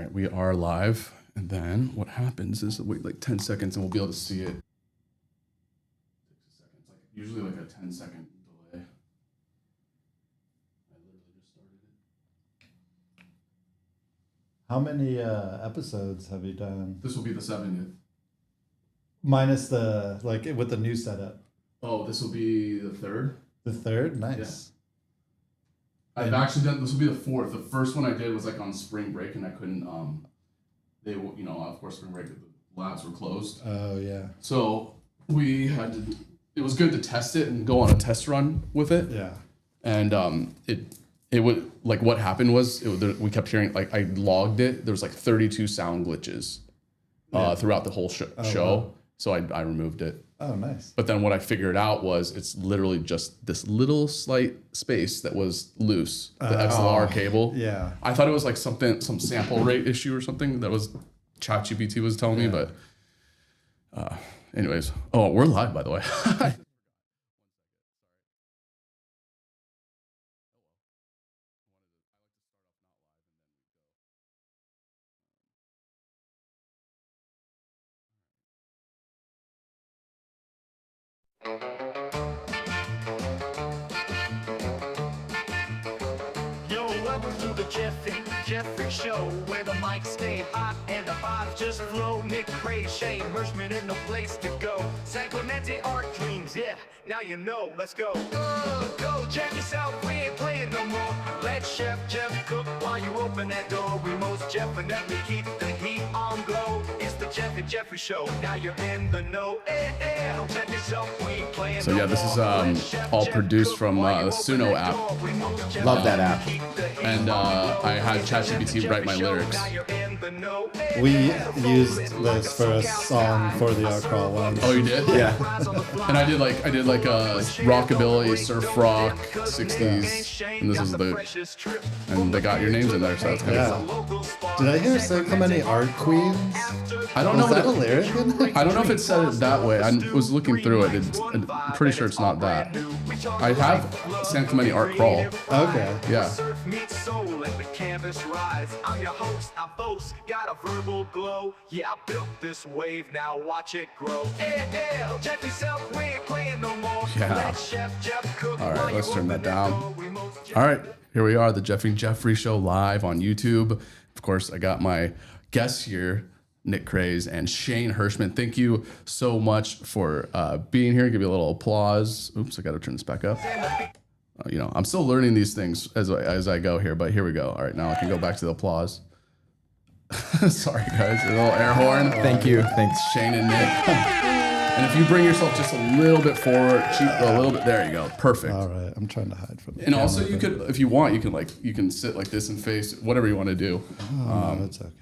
right, we are live. And then what happens is wait like 10 seconds and we'll be able to see it. 6 seconds, like usually like a 10-second delay. I literally just started it. How many episodes have you done? This will be the 70th. Minus the, like, with the new setup. Oh, this will be the 3rd? The 3rd? Nice. Yeah. I've actually done, this will be the 4th. The first one I did was like on spring break and I couldn't, they, you know, of course, spring break, the labs were closed. Oh, yeah. So we had to, it was good to test it and go on a test run with it. Yeah. And it would, like what happened was, we kept hearing, like I logged it, there was like 32 sound glitches throughout the whole show. Wow. So I removed it. Oh, nice. But then what I figured out was it's literally just this little slight space that was loose, the XLR cable. Yeah. I thought it was like some sample rate issue or something that was ChatGPT was telling me, but anyways. Oh, we're live, by the way. Yo, welcome to the Jeffrey Show, where the mics stay hot and the vibes just flow. Nick Crays, Shane Hirschman in the place to go. San Clemente Art Dreams, yeah, now you know, let's go. Go, check yourself, we ain't playing no more. Let Chef Jeff cook while you open that door. We most definitely keep the heat on glow. It's the Jeff and Jeffrey Show, now you're in the know. Check yourself, we ain't playing So yeah, this is all produced from the Suno app. Love that app. And I had ChatGPT write my lyrics. We used this for a song for the art crawl once. Oh, you did? Yeah. And I did like a rockabilly, surf rock, 60s, and this is and they got your names in there, so that's kind of cool. Did I hear so many art queens? I don't know. Was that a lyric in there? I don't know if it said it that way. I was looking through it. I'm pretty sure it's not that. I have San Clemente Art Crawl. Okay. Yeah. I'm your host, I boast, got a verbal glow. Yeah, I built this wave, now watch it grow. Check yourself, we ain't playing no more. Yeah. Let Chef Jeff cook All right, while let's you turn that open down. door. We most All right, here we are, the Jeffrey Show live on YouTube. Of course, I got my guests here, Nick Crays and Shane Hirschman. Thank you so much for being here. Give you a little applause. Oops, I got to turn this back up. You know, I'm still learning these things as I go here, but here we go. All right, now I can go back to the applause. Sorry, guys, a little air horn. Thank you. Thanks. Shane and Nick. And if you bring yourself just a little bit forward, a little bit, there you go, perfect. All right. I'm trying to hide from the And also, camera, you could, if you want, you can sit like this and face whatever you want to do. Oh, no, it's okay.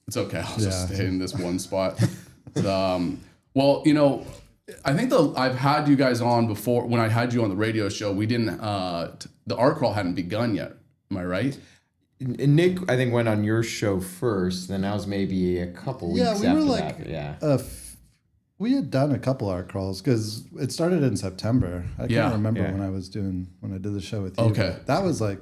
It's okay. I'll just stay in this one spot. Well, you know, I think I've had you guys on before. When I had you on the radio show, we didn't. The art crawl hadn't begun yet. Am I right? Nick, I think, went on your show first, then that was maybe a couple weeks Yeah, we after were like, that. Yeah. We had done a couple art crawls because it started in September. I can't remember when I did the show with you. Okay. That was like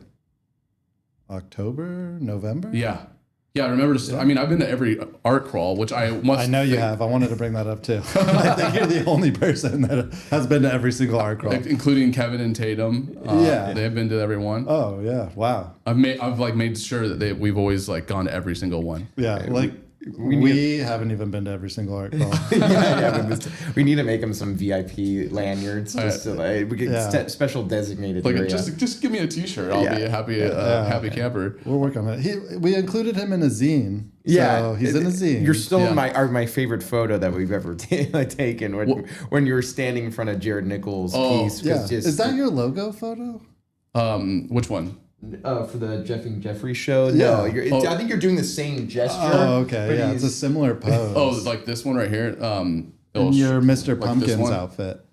October, November? Yeah. Yeah, I remember. I mean, I've been to every art crawl, which I must. I know you have. I wanted to bring that up too. I think you're the only person that has been to every single art crawl. Including Kevin and Tatum. They've been to every one. Oh yeah! Wow. I've made sure that we've always like gone to every single one. Yeah, like we haven't even been to every single art crawl. We need to make him some VIP lanyards just so like we get special designated Like area. just give me a T-shirt. I'll be a happy camper. We'll work on it. We included him in a zine. Yeah, so he's in a zine. You're still my favorite photo that we've ever taken when you were standing in front of Jared Nichols' piece. Yeah. Is that your logo photo? Which one? For the Jeffrey Show? Yeah. No, I think you're doing the same gesture. Oh, okay. Yeah, it's a similar pose. Oh, like this one right here. In your Mr. like Pumpkins outfit.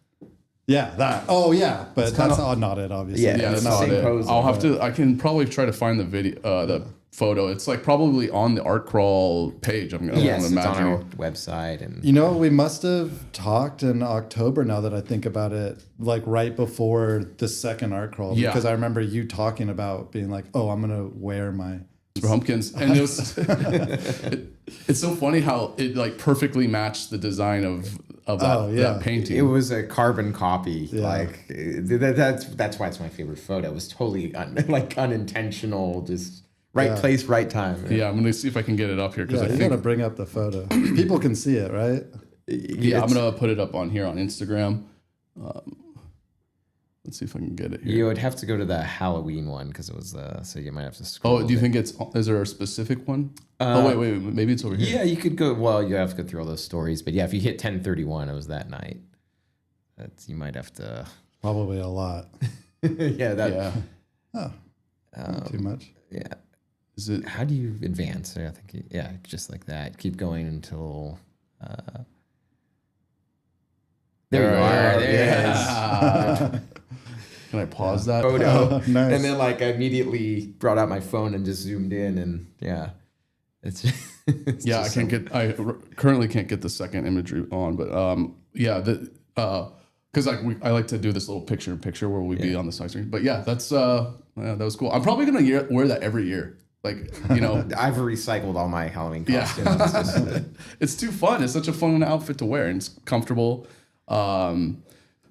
Yeah, that. Oh, yeah, but that's not it, obviously. Yeah, that's the not same it. pose. I'll have to. I can probably try to find the video, the photo. It's like probably on the art crawl page. I'm gonna Yes, it's imagine. on our website. And You know, we must have talked in October now that I think about it, like right before the second art crawl. Yeah. Because I remember you talking about being like, oh, I'm going to wear my Pumpkins, and it was it's so funny how it like perfectly matched the design of that painting. It was a carbon copy. Like that's why it's my favorite photo. It was totally unintentional, just right place, right time. Yeah, I'm gonna see if I can get it up here because I think gotta bring up the photo. People can see it, right? Yeah, I'm gonna put it up on here on Instagram. Let's see if I can get it here. You would have to go to the Halloween one because it was so you might have to scroll. Oh, do you think is there a specific one? Wait, maybe it's over here. Yeah, you could go. Well, you have to go through all those stories, but yeah, if you hit 1031, it was that night. You might have to. Probably a lot. Yeah. Oh, not too much. Yeah. Is it? How do you advance? I think just like that. Keep going until. There you are. There it is. Can I pause that? Photo. Nice. And then I immediately brought out my phone and just zoomed in and it's I currently can't get the second imagery on, but because I like to do this little picture in picture where we'd be on the side screen. But yeah, that was cool. I'm probably gonna wear that every year. Like, I've recycled all my Halloween costumes. It's too fun. It's such a fun outfit to wear and it's comfortable.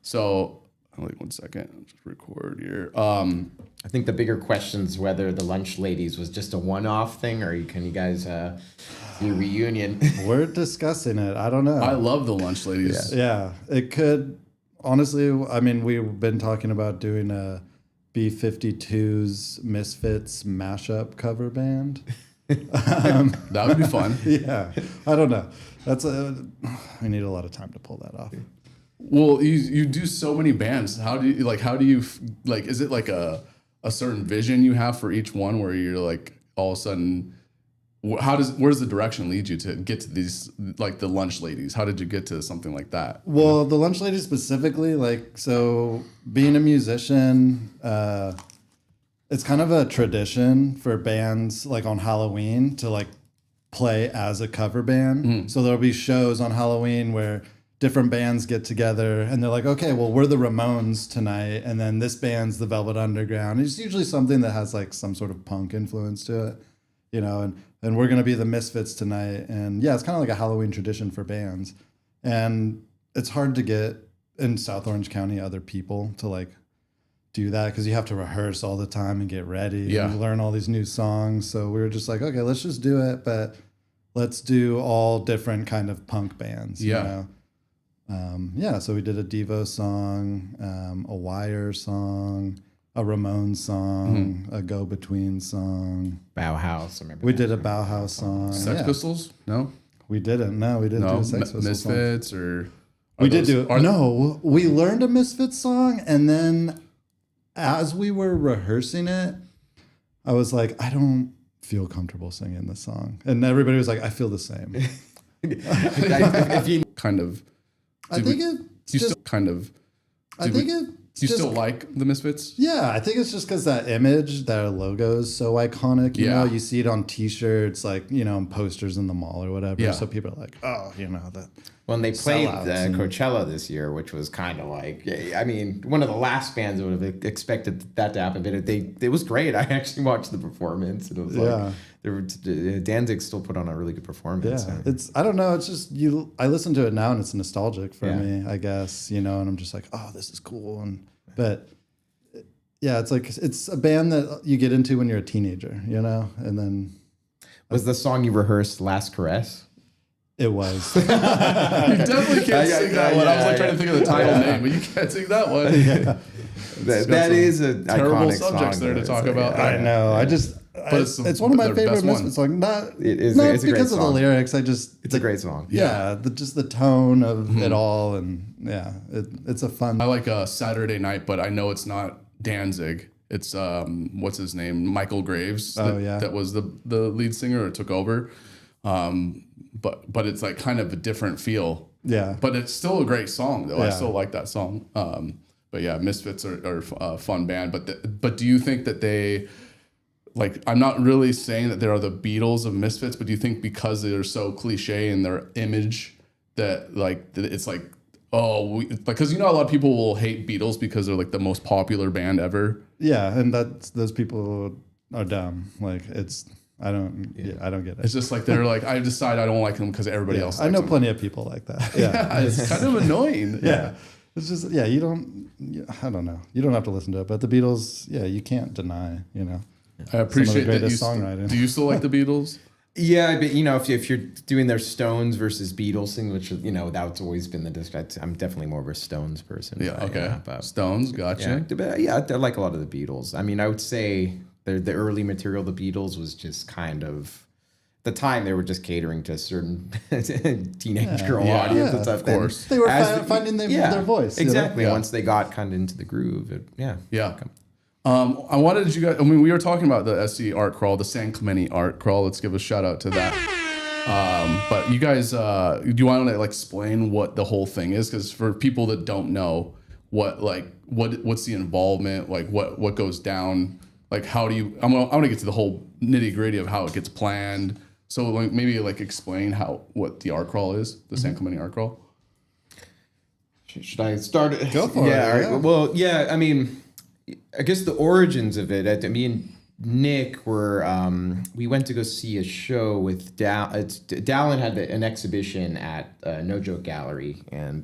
So wait 1 second. I'll just record here. I think the bigger question is whether the Lunch Ladies was just a one-off thing, or can you guys do a reunion? We're discussing it. I don't know. I love the Lunch Ladies. Yeah, it could. Honestly, I mean, we've been talking about doing a B-52's Misfits mashup cover band. That would be fun. Yeah, I don't know. We need a lot of time to pull that off. Well, you do so many bands. How do you is it like a certain vision you have for each one where you're like all of a sudden, where's the direction lead you to get to these, like the Lunch Ladies? How did you get to something like that? Well, the Lunch Ladies specifically, so being a musician, it's kind of a tradition for bands like on Halloween to play as a cover band. So there'll be shows on Halloween where different bands get together and they're like, okay, well, we're the Ramones tonight, and then this band's the Velvet Underground. It's usually something that has some sort of punk influence to it, and we're gonna be the Misfits tonight. And yeah, it's kind of like a Halloween tradition for bands, and it's hard to get in South Orange County other people to do that because you have to rehearse all the time and get ready and learn all these new songs. So we were just like, okay, let's just do it, but let's do all different kind of punk bands. So we did a Devo song, a Wire song, a Ramones song, a Go Between song. Bauhaus. I remember we did a Bauhaus song. Sex Pistols? No? We didn't. No, we didn't do a Sex Pistols Misfits song. or... We did do it. No, we learned a Misfits song, and then as we were rehearsing it, I was like, I don't feel comfortable singing this song. And everybody was like, I feel the same. If you kind of... I think you still like the Misfits? Yeah, I think it's just because that image, their logo is so iconic. You know, you see it on T-shirts, on posters in the mall or whatever. Yeah. So people are like, oh, that. When they played Coachella this year, which was kind of one of the last bands I would have expected that to happen, but it was great. I actually watched the performance, and it was Danzig still put on a really good performance. Yeah, I don't know. It's just I listen to it now, and it's nostalgic for me, I guess. And I'm just like, oh, this is cool. But yeah, it's a band that you get into when you're a teenager, and then. Was the song you rehearsed Last Caress? It was. You definitely can't sing that one. I was trying to think of the title name, but you can't sing that one. That is a terrible iconic subjects song there to talk about. I know. It's one of my favorite Misfits songs. Not because of the lyrics. It's a great song. Yeah, just the tone of it all, and it's a fun. I like Saturday Night, but I know it's not Danzig. It's what's his name, Michael Graves. That was the lead singer or took over. But it's kind of a different feel. Yeah. But it's still a great song though. Yeah. I still like that song. But yeah, Misfits are a fun band. But do you think that they I'm not really saying that they are the Beatles of Misfits, but do you think because they're so cliche in their image that it's because a lot of people will hate Beatles because they're the most popular band ever. Yeah, and those people are dumb. I don't get it. It's just like they're like, I decide I don't like them because everybody else likes I know them. plenty of people like that. Yeah. Yeah, it's kind of annoying. Yeah. It's just, I don't know. You don't have to listen to it, but the Beatles, you can't deny, I appreciate that. greatest songwriting. Do you still like the Beatles? Yeah, but if you're doing their Stones versus Beatles thing, which that's always been the discussion. I'm definitely more of a Stones person. Yeah, but, okay. But, Stones, gotcha. I like a lot of the Beatles. I mean, I would say the early material of the Beatles was just kind of, at the time they were just catering to a certain teenage girl audience and stuff. Of course. They were finding their voice. Exactly. Once they got kind of into the groove, Yeah. I wanted you guys. I mean, we were talking about the SC art crawl, the San Clemente art crawl. Let's give a shout out to that. But you guys, do you want to explain what the whole thing is? Because for people that don't know, what's the involvement? Like what goes down? Like how do you? I want to get to the whole nitty gritty of how it gets planned. So maybe explain what the art crawl is, the San Clemente art crawl. Should I start it? Go for it. Yeah. Well, yeah. I mean, I guess the origins of it. Me and Nick were we went to go see a show with Dallin had an exhibition at No Joke Gallery, and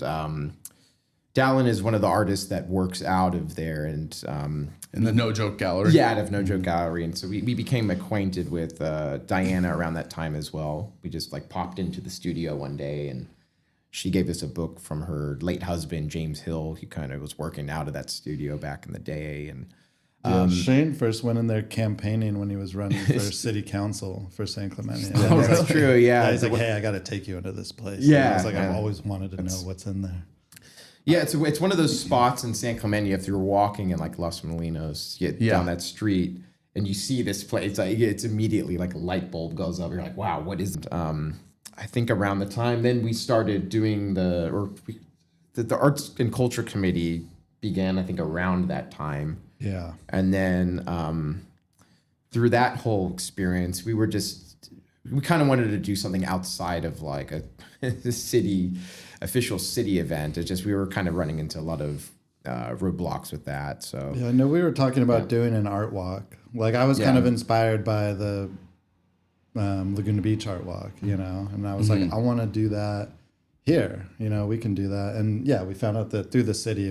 Dallin is one of the artists that works out of there, and in the No Joke Gallery. Yeah, out of No Joke Gallery, and so we became acquainted with Diana around that time as well. We just popped into the studio one day, and she gave us a book from her late husband, James Hill. He kind of was working out of that studio back in the day. And Shane first went in there campaigning when he was running for city council for San Clemente. Oh, that's true, yeah. He's like, hey, I got to take you into this place. Yeah. And I was like, I've always wanted to know what's in there. Yeah, it's one of those spots in San Clemente. If you're walking in Los Molinos, you get down that street, and you see this place, it's immediately a light bulb goes up. You're like, wow, what is it? I think around the time then we started doing the Arts and Culture Committee began, I think, around that time. Yeah. And then through that whole experience, we kind of wanted to do something outside of a official city event. It's just we were kind of running into a lot of roadblocks with that. So yeah, no, we were talking about doing an art walk. I was kind of inspired by the Laguna Beach art walk, and I was like, I want to do that here. We can do that. And we found out that through the city,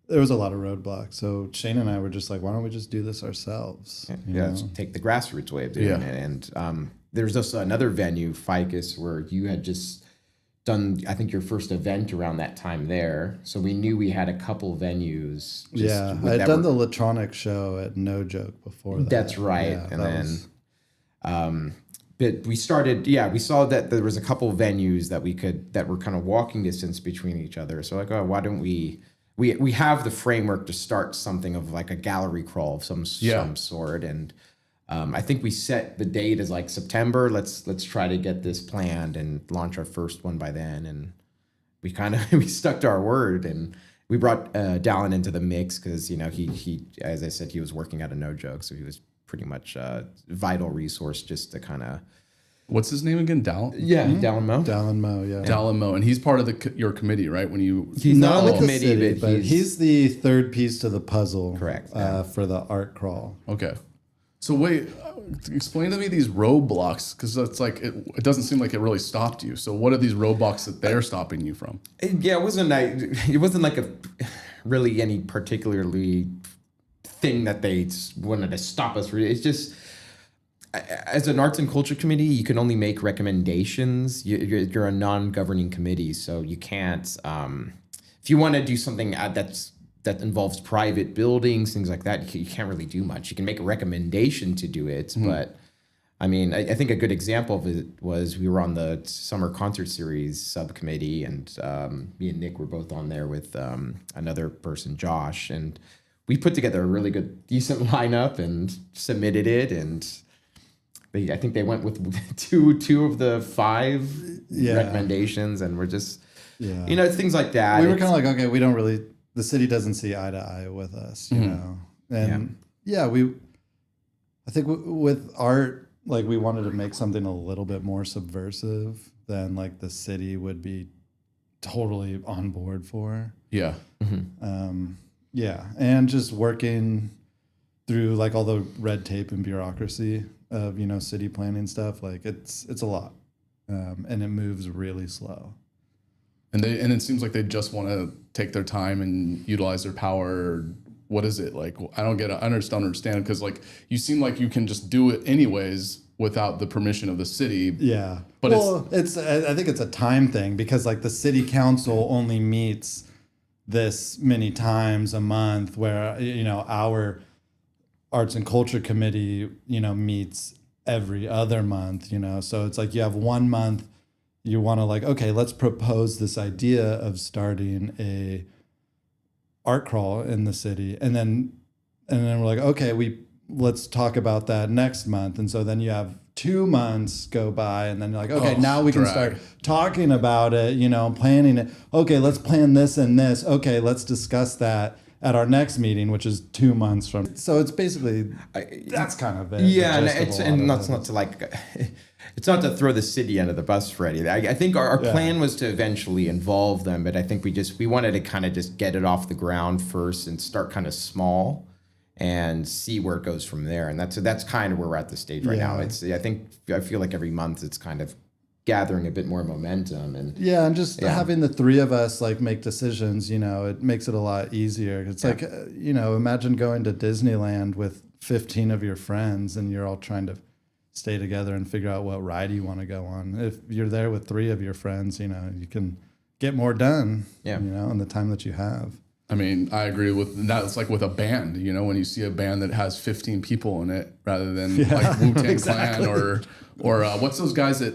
there was a lot of roadblocks. So Shane and I were just like, why don't we just do this ourselves? Take the grassroots way of doing it. And there's also another venue, Ficus, where you had just done, I think, your first event around that time there. So we knew we had a couple venues. I had done the Latronic show at No Joke before that. That's right. Yeah, and then but we started, we saw that there was a couple venues that were kind of walking distance between each other. So why don't we have the framework to start something of a gallery crawl of some sort. And I think we set the date as September. Let's try to get this planned and launch our first one by then. And we we stuck to our word, and we brought Dallin into the mix because he as I said, he was working out of No Joke, so he was pretty much a vital resource just to kind of. What's his name again? Dallin? Yeah, Dallin Moe. Dallin Moe, yeah. Dallin Moe, and he's part of your committee, right? He's not on the committee, city, but he's the third piece to the puzzle. Correct. For the art crawl. Okay. So wait, explain to me these roadblocks, because it's it doesn't seem like it really stopped you. So what are these roadblocks that they're stopping you from? Yeah, it wasn't a really any particularly thing that they wanted to stop us from. It's just, as an arts and culture committee, you can only make recommendations. You're a non-governing committee, so you can't. If you want to do something that involves private buildings, things like that, you can't really do much. You can make a recommendation to do it, but I mean, I think a good example of it was we were on the summer concert series subcommittee, and me and Nick were both on there with another person, Josh, and we put together a really decent lineup and submitted it, and I think they went with two of the 5 recommendations, and we're just, things like that. We were kind of okay, we don't really, the city doesn't see eye to eye with us, you know? And I think with art, we wanted to make something a little bit more subversive than the city would be totally on board for. Yeah. And just working through all the red tape and bureaucracy of, city planning stuff. Like it's a lot. And it moves really slow. And it seems like they just want to take their time and utilize their power. What is it like? I don't understand because like you seem like you can just do it anyways without the permission of the city. Yeah, but I think it's a time thing because like the city council only meets this many times a month, where our arts and culture committee meets every other month. So it's like you have 1 month. You want to like, okay, let's propose this idea of starting a art crawl in the city. And then we're like, okay, let's talk about that next month. And so then you have 2 months go by and then you're like, okay, now we can start talking about it, planning it. Okay, let's plan this and this. Okay, let's discuss that at our next meeting, which is 2 months from. So it's basically, that's kind of it. Yeah, and that's not to like, it's not to throw the city under the bus for anything. I think our plan was to eventually involve them, but I think we wanted to kind of just get it off the ground first and start kind of small and see where it goes from there. And that's kind of where we're at the stage right now. I feel like every month it's kind of gathering a bit more momentum and having the 3 of us like make decisions, it makes it a lot easier. It's like, imagine going to Disneyland with 15 of your friends and you're all trying to stay together and figure out what ride you want to go on. If you're there with 3 of your friends, you can get more done, in the time that you have. I mean, I agree with that. It's like with a band, when you see a band that has 15 people in it rather than like Wu-Tang Clan or what's those guys that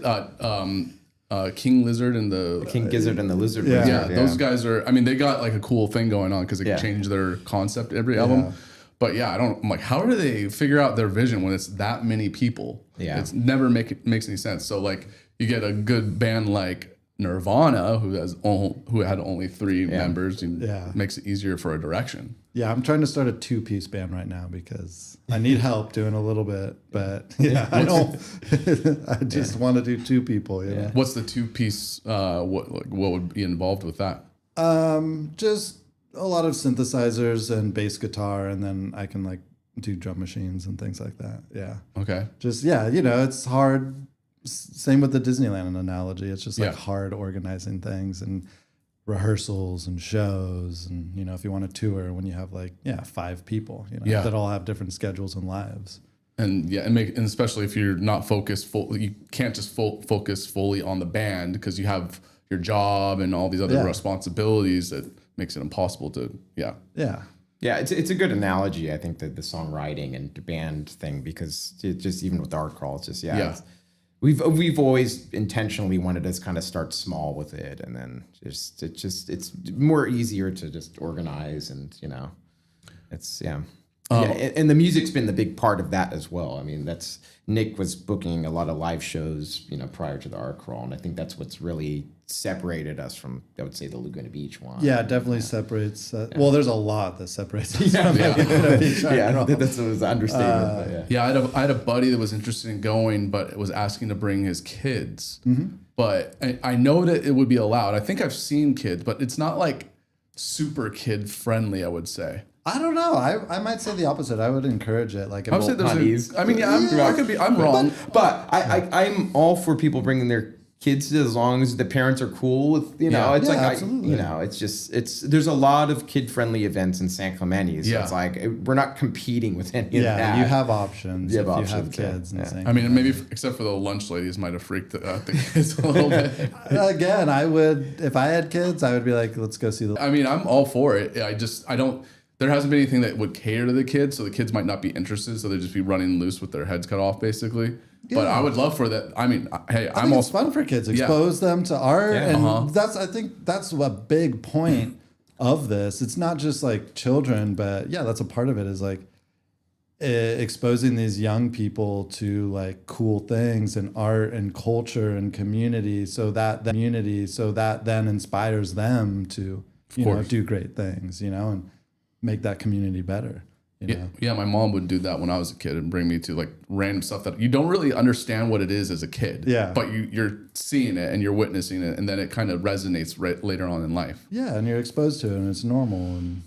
King Lizard and the King Gizzard and the Lizard. Yeah, those guys are. I mean, they got like a cool thing going on because they change their concept every album. But I'm like, how do they figure out their vision when it's that many people? Yeah, it's never makes any sense. So like, you get a good band like Nirvana, who had only 3 members, and makes it easier for a direction. Yeah, I'm trying to start a 2-piece band right now because I need help doing a little bit, but I don't. I just want to do 2 people. What's the 2-piece? What would be involved with that? Just a lot of synthesizers and bass guitar, and then I can like do drum machines and things like that. Yeah. Okay. Just it's hard. Same with the Disneyland analogy. It's just like hard organizing things and rehearsals and shows. And, if you want to tour when you have 5 people, that all have different schedules and lives. And and especially if you're not focused you can't just focus fully on the band because you have your job and all these other responsibilities that makes it impossible to, Yeah, it's a good analogy, I think, that the songwriting and the band thing, because it just, even with art crawl, it's just, we've always intentionally wanted to kind of start small with it, and then it's more easier to just organize, and it's and the music's been the big part of that as well. I mean, Nick was booking a lot of live shows, prior to the art crawl, and I think that's what's really separated us from, I would say, the Laguna Beach one. Yeah, it definitely separates. Well, there's a lot that separates us from the Laguna Beach art crawl. That's an understatement. I had a buddy that was interested in going, but was asking to bring his kids. Mm-hmm. But I know that it would be allowed. I think I've seen kids, but it's not like super kid friendly, I would say. I don't know. I might say the opposite. I would encourage it. Like, I would say there's I'm wrong, but I'm all for people bringing their kids as long as the parents are cool with, it's like, absolutely. There's a lot of kid friendly events in San Clemente. So it's like, we're not competing with any of that. Yeah, you have options. You have kids. I mean, maybe except for the lunch ladies might have freaked the kids a little bit. Again, I would, if I had kids, I would be like, let's go see the. I mean, I'm all for it. I don't. There hasn't been anything that would cater to the kids, so the kids might not be interested, so they'd just be running loose with their heads cut off, basically. Yeah. But I would love for that. I mean, hey, I'm all. It's fun for kids. Expose them to art, and I think that's a big point of this. It's not just like children, but that's a part of it. Is like exposing these young people to like cool things and art and culture and community, so that then inspires them to do great things, and make that community better. Yeah, my mom would do that when I was a kid and bring me to like random stuff that you don't really understand what it is as a kid. Yeah. But you're seeing it and you're witnessing it, and then it kind of resonates right later on in life. Yeah, and you're exposed to it, and it's normal. And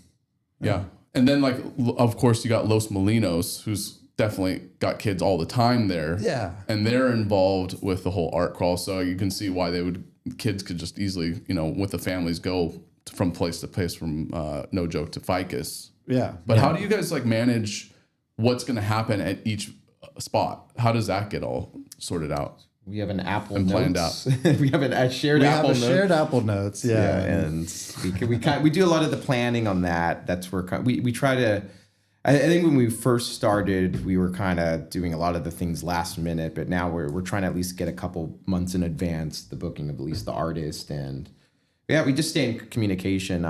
yeah. And then, like, of course, you got Los Molinos, who's definitely got kids all the time there. Yeah. And they're involved with the whole art crawl. So you can see why kids could just easily, with the families go from place to place from No Joke to Ficus. Yeah. But how do you guys like manage what's going to happen at each spot? How does that get all sorted out? We have an Apple And planned Notes. We have a shared Apple Notes. Shared Apple Notes. Yeah. And we do a lot of the planning on that. That's where we try to. I think when we first started, we were kind of doing a lot of the things last minute, but now we're trying to at least get a couple months in advance the booking of at least the artist, and we just stay in communication.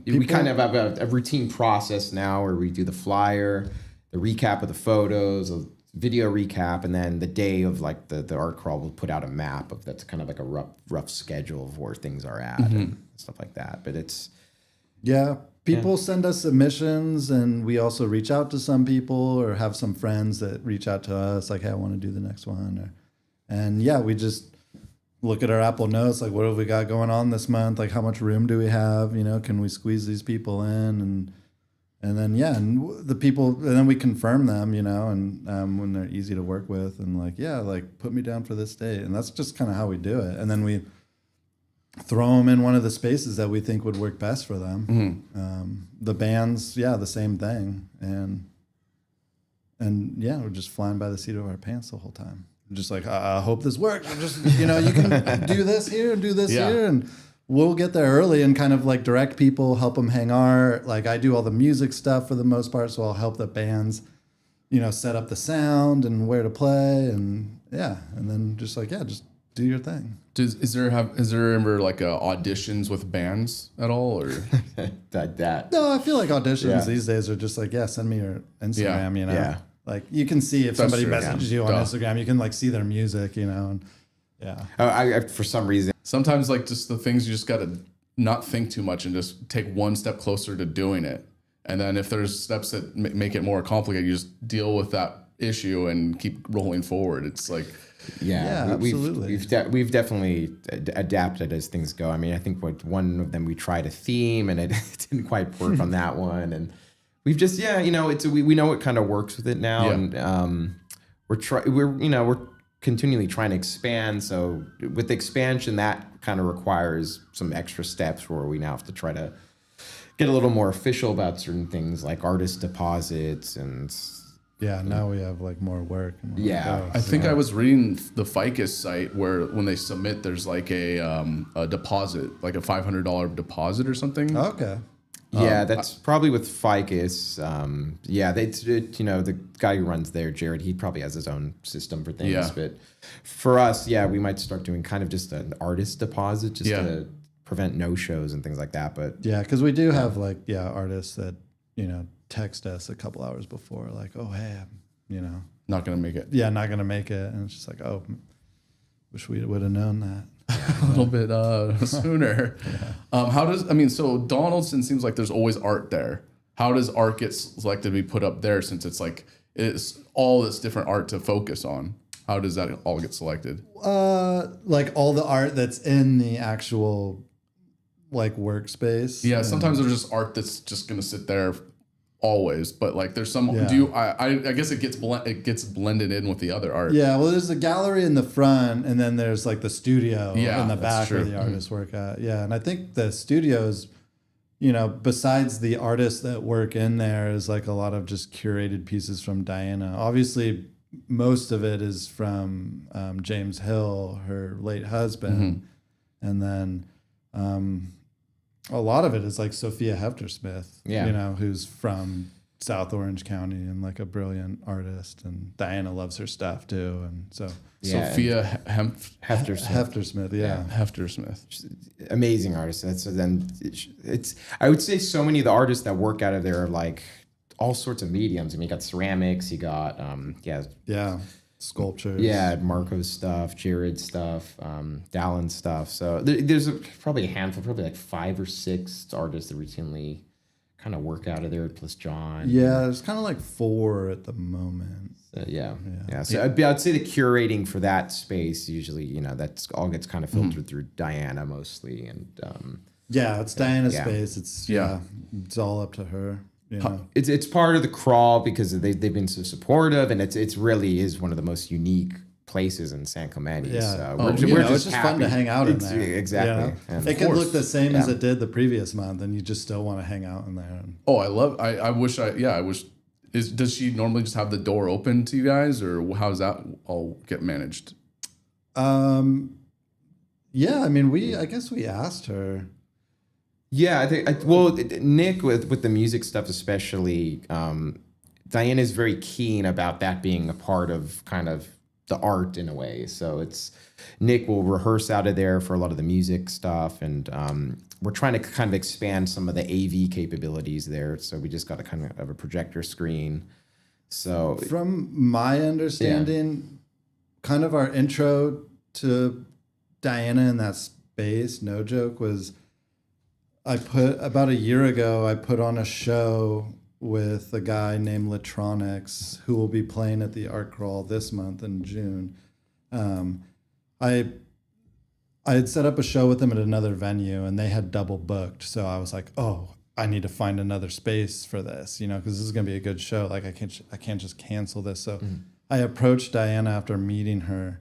We kind of have a routine process now where we do the flyer, the recap of the photos, a video recap, and then the day of like the art crawl, we'll put out a map of that's kind of like a rough schedule of where things are at and stuff like that. But it's people send us submissions, and we also reach out to some people or have some friends that reach out to us like, hey, I want to do the next one. We just look at our Apple Notes, like, what have we got going on this month? Like, how much room do we have? Can we squeeze these people in? And then the people, and then we confirm them, and when they're easy to work with, and like put me down for this date. And that's just kind of how we do it. And then we throw them in one of the spaces that we think would work best for them. The bands, the same thing. And we're just flying by the seat of our pants the whole time. We're just like, I hope this works. We're just, you can do this here and do this here. And we'll get there early and kind of like direct people, help them hang art. Like I do all the music stuff for the most part. So I'll help the bands, set up the sound and where to play. And then just do your thing. Is there ever like auditions with bands at all, or that? No, I feel like auditions these days are just like, send me your Instagram, Yeah. Like you can see if somebody messages you on Duh. Instagram, you can like see their music, and I for some reason. Sometimes like just the things you just got to not think too much and just take one step closer to doing it. And then if there's steps that make it more complicated, you just deal with that issue and keep rolling forward. It's like, absolutely. We've definitely adapted as things go. I mean, I think one of them we tried a theme and it didn't quite work on that one, and we've just we know what kind of works with it now, and we're continually trying to expand. So with the expansion, that kind of requires some extra steps where we now have to try to get a little more official about certain things like artist deposits and. Yeah, now we have like more work. I think I was reading the Ficus site where when they submit, there's like a deposit, like a $500 deposit or something. Okay. Yeah, that's probably with Ficus. The guy who runs there, Jared, he probably has his own system for things. Yeah. But for us, we might start doing kind of just an artist deposit just to prevent no-shows and things like that. But because we do have artists that, text us a couple hours before, like, oh, hey, I'm, Not going to make it. Yeah, not going to make it. And it's just like, oh, wish we would have known that. A little bit sooner. So Donaldson seems like there's always art there. How does art get selected to be put up there, since it's all this different art to focus on? How does that all get selected? Like all the art that's in the actual like workspace. Yeah, sometimes there's just art that's just going to sit there always, but like there's some. Yeah. I guess it gets blended in with the other art. Yeah, well, there's a gallery in the front, and then there's like the studio in the back true. where the artists work at. Yeah, and I think the studios, besides the artists that work in there, is like a lot of just curated pieces from Diana. Obviously, most of it is from James Hill, her late husband, and then a lot of it is like Sophia Hefter-Smith, who's from South Orange County and like a brilliant artist, and Diana loves her stuff too, and so Sophia Hefter-Smith, Hefter-Smith, amazing artist. It's I would say so many of the artists that work out of there are like all sorts of mediums. I mean, you got ceramics, you got sculptures, Marco's stuff, Jared's stuff, Dallin's stuff. So there's probably a handful, probably like 5 or 6 artists that routinely kind of work out of there, plus John. Yeah, there's kind of like 4 at the moment. So I'd say the curating for that space usually, that's all gets kind of filtered through Diana mostly, and it's Diana's space. It's it's all up to her. You know? It's part of the crawl because they've been so supportive, and it's really is one of the most unique places in San Clemente. Yeah. So It's just fun to hang out in there. Exactly. You know? And it could look the same as it did the previous month, and you just still want to hang out in there. Oh, I wish. Does she normally just have the door open to you guys, or how does that all get managed? Yeah, I mean, I guess we asked her. Yeah, I think. Nick with the music stuff especially, Diana is very keen about that being a part of kind of the art in a way. So it's Nick will rehearse out of there for a lot of the music stuff, and we're trying to kind of expand some of the AV capabilities there. So we just got a kind of a projector screen. So from my understanding, kind of our intro to Diana in that space, no joke, was about a year ago, I put on a show with a guy named Latronics who will be playing at the Art Crawl this month in June. I had set up a show with them at another venue, and they had double booked. So I was like, oh, I need to find another space for this, you know, because this is going to be a good show. Like I can't just cancel this. So I approached Diana after meeting her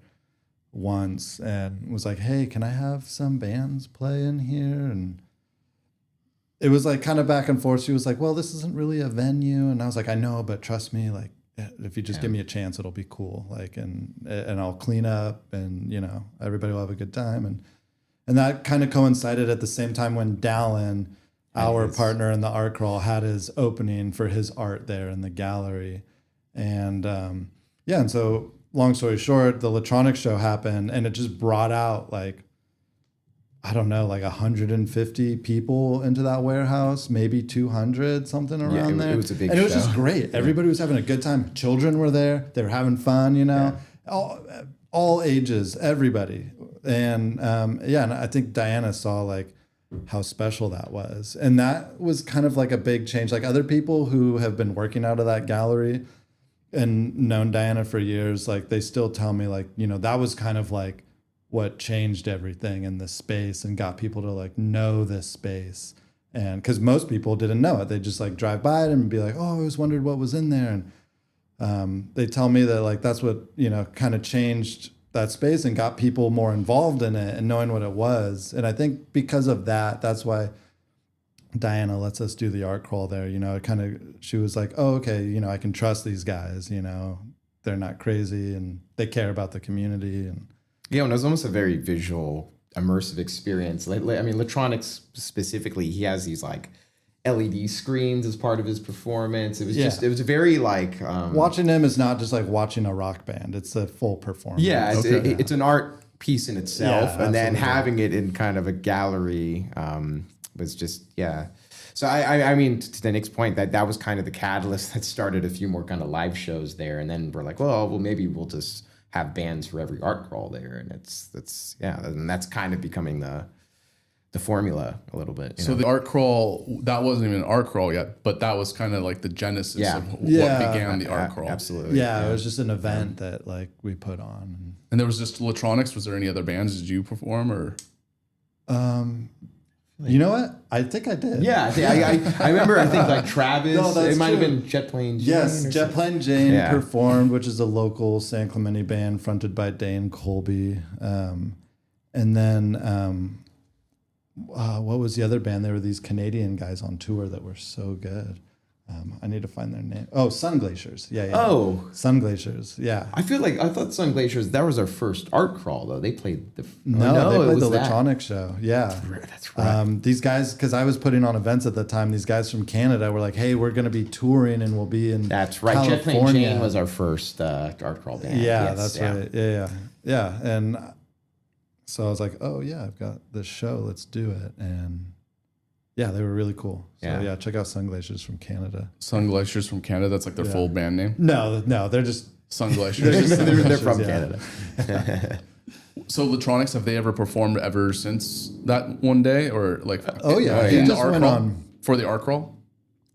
once and was like, hey, can I have some bands play in here? And it was like kind of back and forth. She was like, well, this isn't really a venue. And I was like, I know, but trust me, like, if you just give me a chance, it'll be cool. Like, and I'll clean up, and, you know, everybody will have a good time. And that kind of coincided at the same time when Dallin, our partner in the Art Crawl, had his opening for his art there in the gallery. And and so long story short, the Latronic show happened, and it just brought out like 150 people into that warehouse, maybe 200, something around there. It was a big show. And it was just great. Yeah. Everybody was having a good time. Children were there. They were having fun, you know, all ages, everybody. And and I think Diana saw like how special that was. And that was kind of like a big change. Like other people who have been working out of that gallery and known Diana for years, like they still tell me like, you know, that was kind of like what changed everything in this space and got people to like know this space. And because most people didn't know it, they just like drive by it and be like, oh, I always wondered what was in there. And they tell me that like that's what, you know, kind of changed that space and got people more involved in it and knowing what it was. And I think because of that, that's why Diana lets us do the Art Crawl there. You know, she was like, oh, okay, you know, I can trust these guys, you know, they're not crazy and they care about the community. And yeah, and it was almost a very visual, immersive experience. I mean, Latronics specifically, he has these like LED screens as part of his performance. It was it was very like watching him is not just like watching a rock band. It's a full performance. Yeah, it's an art piece in itself, and then having it in kind of a gallery was just So I mean, to the Nick's point, that was kind of the catalyst that started a few more kind of live shows there, and then we're like, well, maybe we'll just have bands for every Art Crawl there, and and that's kind of becoming the formula a little bit. So the Art Crawl, that wasn't even an Art Crawl yet, but that was kind of like the genesis of what began the Art Crawl. Absolutely. Yeah, it was just an event that like we put on. And there was just Latronics. Was there any other bands? Did you perform or? You know what? I think I did. Yeah, I remember. I think like Travis. No, that's it might have true. been Jet Plane Jane. Yes, Jet Plane Jane performed, which is a local San Clemente band fronted by Dane Colby. And then what was the other band? There were these Canadian guys on tour that were so good. I need to find their name. Oh, Sun Glaciers. Yeah. Oh, Sun Glaciers. Yeah. I thought Sun Glaciers, that was our first Art Crawl though. They played the No, they played the Latronic show. Yeah. That's right. These guys, because I was putting on events at the time, these guys from Canada were like, hey, we're going to be touring and we'll be in That's right. California. Jet Plane Jane was our first Art Crawl band. Yeah, that's right. Yeah. And so I was like, oh, yeah, I've got this show. Let's do it. And yeah, they were really cool. So check out Sun Glaciers from Canada. Sun Glaciers from Canada. That's like their full band name. No, they're just Sun Glaciers. They're from Canada. So Latronics, have they ever performed ever since that one day, or like? Oh yeah, in the just Art went Crawl on. For the Art Crawl.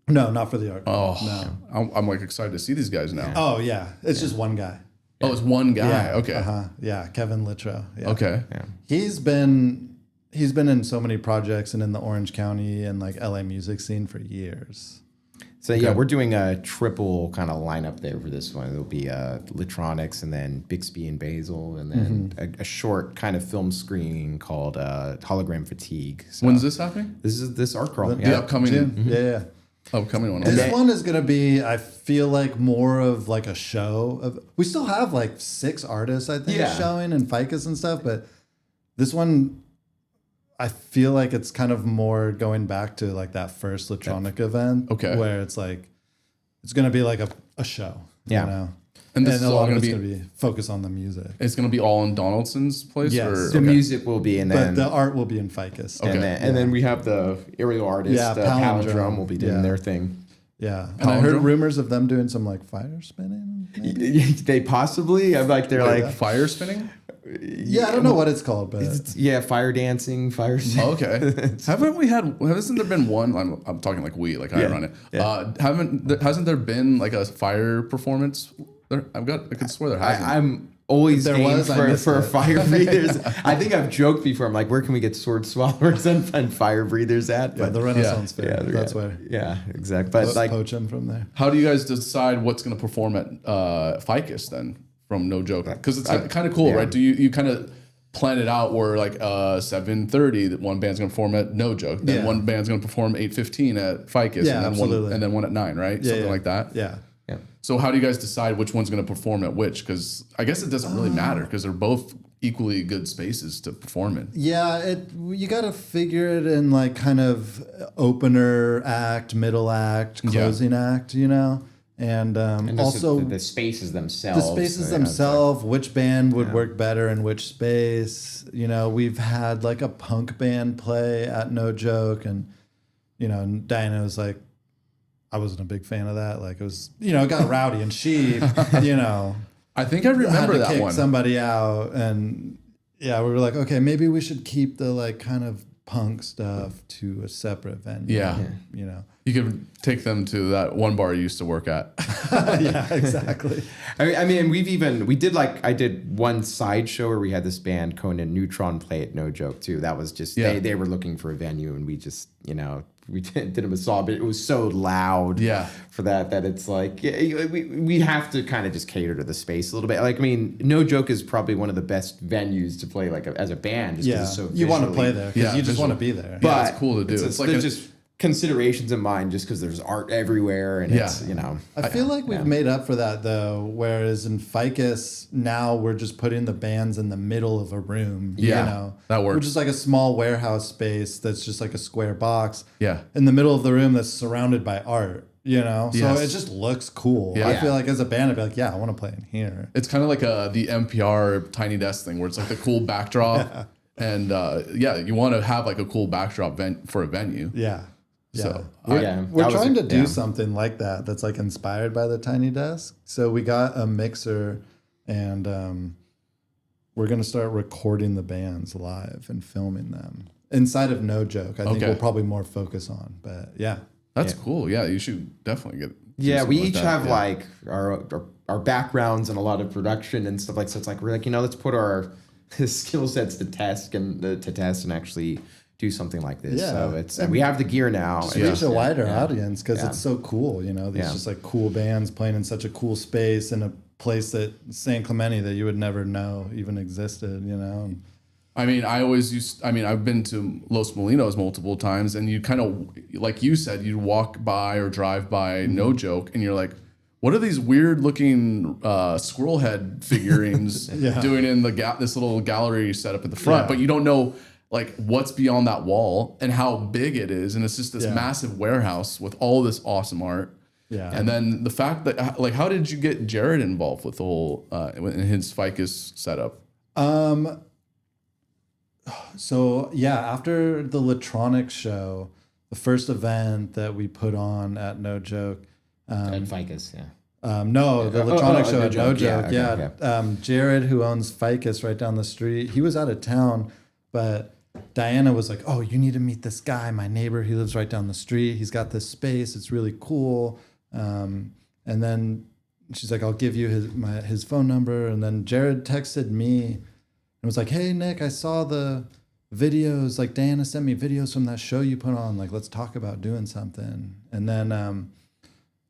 No, not for the Art Crawl. Oh, I'm like excited to see these guys now. Oh yeah, it's just one guy. Oh, it's one guy. Yeah. Okay. Yeah, Kevin Littrow. Yeah. Okay. Yeah. He's been in so many projects and in the Orange County and like LA music scene for years. So yeah, we're doing a triple kind of lineup there for this one. It'll be Electronics, and then Bixby and Basil, and then a short kind of film screening called Hologram Fatigue. So When's this happening? this is this art crawl. The upcoming, June. Yeah. upcoming one. This one is gonna be, I feel like, more of like a show of. We still have like 6 artists, I think, showing and ficus and stuff, but this one, I feel like it's kind of more going back to like that first Electronic event, where it's like it's gonna be like a show, you know. And this is a all lot going of to it's gonna be focused on the music. It's going to be all in Donaldson's place. Yes. Or, The music will be, and then But the art will be in ficus. and then we have the aerial artist, Palindrome will be doing their thing. Yeah, and I heard rumors of them doing some like fire spinning. They possibly, I'm like, they're like fire spinning. Yeah, I don't know what it's called, but fire dancing, fire. Okay. Hasn't there been one? I'm talking like I run it. Yeah. Hasn't there been like a fire performance? I could swear there hasn't. I'm always There aiming was, for fire breathers. I think I've joked before. I'm like, where can we get sword swallowers and fire breathers at? yeah, the Renaissance Fair. yeah, That's where. Yeah, exactly. But like, Poach them from there. How do you guys decide what's going to perform at Ficus then? From No Joke, because it's kind of cool, right? Do you kind of plan it out where like 7:30 that one band's gonna perform at No Joke, then one band's gonna perform 8:15 at Ficus, and then one at 9, right? Something like that. Yeah. So how do you guys decide which one's gonna perform at which? Because I guess it doesn't really matter because they're both equally good spaces to perform in. Yeah, you got to figure it in like kind of opener act, middle act, closing act, you know. And also the spaces themselves. Which band would work better in which space? You know, we've had like a punk band play at No Joke, and you know, and Diana was like, I wasn't a big fan of that. Like it was, you know, it got rowdy, and she, you know, I think I remember had to that kick one. somebody out, and yeah, we were like, okay, maybe we should keep the like kind of punk stuff to a separate venue. Yeah. You know. You could take them to that one bar you used to work at. Yeah, exactly. I mean, I did one sideshow where we had this band Conan Neutron play at No Joke too. That was just they were looking for a venue, and we just, you know, we did them a song, but it was so loud for that it's like we have to kind of just cater to the space a little bit. Like, I mean, No Joke is probably one of the best venues to play like as a band. Just it's so you want to play there because you just want to be there. But it's cool to do. It's like just considerations in mind, just because there's art everywhere, and it's, you know. I feel like we've made up for that though. Whereas in Ficus now we're just putting the bands in the middle of a room. You know, that works. Which is like a small warehouse space that's just like a square box. Yeah. In the middle of the room that's surrounded by art. You know, so it just looks cool. Yeah. I feel like as a band, I'd be like, yeah, I want to play in here. It's kind of like the NPR Tiny Desk thing where it's like the cool backdrop. And you want to have like a cool backdrop for a venue. Yeah. Yeah. So, we're trying to do something like that that's like inspired by the Tiny Desk. So we got a mixer, and we're going to start recording the bands live and filming them inside of No Joke. I think we'll probably more focus on, but yeah. That's cool. Yeah, you should definitely get. Yeah, we each have like our backgrounds and a lot of production and stuff like. So it's like we're like, you know, let's put our skill sets to test and actually do something like this. Yeah. So we have the gear now. Just reach a wider audience because it's so cool. You know, these just like cool bands playing in such a cool space in a place that San Clemente that you would never know even existed. You know. I mean, I've been to Los Molinos multiple times, and you kind of, like you said, you'd walk by or drive by No Joke, and you're like, what are these weird looking squirrel head figurines doing in this little gallery set up at the front? But you don't know like what's beyond that wall and how big it is. And it's just this massive warehouse with all this awesome art. Yeah. And then the fact that, like, how did you get Jared involved with the whole, in his Ficus setup? So yeah, after the Electronic show, the first event that we put on at No Joke, at Ficus, no, the Electronic show at No Joke. Okay. Jared, who owns Ficus right down the street, he was out of town, but Diana was like, "Oh, you need to meet this guy, my neighbor. He lives right down the street. He's got this space. It's really cool." And then she's like, "I'll give you his phone number." And then Jared texted me and was like, "Hey, Nick, I saw the videos. Like Diana sent me videos from that show you put on. Like, let's talk about doing something." And then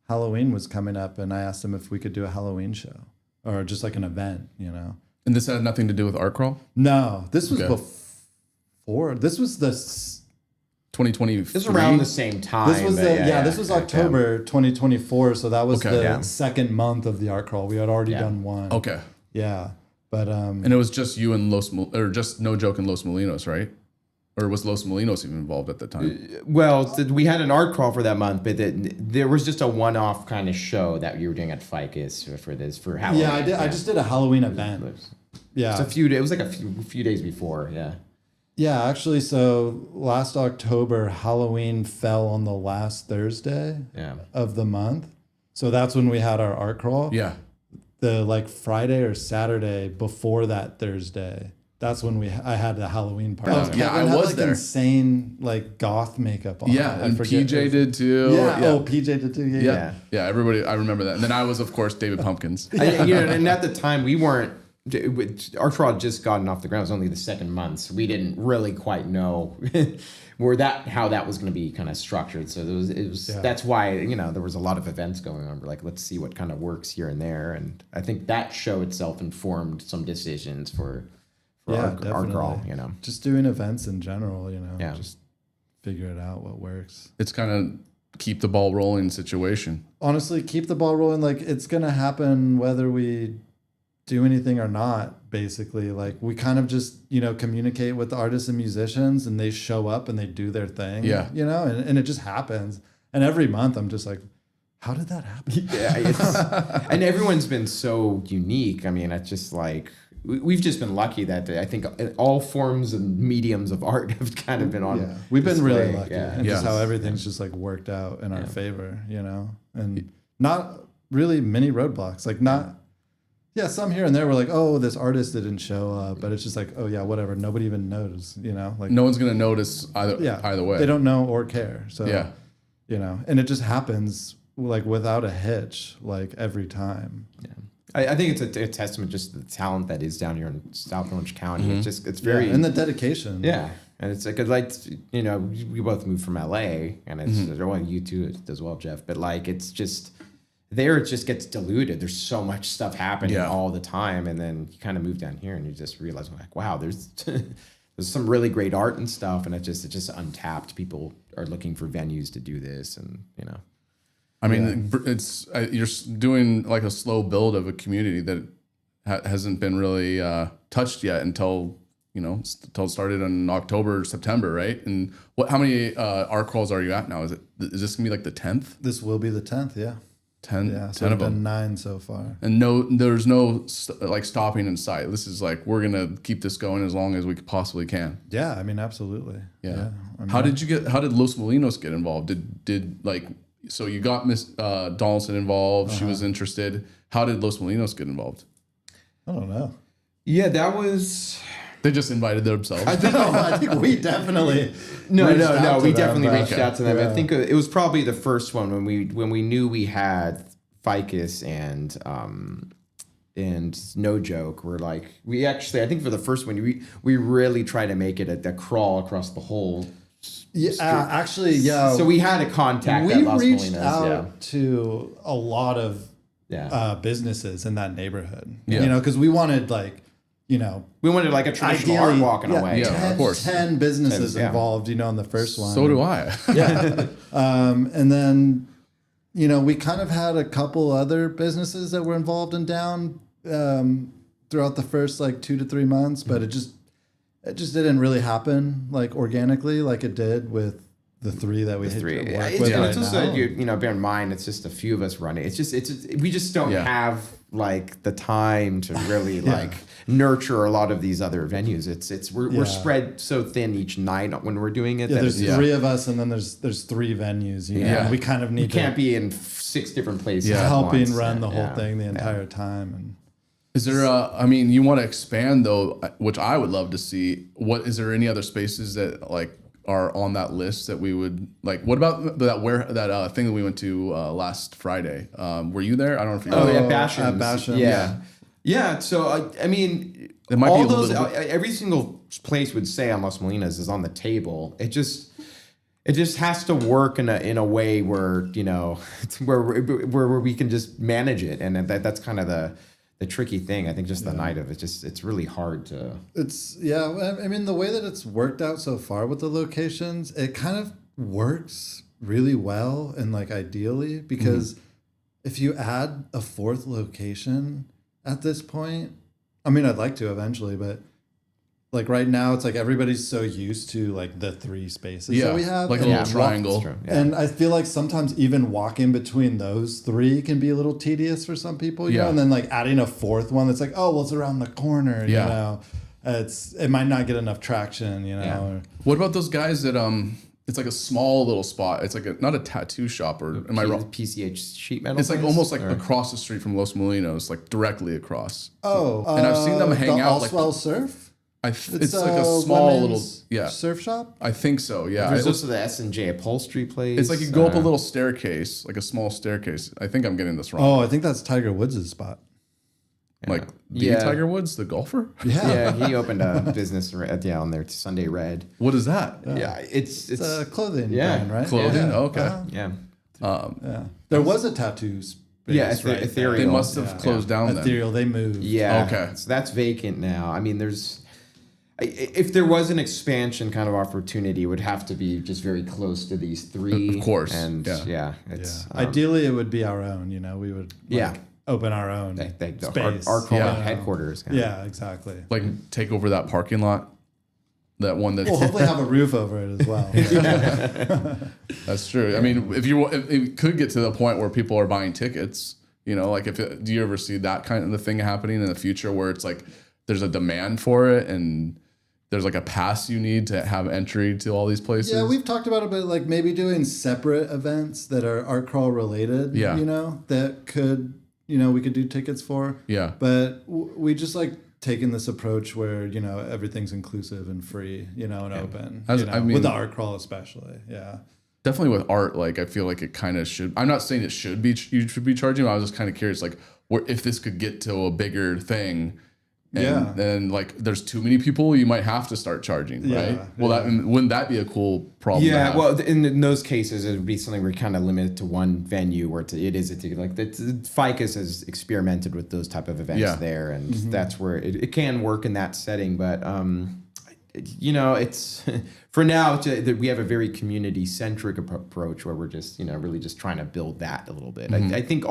Halloween was coming up, and I asked him if we could do a Halloween show or just like an event, you know. And this had nothing to do with Art Crawl? No, this was Okay. before. This was the 2023? This was around the same time. this was but the this was October 2024, so that was Okay. the Yeah. second month of the Art Crawl. We had already done one. Okay. Yeah, but And it was just you and or just No Joke and Los Molinos, right? Or was Los Molinos even involved at the time? Well, we had an art crawl for that month, but there was just a one-off kind of show that you were doing at Ficus for Halloween. yeah, I did. I just did a Halloween event. Yeah, It was like a few days before. Yeah. yeah. Actually, so last October, Halloween fell on the last Thursday Yeah. of the month, so that's when we had our Art Crawl. Yeah. The like Friday or Saturday before that Thursday. That's when I had the Halloween party. Yeah, I Kevin had, was like, there. Insane like goth makeup on. Yeah, I and forget PJ his- did too. Yeah. Oh, PJ did too. Yeah. Yeah. Yeah, everybody, I remember that. And then I was, of course, David Pumpkins. And at the time we weren't. Our trial had just gotten off the ground. It was only the second month, so we didn't really quite know how that was going to be kind of structured. So that's why there was a lot of events going on. We're like, let's see what kind of works here and there, and I think that show itself informed some decisions for our crawl. Just doing events in general. Yeah. Just figure it out what works. It's kind of keep the ball rolling situation. Honestly, keep the ball rolling. Like it's gonna happen whether we do anything or not. Basically, like we kind of just communicate with the artists and musicians, and they show up and they do their thing. Yeah. And it just happens. And every month, I'm just like, how did that happen? Yeah, and everyone's been so unique. I mean, it's just like we've just been lucky that I think all forms and mediums of art have kind of been on. Yeah, we've been display. really lucky, and just how everything's just like worked out in our favor, and not really many roadblocks. Like some here and there. We're like, oh, this artist didn't show up, but it's just like, oh yeah, whatever. Nobody even knows, like No one's going to notice either way. They don't know or care. So Yeah. and it just happens like without a hitch, like every time. Yeah. I think it's a testament just to the talent that is down here in South Orange County. It's very and the dedication. Yeah, and it's like we both moved from LA, and it's well, you too as well, Jeff. But like it's just there, it just gets diluted. There's so much stuff happening all the time, and then you kind of move down here, and you just realize like, wow, there's there's some really great art and stuff, and it's just untapped. People are looking for venues to do this, and I mean, you're doing like a slow build of a community that hasn't been really touched yet until it started in October, September, right? And how many art crawls are you at now? Is this gonna be like the 10th? This will be the 10th. Yeah. 10, Yeah. 10 So it's of them. been 9 so far. And there's no like stopping in sight. This is like we're gonna keep this going as long as we possibly can. Yeah. I mean, absolutely. Yeah. I mean, How did Los Molinos get involved? Did like so you got Miss Donaldson involved? She was interested. How did Los Molinos get involved? I don't know. yeah, that was. They just invited themselves. I think we definitely No, reached no, out no. to We them, definitely but- reached out to them. Yeah. I think it was probably the first one when we knew we had Ficus and No Joke. We're like I think for the first one we really tried to make it a crawl across the whole. Yeah, actually, yeah. So we had a contact. We at Las reached Molinas, out to a lot of businesses in that neighborhood. Yeah. Because we wanted we wanted like a traditional art ideally, walk in a way. 10, of course. 10 businesses 10, involved, in the first one. So do I. Yeah. And then, we kind of had a couple other businesses that were involved in Down throughout the first 2 to 3 months, but it just didn't really happen organically like it did with the 3 that we had to work with And right it's also now. bear in mind it's just a few of us running. We just don't Yeah. have the time to really nurture a lot of these other venues. We're spread so thin each night when we're doing it. Yeah, that there's it's- 3 of us, and then there's 3 venues. Yeah. And we kind of we need can't to be in 6 different places. Yeah. at helping once. run the whole Yeah. thing the entire time. And Is there you want to expand though, which I would love to see. Is there any other spaces that are on that list that we would like? What about that thing that we went to last Friday? Were you there? I don't know if you. Oh were. yeah, at Basham. Basham, Yeah. So I mean, It might all be a those. little bit- Every single place would say on Las Molinas is on the table. It just it just has to work in a way where, you know, where we can just manage it. And that's kind of the tricky thing. I think just the night of it, it's really hard to. I mean, the way that it's worked out so far with the locations, it kind of works really well and like ideally, because if you add a fourth location at this point, I mean, I'd like to eventually, but like right now, it's like everybody's so used to like the 3 spaces that we have, like a little triangle. And I feel like sometimes even walking between those 3 can be a little tedious for some people, you know. And then like adding a fourth one that's like, oh, well, it's around the corner, you know. It might not get enough traction, you know. Yeah. What about those guys that it's like a small little spot. It's like not a tattoo shop, or am I wrong? PCH sheet metal. It's like almost like across the street from Los Molinos, like directly across. Oh, and I've seen them hang out like Allswell Surf. It's like a small little surf shop. I think so. Yeah. There's also the S&J upholstery place. It's like you go up a little staircase, like a small staircase. I think I'm getting this wrong. Oh, I think that's Tiger Woods' spot. Like Tiger Woods, the golfer. Yeah, he opened a business on their Sunday Red. What is that? Yeah, it's a clothing brand, right? Clothing. Yeah. Okay. Yeah. There was a tattoo space. Yeah, right Ethereal. They must have closed down. Ethereal. They moved. Yeah. Okay. So that's vacant now. I mean, if there was an expansion kind of opportunity, it would have to be just very close to these 3. Of course. And it's ideally it would be our own. You know, we would open our own space. Our headquarters. Yeah, exactly. Like take over that parking lot. That one that we'll hopefully have a roof over it as well. That's true. I mean, if it could get to the point where people are buying tickets, you know, like do you ever see that kind of the thing happening in the future where it's like there's a demand for it and there's like a pass you need to have entry to all these places? Yeah, we've talked about it, but like maybe doing separate events that are art crawl related. Yeah. You know, that could, you know, we could do tickets for. Yeah. But we just like taking this approach where, you know, everything's inclusive and free, you know, and open. I mean, with the art crawl especially. Yeah. Definitely with art, like I feel like it kind of should. I'm not saying it should be you should be charging. But I was just kind of curious, like, if this could get to a bigger thing. And then like there's too many people, you might have to start charging, right? Well, wouldn't that be a cool problem? Yeah, well, in those cases, it would be something we're kind of limited to one venue where it is a ticket. Like Ficus has experimented with those type of events there, and that's where it can work in that setting. But you know, it's for now we have a very community centric approach where we're just, you know, really just trying to build that a little bit. I think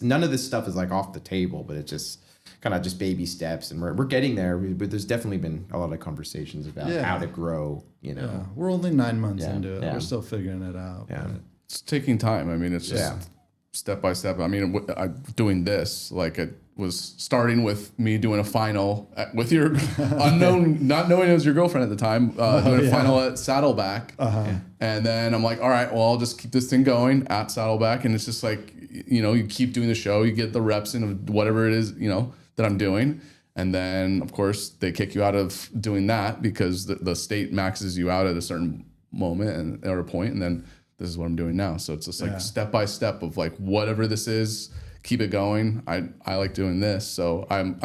none of this stuff is like off the table, but it's just kind of just baby steps, and we're getting there. But there's definitely been a lot of conversations about how to grow. You know, we're only 9 months into it. We're still figuring it out. Yeah, it's taking time. I mean, it's just step by step. I mean, doing this, like it was starting with me doing a final with your unknown, not knowing it was your girlfriend at the time, doing a final at Saddleback. And then I'm like, all right, well, I'll just keep this thing going at Saddleback. And it's just like, you know, you keep doing the show, you get the reps in of whatever it is, you know, that I'm doing. And then, of course, they kick you out of doing that because the state maxes you out at a certain moment or a point. And then this is what I'm doing now. So it's just like step by step of like whatever this is, keep it going. I like doing this. So I'm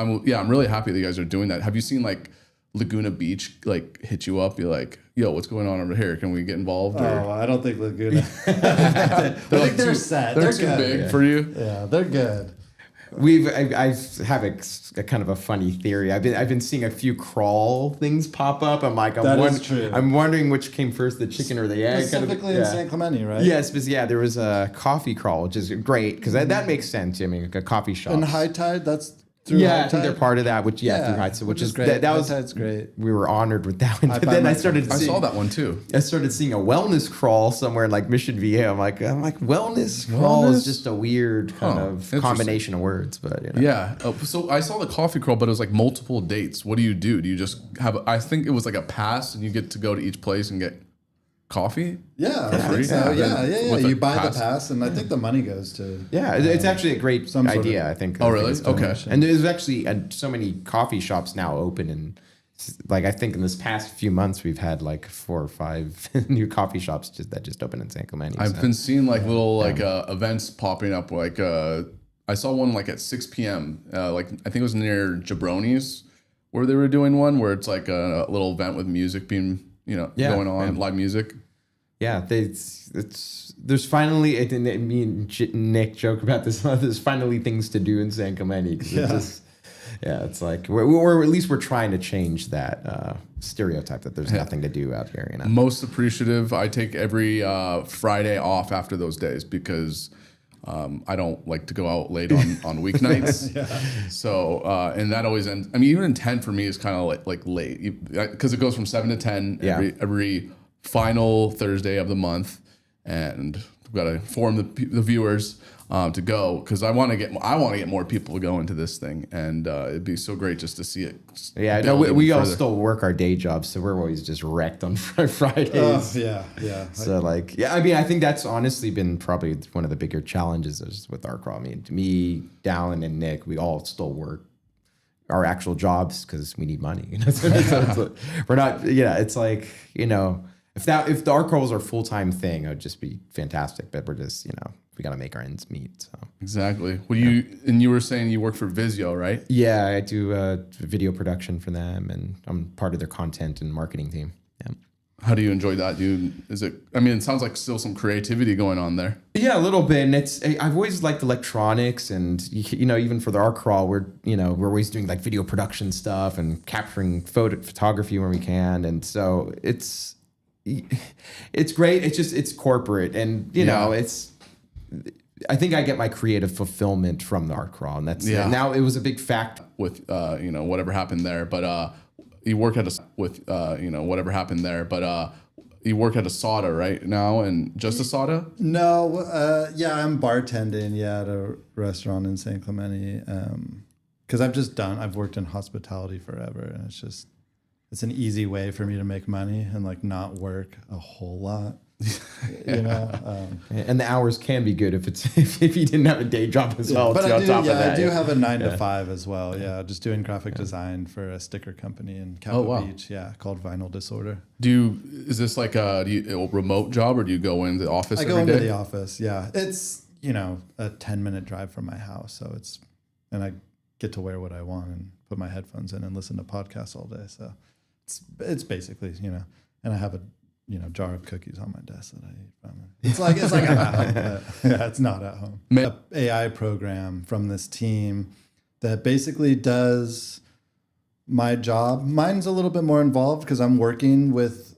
really happy that you guys are doing that. Have you seen like Laguna Beach like hit you up? You're like, yo, what's going on over here? Can we get involved? Oh, I don't think Laguna. I think they're set. They're too big for you. Yeah, they're good. I have a kind of a funny theory. I've been seeing a few crawl things pop up. I'm like, I'm wondering which came first, the chicken or the egg. Specifically in San Clemente, right? Yes, but there was a coffee crawl, which is great because that makes sense. I mean, like a coffee shop. And High Tide, that's through High Tide? I think they're part of that. Through High Tide, which is great. That was Tide's great. We were honored with that one. But then I saw that one too. I started seeing a wellness crawl somewhere in like Mission Vieja. I'm like wellness crawl is just a weird kind of combination of words, but you know. Yeah. So I saw the coffee crawl, but it was like multiple dates. What do? Do you just have? I think it was like a pass, and you get to go to each place and get coffee. Yeah, I think so. Yeah. You buy the pass, and I think the money goes to. Yeah, it's actually a great idea. I think. Oh, really? Okay. And there's actually so many coffee shops now open, and like I think in this past few months we've had like 4 or 5 new coffee shops that just opened in San Clemente. I've been seeing like little events popping up. Like I saw one like at 6 p.m. Like I think it was near Jabroni's where they were doing one where it's like a little event with music being going on, live music. yeah, there's finally, me and Nick joke about this. There's finally things to do in San Clemente. It's like we're at least we're trying to change that stereotype that there's nothing to do out here. Most appreciative. I take every Friday off after those days because I don't like to go out late on weeknights. So and that always ends. I mean, even 10 for me is kind of like late because it goes from 7 to 10 every final Thursday of the month, and we've got to inform the viewers to go because I want to get more people to go into this thing, and it'd be so great just to see it. Yeah, no, we all still work our day jobs, so we're always just wrecked on Fridays. Yeah. So I mean, I think that's honestly been probably one of the bigger challenges is with our crawl. I mean, me, Dallin, and Nick, we all still work our actual jobs because we need money. So we're not. Yeah, it's like if the art crawl was our full-time thing, it would just be fantastic. But we're just we got to make our ends meet. So exactly. Well, you were saying you work for Vizio, right? Yeah, I do video production for them, and I'm part of their content and marketing team. Yeah. How do you enjoy that? It sounds like still some creativity going on there. Yeah, a little bit. And I've always liked electronics, and even for the art crawl, we're always doing like video production stuff and capturing photography when we can, and so it's great. It's corporate, and I think I get my creative fulfillment from the art crawl, and that's now it was a big fact with whatever happened there, but you work at whatever happened there, but you work at a soda right now, and just a soda? No, I'm bartending at a restaurant in San Clemente because I've worked in hospitality forever, and it's an easy way for me to make money and like not work a whole lot. And the hours can be good if you didn't have a day job as well. But I do have a 9 to 5 as well. Yeah, just doing graphic design for a sticker company in Cabo Beach. Yeah, called Vinyl Disorder. Is this like a remote job, or do you go into the office? I go into the office. Yeah, it's a 10-minute drive from my house, so and I get to wear what I want and put my headphones in and listen to podcasts all day. So it's basically and I have a jar of cookies on my desk that I eat from. It's like I'm at home. Yeah, it's not at home. An AI program from this team that basically does my job. Mine's a little bit more involved because I'm working with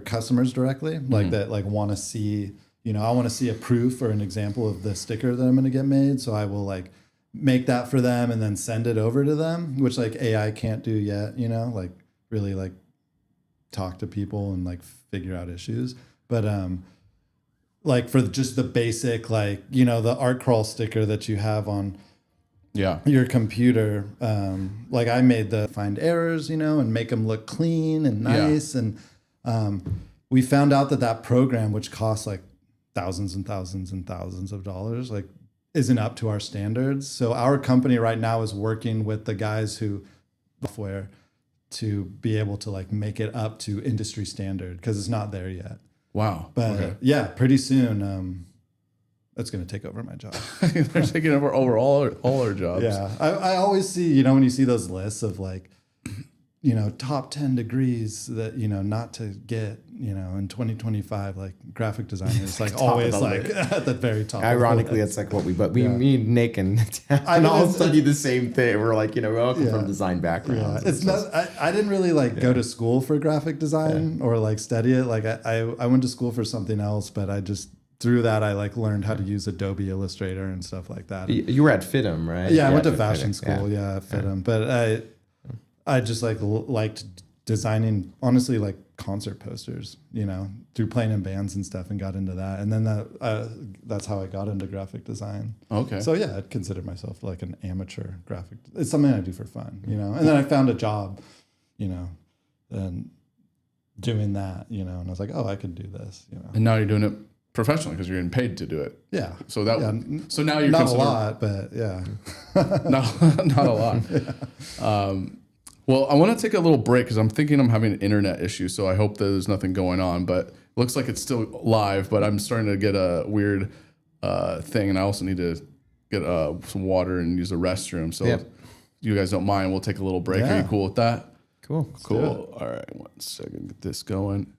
customers directly, like that, like want to see. I want to see a proof or an example of the sticker that I'm going to get made. So I will like make that for them and then send it over to them, which like AI can't do yet. Like really like talk to people and like figure out issues, but like for just the basic the art crawl sticker that you have on your computer, like I made the find errors and make them look clean and nice, and we found out that program, which costs like thousands and thousands and thousands of dollars, like isn't up to our standards. So our company right now is working with the guys who software to be able to like make it up to industry standard because it's not there yet. Wow. But pretty soon that's going to take over my job. They're taking over all our jobs. Yeah. I always see, when you see those lists of like, top 10 degrees that, not to get, in 2025, like graphic designers, like always like at the very top. Ironically, it's like me and Nick and all study the same thing. We're like, we're all from design backgrounds. Yeah. It's not, I didn't really go to school for graphic design or like study it. Like I went to school for something else, but through that, I like learned how to use Adobe Illustrator and stuff like that. You were at FITM, right? Yeah, I went to fashion school. Yeah, at FITM. But I just liked designing, honestly, like concert posters, through playing in bands and stuff, and got into that. And then that's how I got into graphic design. Okay. So yeah, I'd consider myself like an amateur graphic. It's something I do for fun, And then I found a job, and doing that, and I was like, oh, I could do this, And now you're doing it professionally because you're getting paid to do it. Yeah. So so now you're not a lot, but yeah. not a lot. Well, I want to take a little break because I'm thinking I'm having an internet issue, so I hope that there's nothing going on. But it looks like it's still live, but I'm starting to get a weird thing, and I also need to get some water and use the restroom. So if you guys don't mind, we'll take a little break. Are you cool with that? Cool. All right, 1 second, get this going.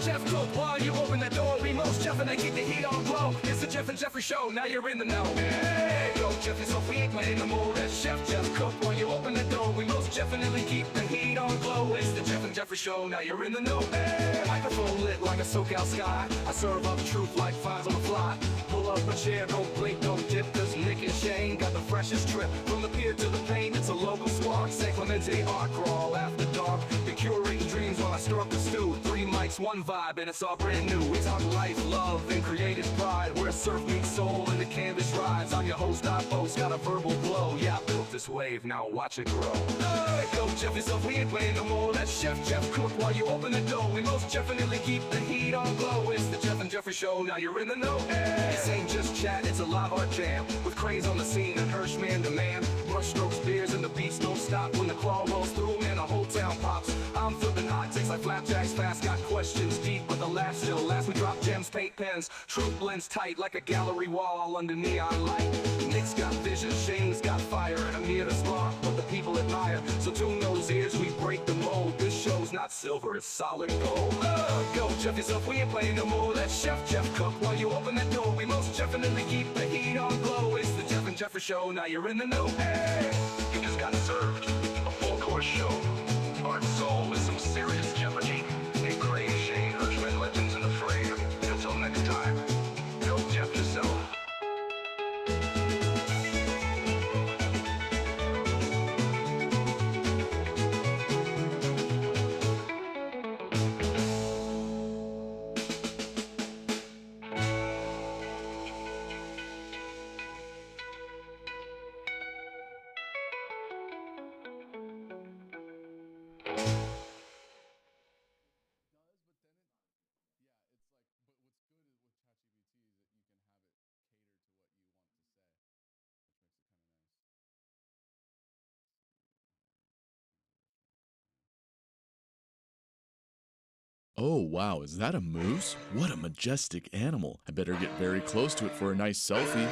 Jeff Cook, while you open the door, we most Jeff and they keep the heat on glow. It's the Jeff and Jeffrey Show, now you're in the know. Hey, go Jeff, so we ain't playing no more. That's Jeff Cook, while you open the door, we most definitely keep the heat on glow. It's the Jeff and Jeffrey Show, now you're in the know. Hey, microphone lit like a SoCal sky. I serve up truth like flies on the fly. Pull up a chair, don't blink, don't dip, cause Nick and Shane got the freshest trip. From the pier to the paint, it's a local spark. San Clemente art crawl after dark. The curating dreams while I stir up the stew. 3 mics, 1 vibe, and it's all brand new. We talk life, love, and creative pride. Where surf meets soul and the canvas rides. I'm your host, I boast, got a verbal glow. Yeah, I built this wave, now watch it grow. Go Jeff yourself, we ain't playing no more. That's Chef Jeff Cook while you open the door. We most definitely keep the heat on glow. It's the Jeff and Jeffrey Show, now you're in the know. This ain't just chat, it's a live art jam. With Crays on the scene and Hirschman demand. Brush strokes, beers, and the beats don't stop. When the claw rolls through, man, the whole town pops. I'm flipping hot takes like flapjacks fast. Got questions deep, but the laugh still lasts. We drop gems, paint pens. Truth blends tight like a gallery wall under neon light. Nick's got vision, Shane's got fire. And I'm here to spark what the people admire. So tune those ears, we break the mold. This show's not silver, it's solid gold. Go Jeff yourself, we ain't playing no more. That's Chef Jeff Cook while you open that door. We most definitely keep the heat on glow. It's the Jeff and Jeffrey Show, now you're in the know. Hey, you just got served a full-course show. Art soul with some serious jeopardy. Nick Crays, Shane Hirschman, legends in the fray. Until next time, go Jeff yourself. Oh wow, is that a moose? What a majestic animal. I better get very close to it for a nice selfie.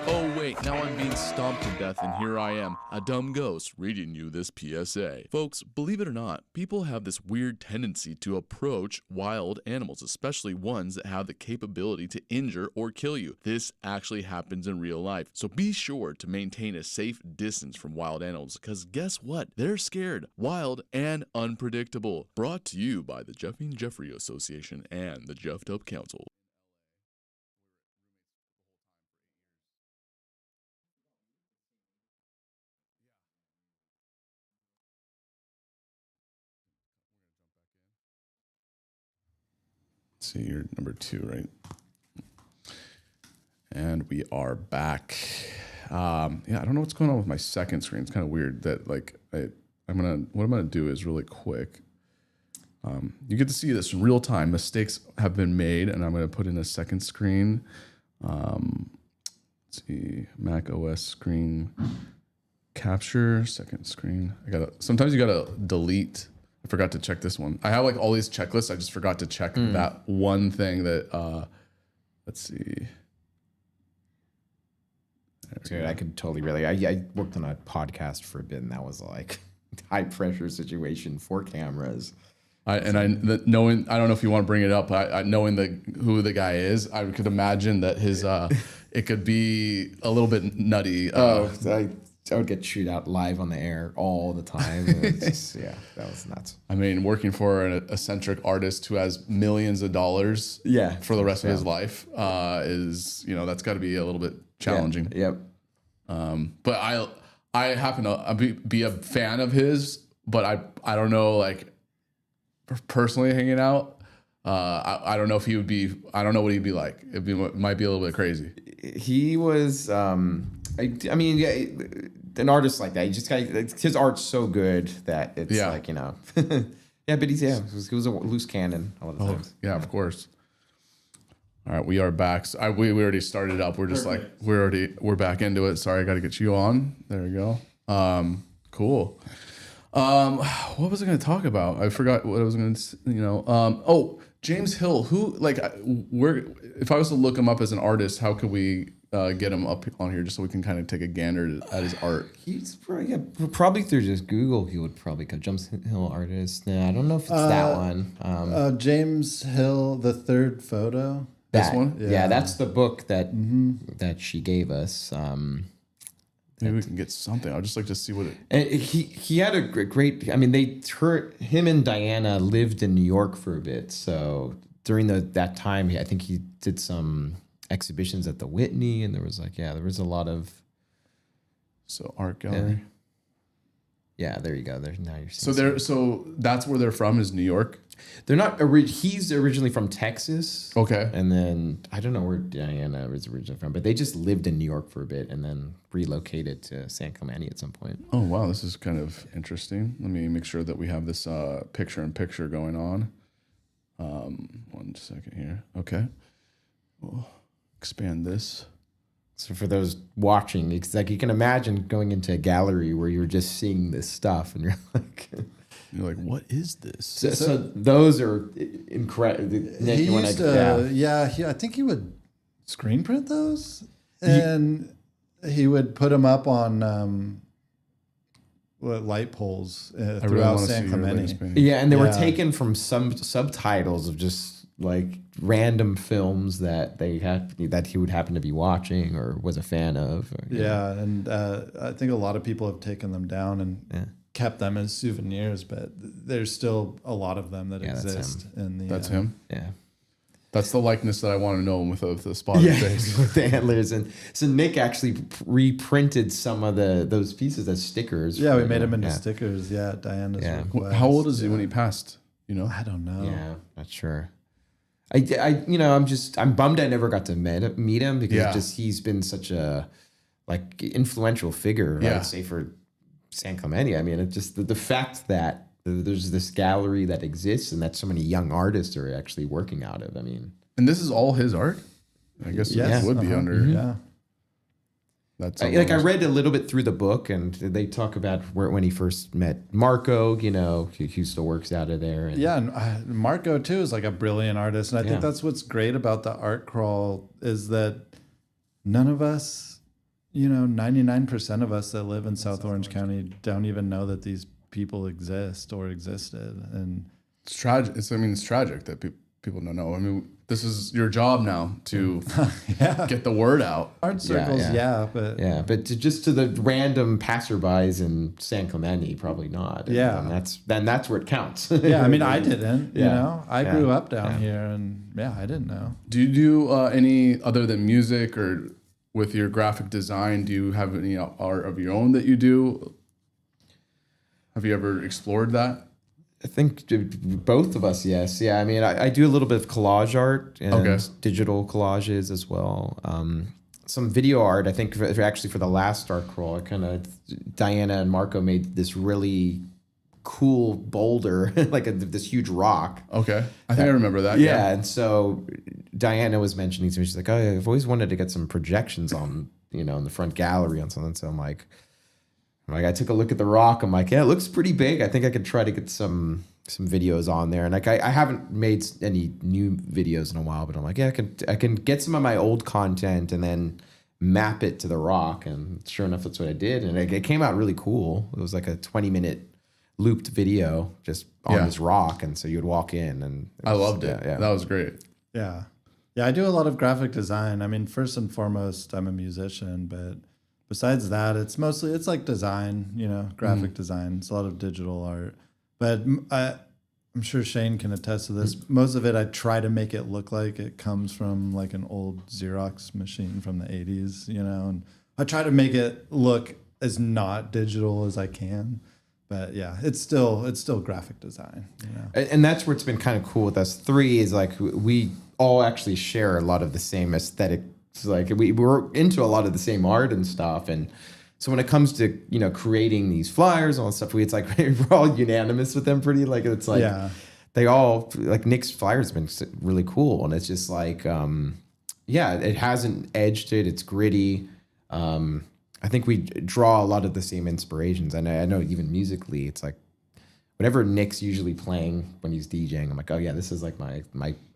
Oh wait, now I'm being stomped to death and here I am, a dumb ghost, reading you this PSA. Folks, believe it or not, people have this weird tendency to approach wild animals, especially ones that have the capability to injure or kill you. This actually happens in real life, so be sure to maintain a safe distance from wild animals, because guess what? They're scared, wild, and unpredictable. Brought to you by the Jeffy and Jeffrey Association and the Jeffed Up Council. See, you're number 2, right? And we are back. Yeah, I don't know what's going on with my second screen. It's kind of weird that what I'm gonna do is really quick. You get to see this in real time. Mistakes have been made, and I'm gonna put in a second screen. Let's see, Mac OS screen capture, second screen. Sometimes you gotta delete. I forgot to check this one. I have like all these checklists. I just forgot to check that one thing that, let's see. Dude, I could totally relate. I worked on a podcast for a bit, and that was like high pressure situation, 4 cameras. Knowing, I don't know if you want to bring it up, but knowing who the guy is, I could imagine that his, it could be a little bit nutty. I would get chewed out live on the air all the time. Yeah, that was nuts. I mean, working for an eccentric artist who has millions of dollars for the rest of his life is, that's got to be a little bit challenging. Yep. But I happen to be a fan of his, but I don't know, like, personally hanging out, I don't know if he would be, I don't know what he'd be like. It might be a little bit crazy. He was, I mean, yeah, an artist like that, his art's so good that it's like, yeah, but he was a loose cannon a lot of times. Yeah, of course. All right, we are back. So we already started up. We're just we're back into it. Sorry, I got to get you on. There we go. Cool. What was I going to talk about? I forgot what I was going to, James Hill, who like where if I was to look him up as an artist, how could we get him up on here just so we can kind of take a gander at his art? He's probably through just Google. He would probably go James Hill artist. Nah, I don't know if it's that one. James Hill, the third photo. This one? Yeah, that's the book that that she gave us. Maybe we can get something. I'd just like to see what it. And he had a great. I mean, him and Diana lived in New York for a bit. So during that time, I think he did some exhibitions at the Whitney, and there was a lot of. So art gallery. Yeah, there you go. Now you're seeing. So that's where they're from is New York. They're not. He's originally from Texas. Okay. And then I don't know where Diana was originally from, but they just lived in New York for a bit and then relocated to San Clemente at some point. Oh wow, this is kind of interesting. Let me make sure that we have this picture-in-picture going on. 1 second here. Okay. We'll expand this. So for those watching, it's like you can imagine going into a gallery where you're just seeing this stuff and you're like. You're like, what is this? So those are incredible. He used to, I think he would screen print those, and he would put them up on light poles throughout San Clemente. Yeah, and they were taken from some subtitles of just like random films that he would happen to be watching or was a fan of. And I think a lot of people have taken them down and kept them as souvenirs, but there's still a lot of them that exist. That's him. Yeah. That's the likeness that I want to know with the spotted face. With the antlers. And so Nick actually reprinted some of those pieces as stickers. Yeah, we made them into stickers. Yeah, Diana's request. How old is he when he passed? You know? I don't know. Yeah, not sure. I'm bummed I never got to meet him because he's been such a like influential figure, I'd say, for San Clemente. I mean, it's just the fact that there's this gallery that exists and that so many young artists are actually working out of. I mean, and this is all his art. I guess it would be under. Yeah, that's I read a little bit through the book, and they talk about when he first met Marco. You know, he still works out of there. And and Marco too is like a brilliant artist, and I think that's what's great about the art crawl is that none of us. 99% of us that live in South Orange County don't even know that these people exist or existed, and it's tragic. It's tragic that people don't know. I mean, this is your job now to get the word out. Art circles, but just to the random passerbys in San Clemente, probably not. And that's where it counts. I mean, I didn't. I grew up down here, and I didn't know. Do you do any other than music or? With your graphic design, do you have any art of your own that you do? Have you ever explored that? I think both of us, yes. Yeah, I mean, I do a little bit of collage art and digital collages as well. Some video art, I think, for the last art crawl, Diana and Marco made this really cool boulder, like this huge rock. Okay. I think I remember that. Yeah. And so Diana was mentioning to me, she's like, oh, I've always wanted to get some projections on, in the front gallery on something. So I'm like, I took a look at the rock. I'm like, yeah, it looks pretty big. I think I could try to get some videos on there. And like, I haven't made any new videos in a while, but I'm like, yeah, I can get some of my old content and then map it to the rock. And sure enough, that's what I did. And it came out really cool. It was like a 20-minute looped video just on this rock, and so you would walk in, and I loved it. Yeah, that was great. Yeah, I do a lot of graphic design. I mean, first and foremost, I'm a musician, but besides that, it's like design. Graphic design. It's a lot of digital art, but I'm sure Shane can attest to this. Most of it, I try to make it look like it comes from like an old Xerox machine from the 80s, and I try to make it look as not digital as I can. But yeah, it's still graphic design. And that's where it's been kind of cool with us three is like we all actually share a lot of the same aesthetic. Like we're into a lot of the same art and stuff. And so when it comes to, creating these flyers and all that stuff, it's like we're all unanimous with them pretty. Like it's like they all, like Nick's flyers have been really cool. And it's just like, it has an edge to it. It's gritty. I think we draw a lot of the same inspirations. And I know even musically, it's like whatever Nick's usually playing when he's DJing, I'm like, oh yeah, this is like my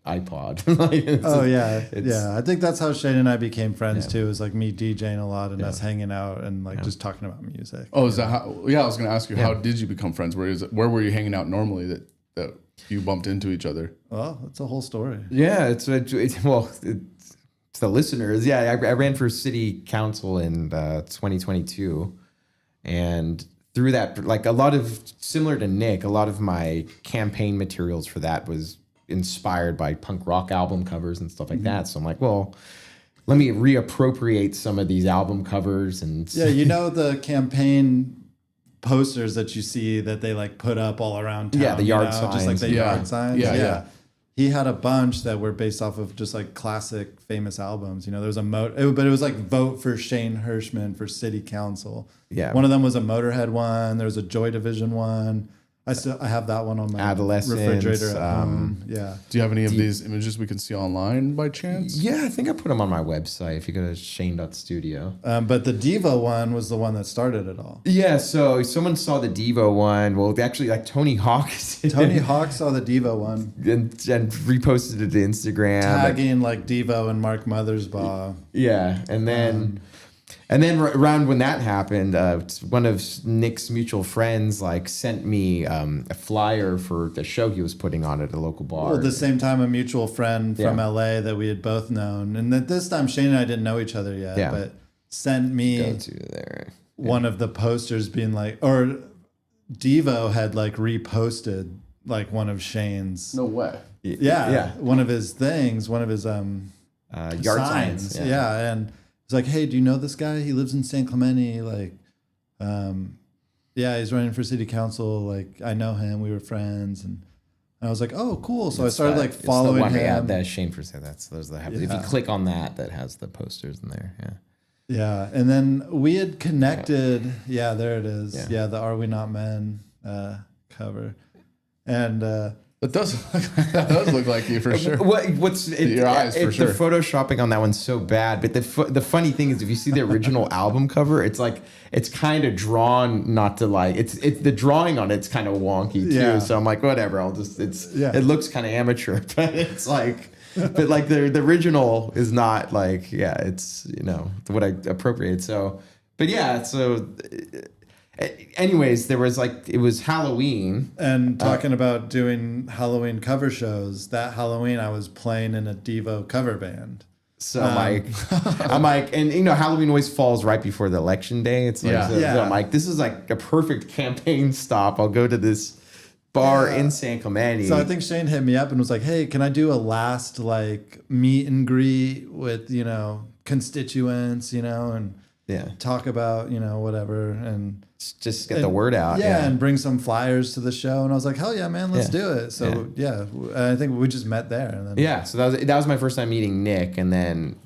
iPod. Like, I think that's how Shane and I became friends too. Is like me DJing a lot and us hanging out and like just talking about music. Oh, is that how? Yeah, I was going to ask you, how did you become friends? Where were you hanging out normally that you bumped into each other? Well, it's a whole story. Yeah, it's the listeners. Yeah, I ran for city council in 2022, and through that, like a lot of similar to Nick, a lot of my campaign materials for that was inspired by punk rock album covers and stuff like that. So I'm like, well, let me reappropriate some of these album covers and the campaign posters that you see that they like put up all around town. Yeah, the yard signs. Just like the yard signs. Yeah. He had a bunch that were based off of just like classic famous albums. There was but it was like vote for Shane Hirschman for city council. Yeah. One of them was a Motorhead one. There was a Joy Division one. I have that one on my Adolescence, refrigerator at home. Yeah. Do you have any of these images we can see online by chance? Yeah, I think I put them on my website if you go to shane.studio. But the Devo one was the one that started it all. Yeah, so someone saw the Devo one. Well, actually, like Tony Hawk. Tony Hawk saw the Devo one. And reposted it to Instagram. Tagging like Devo and Mark Mothersbaugh. Yeah, and then... around when that happened, one of Nick's mutual friends like sent me a flyer for the show he was putting on at a local bar. Well, at the same time, a mutual friend from LA that we had both known, and at this time Shane and I didn't know each other yet, but sent me one of the posters being like, or Devo had like reposted like one of Shane's. No way. Yeah. One of his things, one of his yard signs. Yeah, and it's like, hey, do you know this guy? He lives in San Clemente. Like, he's running for city council. Like, I know him. We were friends, and I was like, oh, cool. So I started like following him. Yeah, that's Shane for say those that have. If you click on that has the posters in there. Yeah. Yeah, and then we had connected. Yeah, there it is. Yeah, the Are We Not Men cover, and. That does look like you for sure. Your eyes for sure. The photoshopping on that one's so bad, but the funny thing is, if you see the original album cover, it's like it's kind of drawn not to like it's the drawing on it's kind of wonky too. Yeah. So I'm like, whatever. It looks kind of amateur, but it's like. But like the original is not like it's what I appropriate. So, but anyways, it was Halloween. And talking about doing Halloween cover shows, that Halloween I was playing in a Devo cover band. So I'm like, and Halloween always falls right before the election day. It's like, so I'm like, this is like a perfect campaign stop. I'll go to this bar in San Clemente. So I think Shane hit me up and was like, hey, can I do a last like meet and greet with, constituents, and talk about, whatever. And just get the word out. Yeah, and bring some flyers to the show. And I was like, hell yeah, man, let's do it. So I think we just met there. And then, so that was my first time meeting Nick. And then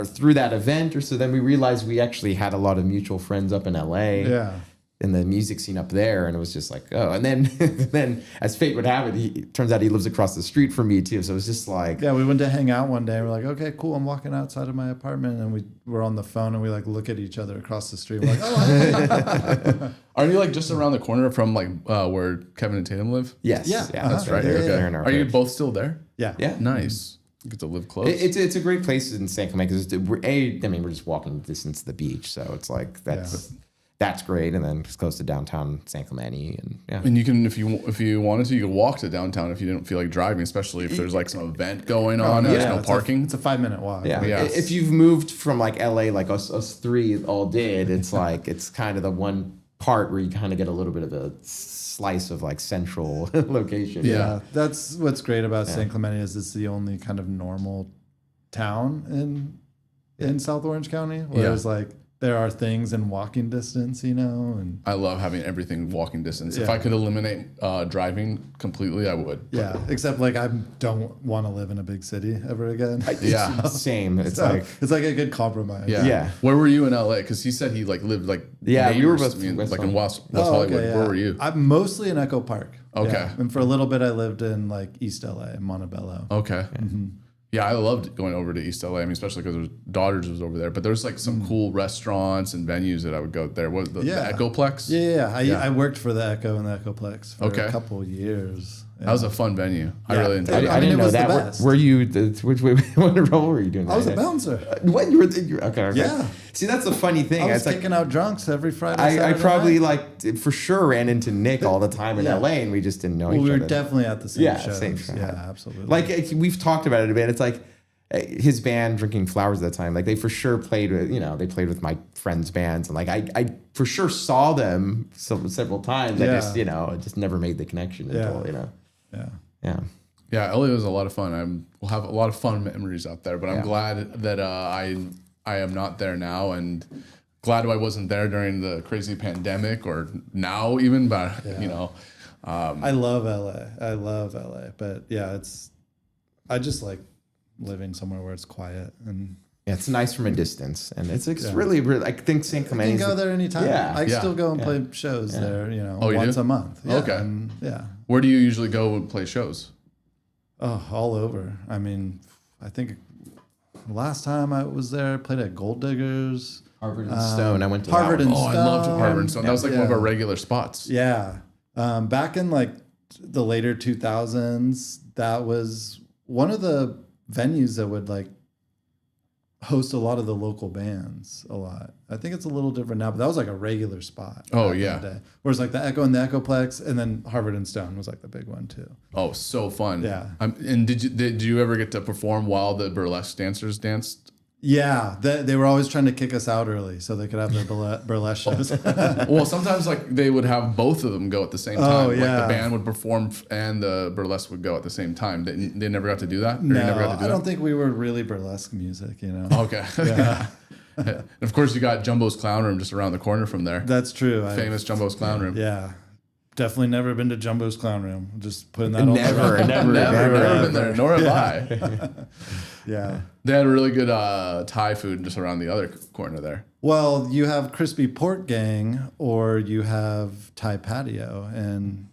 through that event then we realized we actually had a lot of mutual friends up in LA. Yeah. In the music scene up there, and it was just like, oh, and then as fate would have it, turns out he lives across the street from me too. So it was just like, we went to hang out one day. And we're like, okay, cool. I'm walking outside of my apartment, and we were on the phone, and we like look at each other across the street. We're like, oh, are you like just around the corner from like where Kevin and Tatum live? Yes, that's right. Are you both still there? Yeah, nice. You get to live close. It's a great place in San Clemente because we're just walking distance to the beach, so it's like that's. Yeah. That's great, and then it's close to downtown San Clemente, and you can, if you wanted to, you could walk to downtown if you didn't feel like driving, especially if there's like some event going on. There's no parking. It's a 5-minute walk. Yeah. If you've moved from like LA, like us three all did, it's like it's kind of the one part where you kind of get a little bit of a slice of like central location. Yeah, that's what's great about San Clemente is it's the only kind of normal town in South Orange County, whereas like. There are things in walking distance, and I love having everything walking distance. If I could eliminate driving completely, I would. Yeah, except like I don't want to live in a big city ever again. Same. It's it's like a good compromise. Yeah. Where were you in LA? Because he said he like lived like we were both in West Hollywood. Okay, Where were you? I'm mostly in Echo Park. Okay. And for a little bit, I lived in like East LA, Montebello. Okay. Mm-hmm. Yeah, I loved going over to East LA. I mean, especially because Daughters was over there. But there's like some cool restaurants and venues that I would go there. Was the Echoplex? Yeah. I worked for the Echo and the Echoplex for a couple of years. That was a fun venue. I Yeah. really enjoyed it. I didn't know that. Were you what role were you doing? I was a bouncer. What you were? Okay. Yeah. See, that's the funny thing. I was It's like kicking out drunks every Friday. I Saturday probably night. for sure ran into Nick all the time in LA, and we just didn't know each we were other. definitely at the same shows. Same show. Yeah, absolutely. Like we've talked about it a bit. It's like his band, Drinking Flowers, at the time. Like they for sure played with, they played with my friends' bands, and like I for sure saw them several times. I just it just never made the connection until Yeah, LA was a lot of fun. We'll have a lot of fun memories out there. But I'm glad that I am not there now, and glad I wasn't there during the crazy pandemic or now even. But I love LA. But yeah, I just like living somewhere where it's quiet and. Yeah, it's nice from a distance, and it's really, I think St. Clemente. You can go there anytime. Yeah. I still go and play shows there, Oh, you once do? a month. Yeah, Okay. and, where do you usually go and play shows? Oh, all over. I mean, I think last time I was there, I played at Gold Diggers. Harvard and Stone. I went to Harvard that and one. I loved Stone. Harvard and Stone. That was like one of Yeah. our regular spots. Yeah. Back in like the later 2000s, that was one of the venues that would like host a lot of the local bands a lot. I think it's a little different now, but that was like a regular spot. Oh, back in yeah. the day. Whereas like the Echo and the Echoplex, and then Harvard and Stone was like the big one too. Oh, so fun. Yeah. And did you ever get to perform while the burlesque dancers danced? Yeah, they were always trying to kick us out early so they could have their burlesque shows. Well, sometimes like they would have both of them go at the same time. Oh, Like yeah. the band would perform and the burlesque would go at the same time. They never got to do that? Or you No, never got to do I that? don't think we were really burlesque music, Okay. And of course, you got Jumbo's Clown Room just around the corner from there. That's true. Famous Jumbo's Clown Room. Yeah. Definitely never been to Jumbo's Clown Room. Just putting that on the Never, record. Never been there, nor have I. Yeah. They had really good Thai food just around the other corner there. Well, you have Crispy Pork Gang or you have Thai Patio, and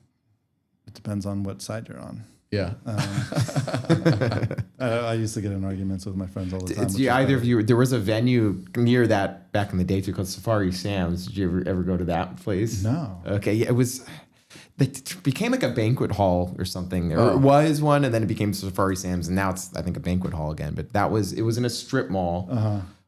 it depends on what side you're on. Yeah. I used to get in arguments with my friends all the time. It's either of you. There was a venue near that back in the day too called Safari Sam's. Did you ever go to that place? No. Okay, yeah, it was. It became like a banquet hall or something, or it was one, and then it became Safari Sam's, and now it's I think a banquet hall again. But it was in a strip mall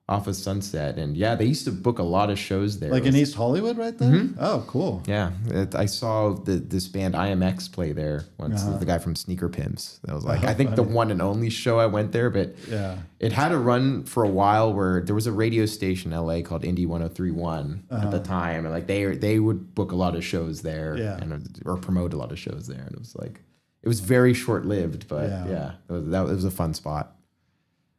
off of Sunset, and yeah, they used to book a lot of shows there. Like in East Hollywood right there? Mm-hmm. Oh, cool. Yeah, I saw this band IMX play there once. The guy from Sneaker Pimps. That was like I think the one and only show I went there. But Yeah. it had a run for a while where there was a radio station in LA called Indie 103.1 at the time, and like they would book a lot of shows there, or promote a lot of shows there, and it was very short lived, but it was a fun spot.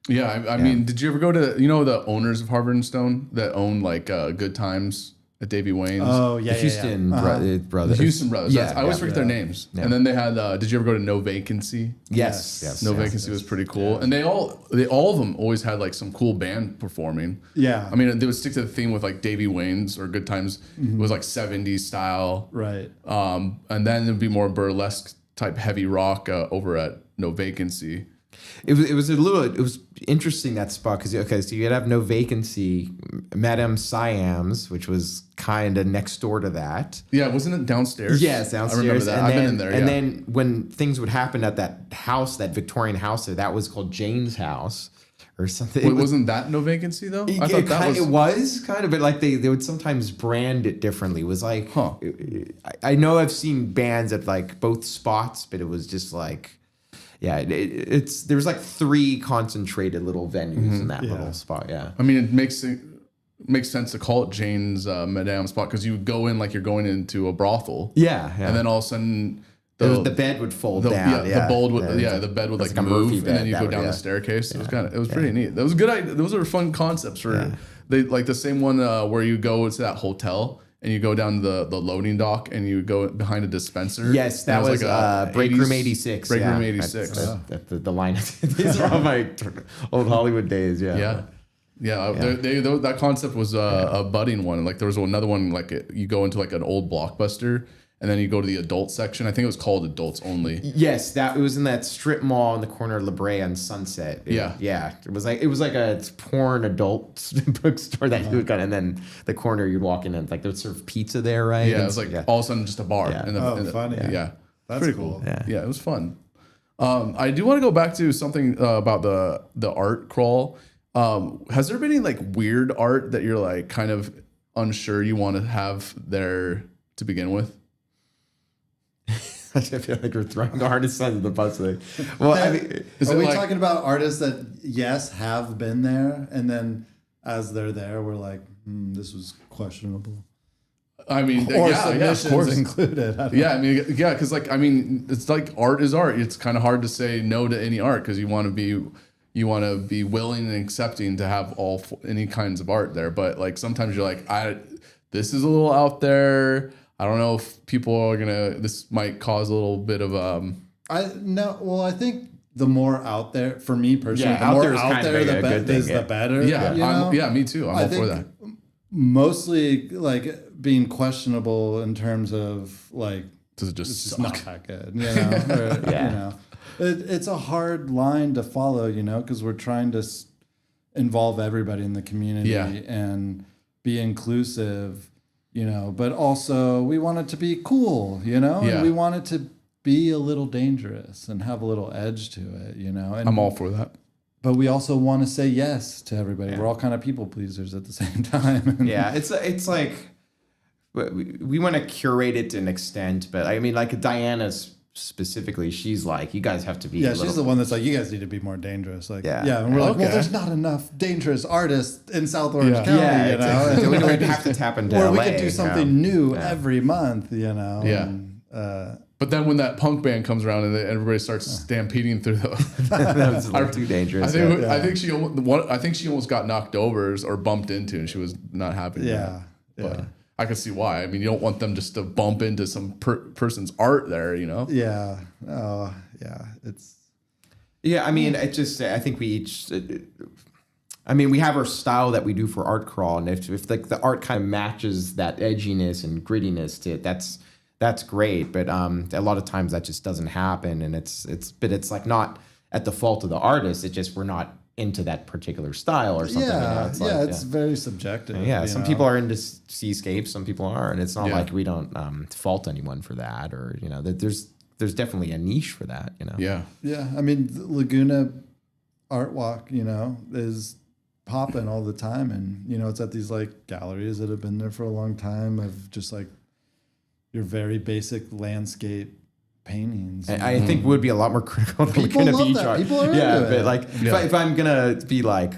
Yeah, I mean, did you ever go to, the owners of Harvard and Stone that own like Good Times at Davy Wayne's? Oh, yeah. The Houston brothers. The Houston Brothers. Yeah, I always forget their names. Yeah. And then they had, did you ever go to No Vacancy? Yes. No Vacancy was pretty cool. And all of them always had like some cool band performing. Yeah. I mean, they would stick to the theme with like Davy Wayne's or Good Times. It was like 70s style. Right. And then there'd be more burlesque type heavy rock over at No Vacancy. It was interesting that spot because so you'd have No Vacancy, Madame Siam's, which was kind of next door to that. Yeah, wasn't it downstairs? Yes, downstairs. I remember that. I've been in there. And then when things would happen at that house, that Victorian house there, that was called Jane's house or something. Wait, wasn't that No Vacancy though? I thought that was. It was kind of, but like they would sometimes brand it differently. It was like, I know I've seen bands at like both spots, but it was just like. Yeah, there's like 3 concentrated little venues in that little spot. Yeah, I mean, it makes sense to call it Jane's Madame spot because you would go in like you're going into a brothel. Yeah. And then all of a sudden the bed would fold down. The bed would like move, and then you go down the staircase. It was pretty neat. That was good. Those are fun concepts for they like the same one where you go to that hotel. And you go down the loading dock and you go behind a dispenser. Yes, that was like Break Room 86. Break Room 86. That's the line. These are all my old Hollywood days. Yeah. That concept was a budding one. Like there was another one, like you go into like an old Blockbuster and then you go to the adult section. I think it was called Adults Only. Yes, it was in that strip mall in the corner of La Brea and Sunset. Yeah. It was like a porn adult bookstore that you would go, and then the corner you'd walk in and like they'd serve pizza there, right? Yeah, it was like all of a sudden just a bar. Yeah. Funny. Yeah. That's Pretty cool. Yeah, it was fun. I do want to go back to something about the art crawl. Has there been any like weird art that you're like kind of unsure you want to have there to begin with? I feel like we're throwing artists under the bus. Well, I mean, are we talking about artists that yes have been there, and then as they're there, we're like, this was questionable. I mean, Or yeah, of submissions course. included. Yeah, I mean, yeah, because like I mean, it's like art is art. It's kind of hard to say no to any art because you want to be willing and accepting to have any kinds of art there. But like sometimes you're like, this is a little out there. I don't know if people are this might cause a little bit of I think the more out there, for me personally, Yeah, the out more there is out kind of there, a good thing, the better. yeah, you know? yeah, me too. I'm all for that. Mostly like being questionable in terms of like Does it it's just just suck? not that good, you know? Or, Yeah. You know, it's a hard line to follow, you know, because we're trying to involve everybody in the community Yeah. and be inclusive, you know, but also we want it to be cool, you know, Yeah. and we want it to be a little dangerous and have a little edge to it, you know. And I'm all for that. but we also want to say yes to everybody. We're all kind of people pleasers at the same time. yeah, it's like we want to curate it to an extent, but I mean, like Diana's specifically, she's like, you guys have to be. Yeah, a she's little, the one that's like, you guys need to be more dangerous. Like, Yeah. and we're like, well, Okay. there's not enough dangerous artists in South Orange County, Yeah, you know. exactly. And We'd have to tap into or we LA, could do you something know? new Yeah. every month, you know. Yeah. And, But then when that punk band comes around and everybody starts stampeding through the, That was a little too dangerous. I think she almost got knocked over or bumped into, and she was not happy. with yeah, that. yeah, But I can see why. I mean, you don't want them just to bump into some person's art there, you know? yeah. Oh, yeah. It's Yeah, I mean, it just I think we each. I mean, we have our style that we do for art crawl, and if like the art kind of matches that edginess and grittiness to it, that's great. But a lot of times that just doesn't happen, and it's like not at the fault of the artist. It's just we're not into that particular style or something. yeah, you know? It's yeah. like, It's very subjective. yeah. you Some know? people are into seascapes, some people aren't. It's not Yeah. like we don't fault anyone for that, or you know, that there's definitely a niche for that. You know. Yeah. Yeah, I mean, the Laguna Art Walk, you know, is popping all the time, and you know, it's at these like galleries that have been there for a long time of just like your very basic landscape paintings. I think would be a lot more critical than People Laguna love Beach that. art. People are yeah, into but it. like Yeah. if I'm gonna be like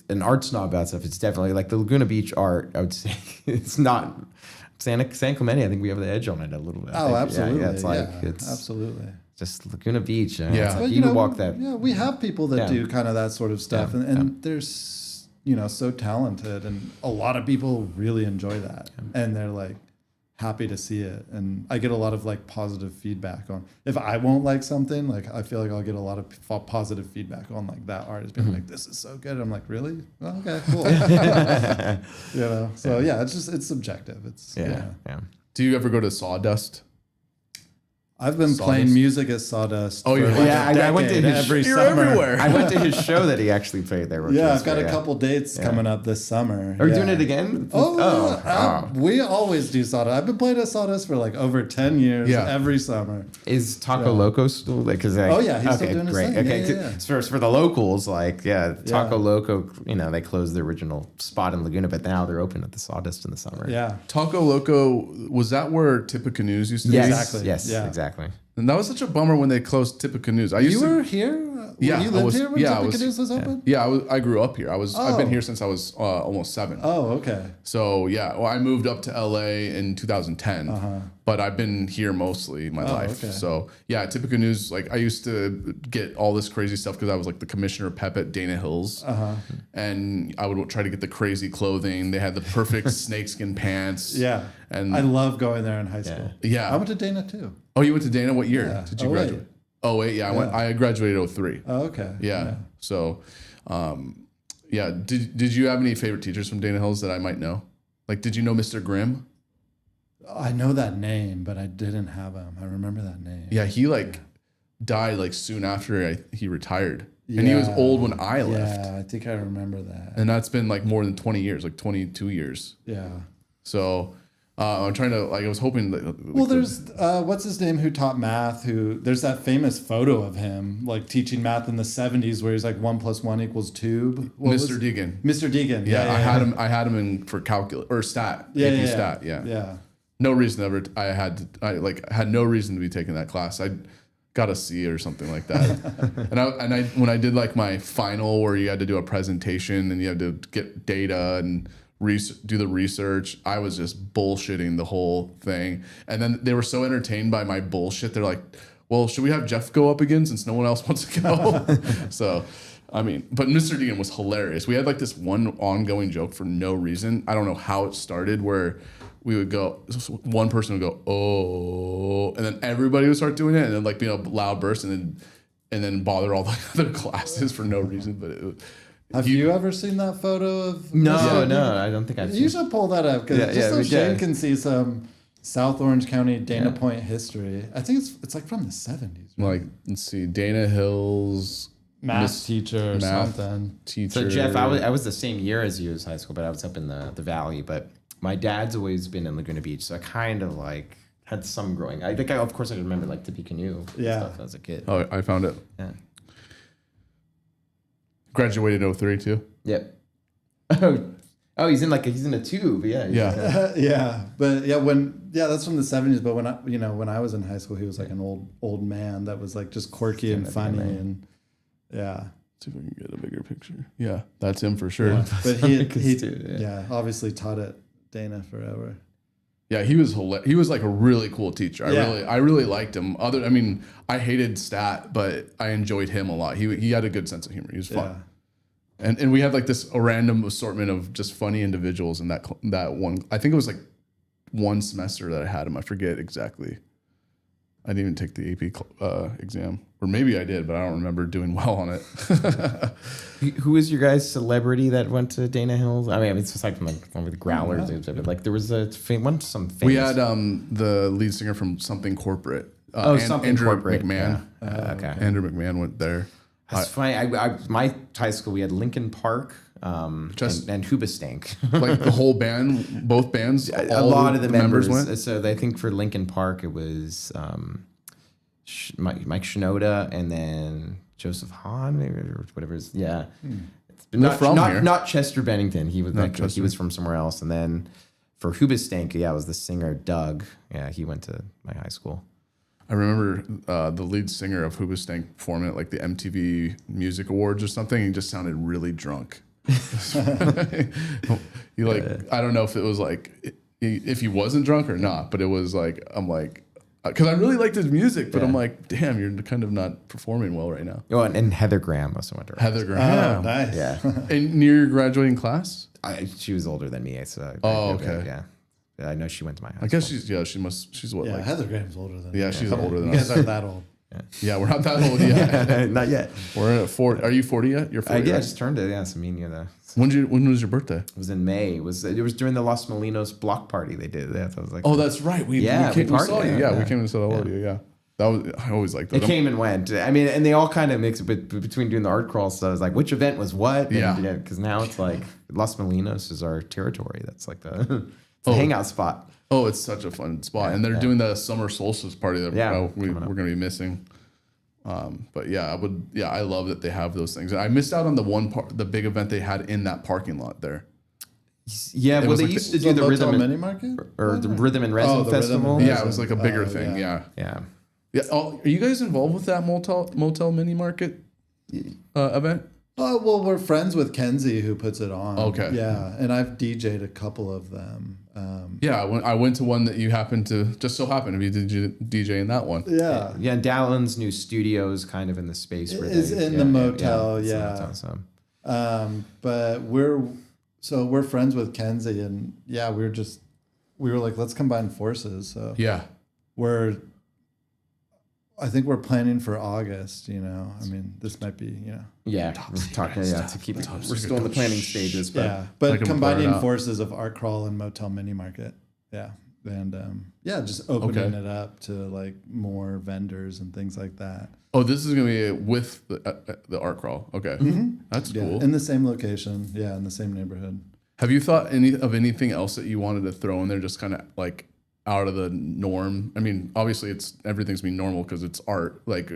an art snob about stuff, it's definitely like the Laguna Beach art. I would say it's not San Clemente. I think we have the edge on it a little bit. I Oh, think. absolutely. Yeah, it's like yeah, it's absolutely. just Laguna Beach. Yeah. It's like But, you would walk that. Yeah, we have people that Yeah. do kind of that sort of stuff, Yeah, and they're you know, so talented, and a lot of people really enjoy that, and they're like happy to see it. And I get a lot of like positive feedback on if I won't like something, like I feel like I'll get a lot of positive feedback on like that artist being like, this is so good. I'm like, really? Oh, okay, cool. You know, so yeah, it's subjective. It's Yeah. Do you ever go to Sawdust? I've been Sawdust? playing music at Sawdust. Oh, for you're- like Yeah, a I went to decade his- every You're summer. everywhere. I went to his show that he actually played there. Which Yeah, was I've got great, a couple dates coming up this summer. Are we Yeah. doing it again? Oh, wow. we always do Sawdust. I've been playing at Sawdust for like over 10 years, Yeah. every summer. Is Taco Loco still like? Cause like, Oh, yeah, he's still okay, doing his great. thing. Okay, Yeah, yeah, yeah. So for the locals, like Taco Loco, you know, they closed the original spot in Laguna, but now they're open at the Sawdust in the summer. Yeah. Taco Loco, was that where Tippecanoes used to Yes. be? Exactly. Yes. Yeah. Exactly. And that was such a bummer when they closed Tippecanoes. I used You to, were here? Yeah, You I lived was- here when yeah, I was- Tippecanoes was open? Yeah, I grew up here. I've been Oh. here since I was almost 7. Oh, okay. So yeah, well, I moved up to LA in 2010, but I've been here mostly my life. okay. So yeah, Tippecanoes, like I used to get all this crazy stuff because I was like the commissioner of Pep at Dana Hills, and I would try to get the crazy clothing. They had the perfect snakeskin pants. Yeah. And I love going there in high school. Yeah. I went to Dana too. Oh, you went to Dana? What year Yeah. did you 08. graduate? Oh wait, yeah, I graduated 03. Oh, okay. Yeah. So, yeah. Did you have any favorite teachers from Dana Hills that I might know? Like, did you know Mr. Grimm? I know that name, but I didn't have him. I remember that name. Yeah, he like died like soon after he retired. And he was old when I left. Yeah, I think I remember that. And that's been like more than 20 years, like 22 years. Yeah. So I'm trying to, like, I was hoping that. Like, Well, there's, what's his name who taught math, there's that famous photo of him, like, teaching math in the 70s where he's like 1 + 1 = 2. Mr. Deegan. Mr. Deegan. Yeah, I had him in for calculus or stat. AP stat. Yeah. No reason ever. I had no reason to be taking that class. I got a C or something like that. and I when I did like my final where you had to do a presentation and you had to get data and do the research, I was just bullshitting the whole thing. And then they were so entertained by my bullshit. They're like, well, should we have Jeff go up again since no one else wants to go? So, I mean, but Mr. Deegan was hilarious. We had like this one ongoing joke for no reason. I don't know how it started where we would go, one person would go, oh, and then everybody would start doing it and then like being a loud burst and then bother all the other classes for no reason. But have you ever seen that photo of? No, I don't think I've seen. You should pull that up because so Shane can see some South Orange County Dana Point history. I think it's like from the 70s. Right? Like, let's see, Dana Hills math teacher or something. Teacher. So Jeff, I was the same year as you as high school, but I was up in the valley. But my dad's always been in Laguna Beach, so I kind of like had some growing. I think of course I remember like Tippecanoe stuff as a kid. Oh, I found it. Yeah. Graduated 03 too. Yep. Oh, he's in a tube. Yeah. That's from the 70s. But when I was in high school, he was like an old man that was like just quirky and funny and yeah. See if I can get a bigger picture. Yeah, that's him for sure. Yeah. But he obviously taught at Dana forever. Yeah, he was hilarious. He was like a really cool teacher. I really liked him. I hated stat, but I enjoyed him a lot. He had a good sense of humor. He was fun. And we had like this random assortment of just funny individuals in that one. I think it was like one semester that I had him. I forget exactly. I didn't even take the AP exam, or maybe I did, but I don't remember doing well on it. Who is your guys' celebrity that went to Dana Hills? I mean, it's aside from like one with the Growlers, but like there was some famous. We had the lead singer from Something Corporate. Something Andrew Corporate. McMahon. Yeah. Okay. Andrew McMahon went there. That's funny. My high school, we had Linkin Park and Hoobastank. Like the whole band, both bands. A lot of the members went. So I think for Linkin Park, it was Mike Shinoda and then Joseph Hahn, maybe, or whatever. Yeah. Not Chester Bennington. He was he was from somewhere else. And then for Hoobastank, it was the singer Doug. Yeah, he went to my high school. I remember the lead singer of Hoobastank performing at like the MTV Music Awards or something. He just sounded really drunk. I don't know if it was like if he wasn't drunk or not, but it was like I'm like because I really liked his music, but I'm like, damn, you're kind of not performing well right now. Oh, and Heather Graham also went to Heather Graham. Oh, nice. Yeah. And near your graduating class? She was older than me, so okay. Yeah. I know she went to my high school. I guess she's what, like Heather Graham's older than me. She's older than us. You us. guys aren't that old. Yeah, we're not that old yet. Not yet. We're at 40. Are you 40 yet? You're 40. I just turned it. Yeah, so me and you though. When was your birthday? It was in May. It was during the Los Molinos block party they did. Yeah, so I was like, oh, that's right. We saw you. Yeah, we came and said hello to you. Yeah, that was. I always liked that. It came and went. I mean, and they all kind of mix it between doing the art crawl. So I was like, which event was what? And, because now it's like Los Molinos is our territory. That's like the hangout spot. Oh, it's such a fun spot, and they're doing the summer solstice party that we're going to be missing. But I love that they have those things. I missed out on the big event they had in that parking lot there. Yeah, well, they used to do the Rhythm Mini Market or the Rhythm and Resin Festival. Yeah, it was like a bigger thing. Yeah. Are you guys involved with that motel mini market event? Oh, well, we're friends with Kenzie who puts it on. Okay. Yeah, and I've DJ'd a couple of them. I went to one that you happened to be DJing that one. Yeah. Yeah, and Dallin's new studio is kind of in the space where is in the motel. But we're friends with Kenzie, and we were like, let's combine forces. So I think we're planning for August, I mean, this might be, Yeah, we're still in the planning stages. But but combining forces of Art Crawl and Motel Mini Market. Yeah. and just opening it up to like more vendors and things like that. Oh, this is gonna be with the art crawl. Okay, that's cool. In the same location, in the same neighborhood. Have you thought of anything else that you wanted to throw in there, just kind of like out of the norm? I mean, obviously everything's being normal because it's art, like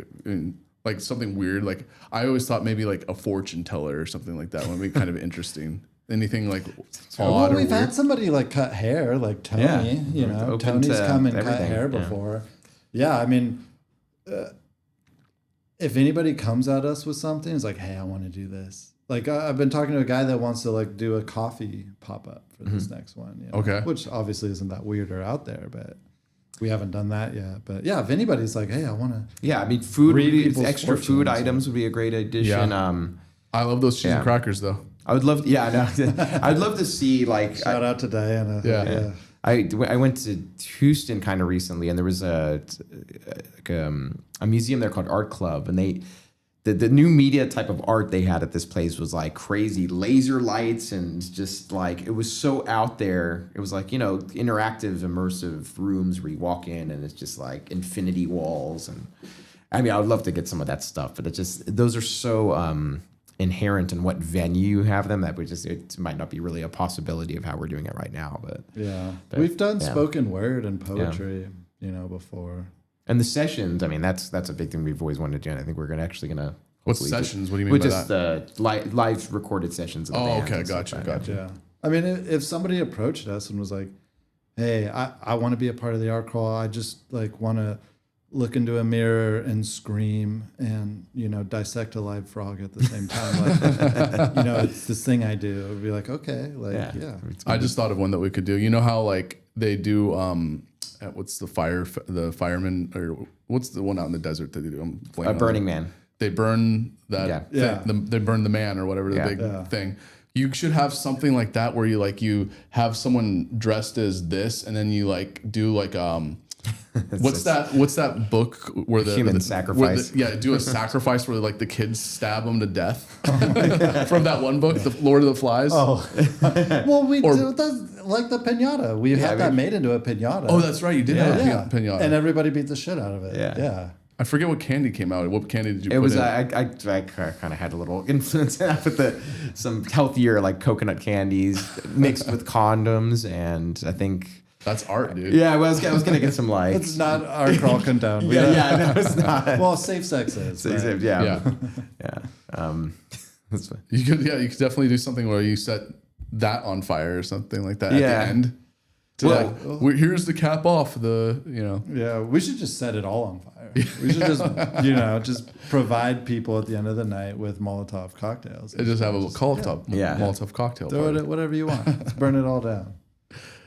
something weird. Like I always thought maybe like a fortune teller or something like that would be kind of interesting. Anything like odd or we've weird? had somebody like cut hair, like Tony. You know, Tony's come and cut hair before. Yeah, I mean, if anybody comes at us with something, it's like, hey, I want to do this. Like I've been talking to a guy that wants to like do a coffee pop up for this next one. You know, Okay. Which obviously isn't that weird or out there, but we haven't done that yet. But yeah, if anybody's like, hey, I want to. Yeah, I mean, food, people's extra food fortunes, items would be a great addition. Yeah. I love those cheese and crackers though. I would love, I'd love to see like. Shout out to Diana. Yeah. I went to Houston kind of recently, and there was a museum there called Art Club, and the new media type of art they had at this place was like crazy laser lights and just like it was so out there. It was like, you know, interactive, immersive rooms where you walk in and it's just like infinity walls. And I mean, I would love to get some of that stuff, but those are so inherent in what venue you have them that it might not be really a possibility of how we're doing it right now. But we've done spoken word and poetry, you know, before. And the sessions, I mean, that's a big thing we've always wanted to do. And I think we're gonna. What sessions? What do you mean by that? Live recorded sessions. Of the band okay, and stuff gotcha. like that. Yeah. I mean, if somebody approached us and was like, hey, I want to be a part of the art crawl. I just like want to look into a mirror and scream and, you know, dissect a live frog at the same time. Like, you know, it's this thing I do. I'd be like, okay, like, yeah. I just thought of one that we could do. You know how like they do, what's the fireman, or what's the one out in the desert that they do? I'm blanking on Burning it. Man. They burn that thing, they burn the man or whatever, the big thing. You should have something like that where you have someone dressed as this, and then you like do like what's that book where the human sacrifice? Do a sacrifice where like the kids stab them to death from that one book, the Lord of the Flies. Oh, well, we do that like the pinata. We had that made into a pinata. Oh, that's right, you did have a pinata, and everybody beat the shit out of it. Yeah. I forget what candy came out. What candy did you put in? It was I kind of had a little influence with some healthier like coconut candies mixed with condoms, and I think that's art, dude. Yeah, I was gonna get some like. It's not art crawl condone. No, it's not. Well, safe sex is. Yeah. You could definitely do something where you set that on fire or something like that at the end. Here's the cap off the, you know. Yeah, we should just set it all on fire. We should just, just provide people at the end of the night with Molotov cocktails. And just have a Molotov cocktail. Throw it at whatever you want. Let's burn it all down.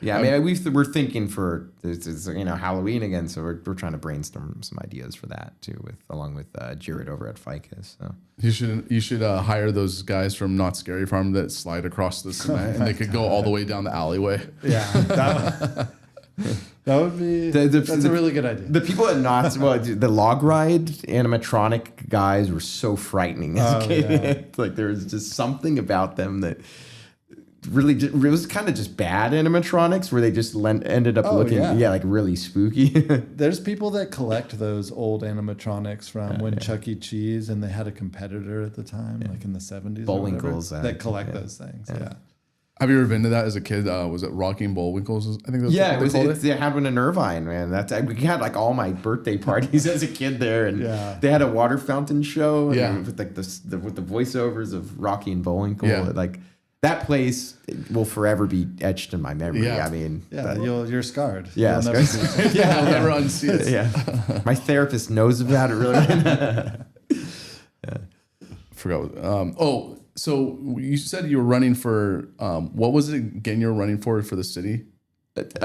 Yeah, I mean, we're thinking for Halloween again, so we're trying to brainstorm some ideas for that too, along with Jared over at FICA. So you should hire those guys from Not Scary Farm that slide across the cement, and they could go all the way down the alleyway. Yeah, that would be. That's a really good idea. The people at Knott's, the log ride animatronic guys were so frightening as a kid. Yeah. Like there was just something about them that really it was kind of just bad animatronics where they just ended up looking like really spooky. There's people that collect those old animatronics from when Chuck E. Cheese, and they had a competitor at the time, like in the 70s. Bullwinkles that collect those things. Yeah. Have you ever been to that as a kid? Was it Rocking Bullwinkles? I think that's what they called it. They had one in Irvine, man. We had like all my birthday parties as a kid there, and they had a water fountain show with like with the voiceovers of Rocky and Bullwinkle. Yeah. Like that place will forever be etched in my memory. Yeah. I mean, you're scarred. Yeah, You'll never see it. I'll never unsee it. Yeah, my therapist knows about it. Really. Forgot. So you said you were running for what was it again? You were running for the city.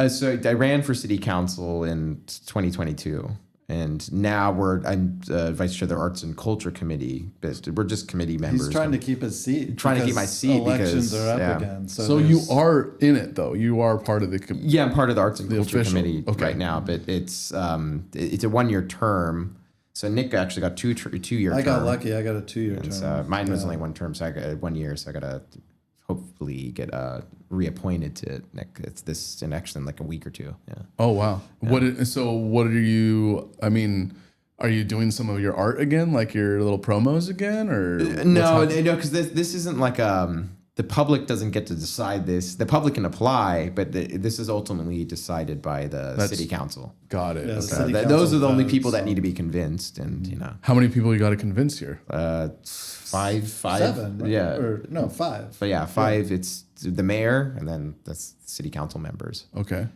So I ran for city council in 2022. And now I'm vice chair of the Arts and Culture Committee. But we're just committee members. He's trying to keep his seat. Trying to keep my seat elections are up again. So you are in it though. You are part of the. I'm part of the Arts and Culture Committee right now. But it's a 1-year term. So Nick actually got 2-year term. I got lucky. I got a 2-year term. So mine was only 1 term, so I got 1 year. So I got to hopefully get reappointed to this election in like a week or two. Yeah. Oh wow. What are you? I mean, are you doing some of your art again, like your little promos again, or no? Because this isn't like the public doesn't get to decide this. The public can apply, but this is ultimately decided by the city council. Got it. Yeah, okay. Those are the only people that need to be convinced, and How many people you got to convince here? five, 7, right? yeah, Or no, 5. but yeah, 5. It's the mayor, and then that's city council members. Okay.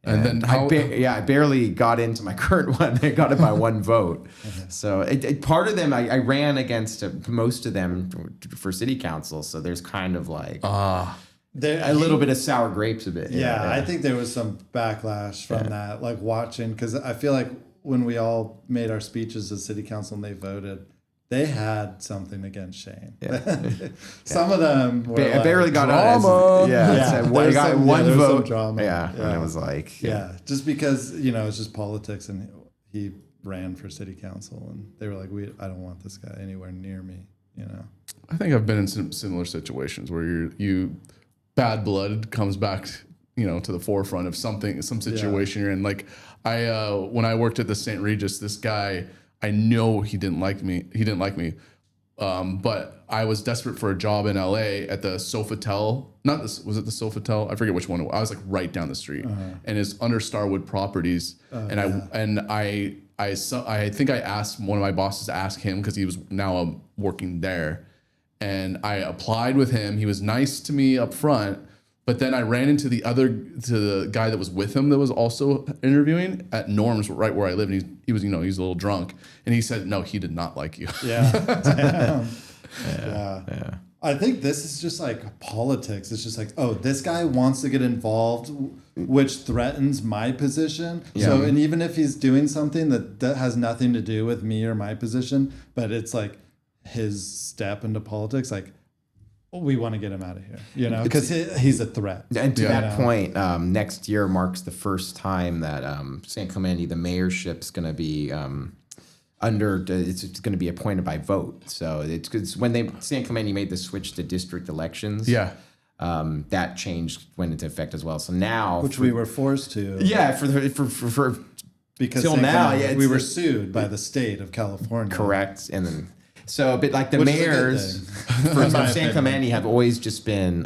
And then I barely got into my current one. I got it by 1 vote. So part of them, I ran against most of them for city council. So there's kind of like a little bit of sour grapes of it. Yeah, I think there was some backlash from that, like watching, because I feel like when we all made our speeches as city council and they voted, they had something against Shane. Yeah. Some of them were I barely got drama. I got 1 vote. Drama. Yeah, and it was like just because it's just politics, and he ran for city council, and they were like, I don't want this guy anywhere near me. I think I've been in some similar situations where you bad blood comes back, to the forefront of some situation you're in. Like when I worked at the St. Regis, this guy, I know he didn't like me. But I was desperate for a job in LA at the Sofitel. Was it the Sofitel? I forget which one. I was like right down the street, and it's under Starwood Properties. I think I asked one of my bosses to ask him because he was now working there, and I applied with him. He was nice to me up front. But then I ran into the guy that was with him that was also interviewing at Norm's right where I live, and he was he's a little drunk, and he said no, he did not like you. Yeah. I think this is just like politics. It's just like, oh, this guy wants to get involved, which threatens my position. Yeah. So, and even if he's doing something that has nothing to do with me or my position, but it's like his step into politics, like, we want to get him out of here, because he's a threat. And to that point, next year marks the first time that San Clemente, the mayorship's going to be it's going to be appointed by vote. So it's when San Clemente made the switch to district elections. Yeah. That changed, went into effect as well. So now, which we were forced to. Yeah, for because till now, we were sued by the state of California. Correct, and then. So, but like the mayors for San Clemente have always just been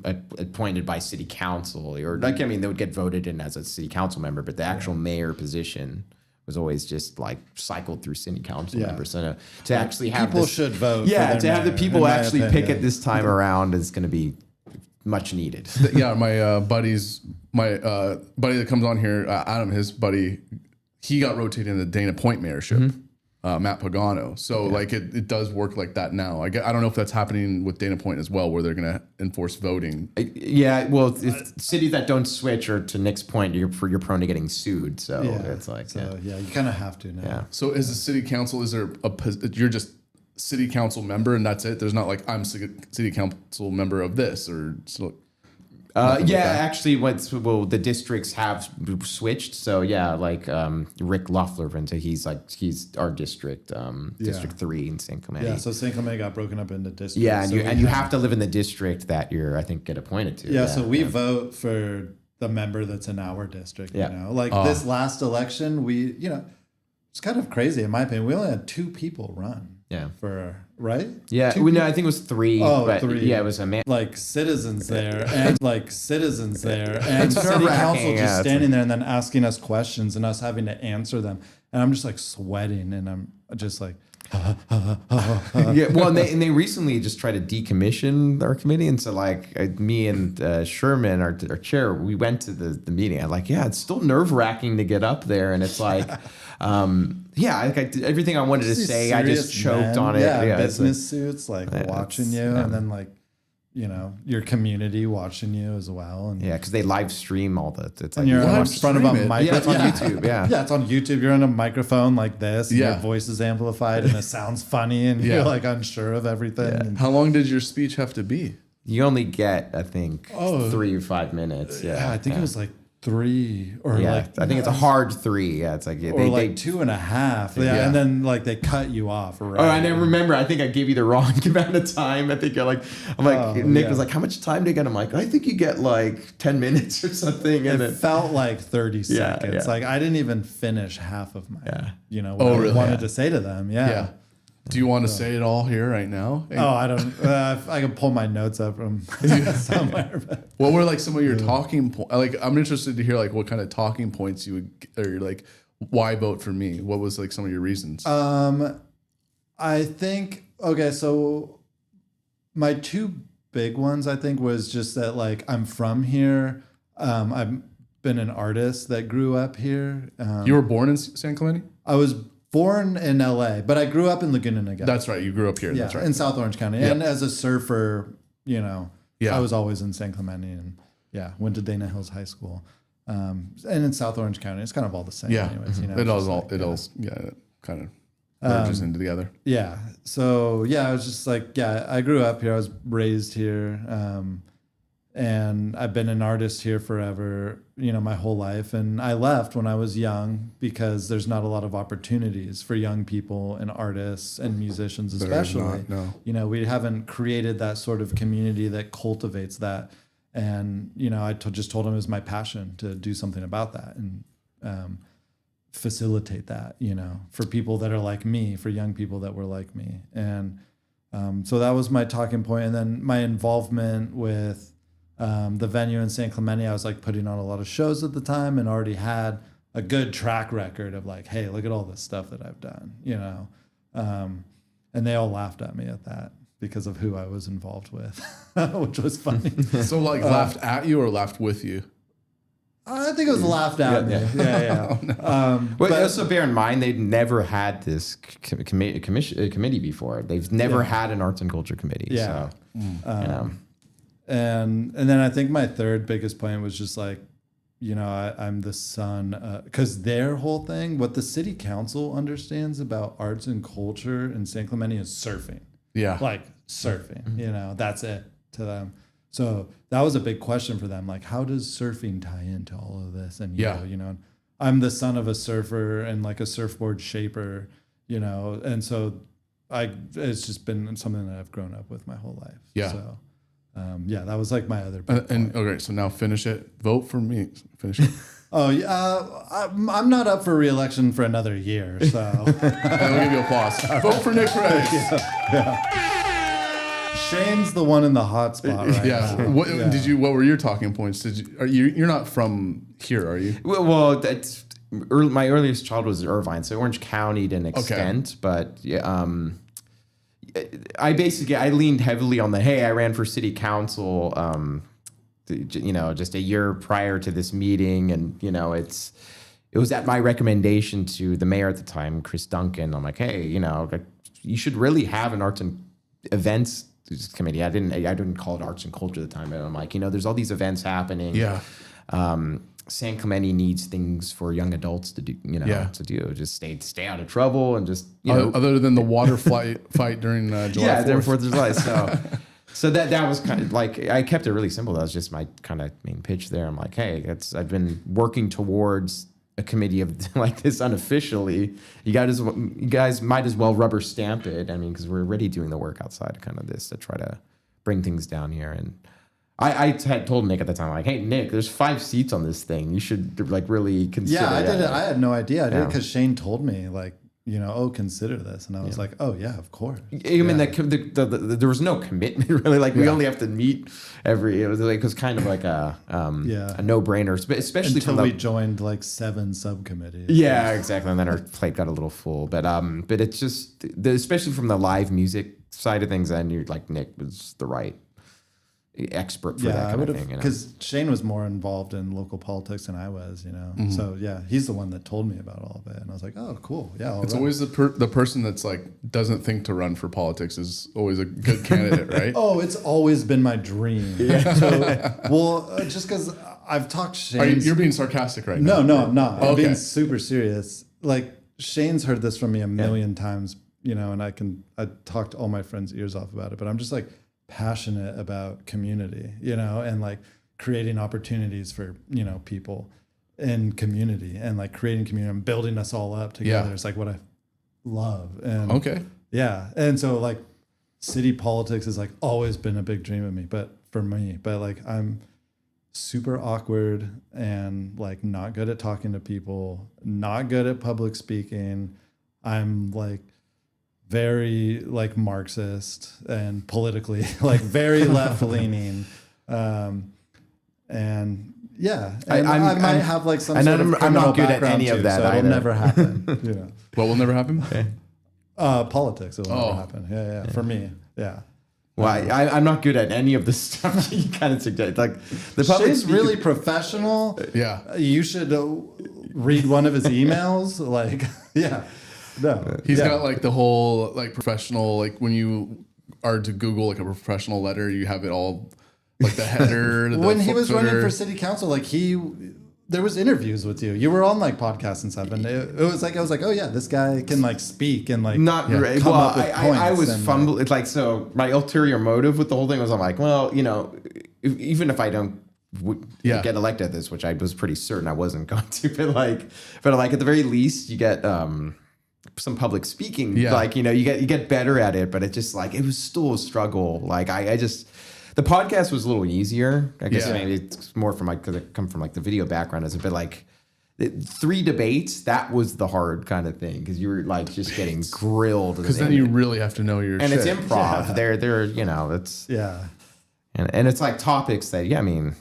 appointed by city council, or they would get voted in as a city council member, but the actual mayor position was always just like cycled through city council members. So to actually have people should vote. Yeah, to have the people actually pick it this time around is going to be much needed. Yeah, my buddy that comes on here, Adam, his buddy, he got rotated into the Dana Point mayorship. Matt Pagano. So like it does work like that now. I don't know if that's happening with Dana Point as well, where they're going to enforce voting. Yeah, well, if cities that don't switch, or to Nick's point, you're prone to getting sued. So it's like, you kind of have to now. Yeah. So as a city council, is there you're just city council member and that's it? There's not like I'm city council member of this or so. Actually, the districts have switched. So like Rick Loeffler, so he's our district, District 3 in San Clemente. Yeah, so San Clemente got broken up into districts. Yeah, and you have to live in the district that I think get appointed to. Yeah, so we vote for the member that's in our district. This last election, it's kind of crazy in my opinion. We only had 2 people run. Yeah. Right? Yeah. I think it was 3. Oh, but 3. Yeah, it was a man. Like citizens there and city council just standing there and then asking us questions and us having to answer them. And I'm just like sweating and I'm just like, yeah. Well, and they recently just tried to decommission our committee, and so me and Sherman, our chair, we went to the meeting. I'm like, it's still nerve-wracking to get up there, and it's like, everything I wanted to say, I just choked on it. Yeah, business suits, watching you, and then your community watching you as well. And because they live stream all that. It's and you're in front of a microphone. Yeah, it's on YouTube. Yeah, it's on YouTube. You're on a microphone like this. And your voice is amplified, and it sounds funny, and you're unsure of everything. Yeah. How long did your speech have to be? You only get, I think, 3 or 5 minutes. I think it was 3 or Yeah, like I think it's a hard 3. Yeah, it's like or like 2.5. Yeah, and then like they cut you off. Right? Oh, and I remember. I think I gave you the wrong amount of time. I think Nick was like, "How much time do you get?" I'm like, "I think you get like 10 minutes or something." And it felt like 30 seconds. Yeah. Like I didn't even finish half of my, what Oh, I really? wanted to say to them. Yeah. Do you want to say it all here right now? Oh, I don't. I can pull my notes up from somewhere. But. What were like some of your talking points? Like, I'm interested to hear like what kind of talking points you would, or like why vote for me? What was like some of your reasons? I think so my 2 big ones I think was just that like I'm from here. I've been an artist that grew up here. You were born in San Clemente? I was born in LA, but I grew up in Laguna Niguel. That's right. You grew up here. Yeah, That's right. in South Orange County. Yep. And as a surfer, Yeah. I was always in San Clemente and went to Dana Hills High School. And in South Orange County, it's kind of all the same anyways. It kind of merges into together. Yeah. So I was just like, I grew up here. I was raised here. And I've been an artist here forever, my whole life. And I left when I was young because there's not a lot of opportunities for young people and artists and musicians, especially. No. We haven't created that sort of community that cultivates that. And, I just told him it was my passion to do something about that and facilitate that, for people that are like me, for young people that were like me. And so that was my talking point. And then my involvement with the venue in San Clemente, I was like putting on a lot of shows at the time and already had a good track record of like, hey, look at all this stuff that I've done, and they all laughed at me at that because of who I was involved with, which was funny. So like laughed at you or laughed with you? I think it was laughed at me. Yeah. But also bear in mind, they'd never had this committee before. They've never had an arts and culture committee. Yeah. So, And then I think my third biggest point was just like, I'm the son, because their whole thing, what the city council understands about arts and culture in San Clemente is surfing. Yeah. Like surfing, that's it to them. So that was a big question for them. Like, how does surfing tie into all of this? And, I'm the son of a surfer and like a surfboard shaper, and so it's just been something that I've grown up with my whole life. Yeah. So. That was like my other big and okay, so now finish it. Vote for me. Finish it. I'm not up for re-election for another year, so I'll give you applause. Vote for Nick Crays. Shane's the one in the hot spot right now. What were your talking points? You're not from here, are you? Well, that's my earliest childhood was in Irvine, so Orange County to an extent, but I leaned heavily on I ran for city council, just a year prior to this meeting. And, it was at my recommendation to the mayor at the time, Chris Duncan. I'm like, hey, you should really have an arts and events committee. I didn't call it arts and culture at the time, but I'm like, there's all these events happening. Yeah. San Clemente needs things for young adults to do, to do. Just stay out of trouble and just, Other than the water fight during July 4th. During 4th of July. So that was kind of like, I kept it really simple. That was just my kind of main pitch there. I'm like, hey, I've been working towards a committee of like this unofficially. You guys might as well rubber stamp it. I mean, because we're already doing the work outside of kind of this to try to bring things down here. And I had told Nick at the time, like, hey, Nick, there's 5 seats on this thing. You should like really consider it. Yeah, I did it. I had no idea. I did it because Shane told me, like, consider this. And I was like, oh, yeah, of course. I mean, there was no commitment, really. Like, we only have to meet it was kind of like a no-brainer, especially until we joined like 7 subcommittees. Yeah, exactly. And then our plate got a little full. But it's just, especially from the live music side of things, I knew, like, Nick was the right expert for that kind of thing. Because Shane was more involved in local politics than I was, Mm-hmm. So he's the one that told me about all of it, and I was like, oh, cool, yeah. It's always the person that's like doesn't think to run for politics is always a good candidate, right? Oh, it's always been my dream. Yeah. So, just because I've talked Shane. You're being sarcastic right now. No, I'm not. I'm Okay. being super serious. Like Shane's heard this from me a million times, and I talked all my friends' ears off about it, but I'm just like passionate about community, and like creating opportunities for, you know, people in community and like creating community and building us all up together. Yeah. It's like what I love. And Okay. yeah. And so like city politics has like always been a big dream of me, but for me, but like I'm super awkward and like not good at talking to people, not good at public speaking. I'm like very like Marxist and politically like very left leaning. And yeah, and I might have like some sort of I'm not criminal good at background any too, of that so it'll either. never happen. You know, What will never happen? politics will Oh. never happen. Yeah, for me, yeah. Well, I'm not good at any of the stuff you kind of suggest. Like the public Shane's speaking- really professional. Yeah. You should read one of his emails. Like, yeah, no, He's yeah. got like the whole like professional, like when you are to Google like a professional letter, you have it all like the header. the When he was running footer. for city council, like there was interviews with you. You were on like podcasts and stuff, and it was like I was like, oh yeah, this guy can like speak and like Not really. come Well, up with I points was and, fumbling. It's like, so my ulterior motive with the whole thing was I'm like, well, you know, even if I don't Yeah. get elected at this, which I was pretty certain I wasn't going to, but like at the very least, you get some public speaking. Yeah. Like, you know, you get better at it, but it just like it was still a struggle. Like I just. The podcast was a little easier. I guess Yeah. maybe it's more from like, because I come from like the video background. It's a bit like 3 debates. That was the hard kind of thing because you were like just getting grilled. Because then you really have to know your and shit. it's improv. Yeah. They're you know it's yeah. and it's like topics that I mean.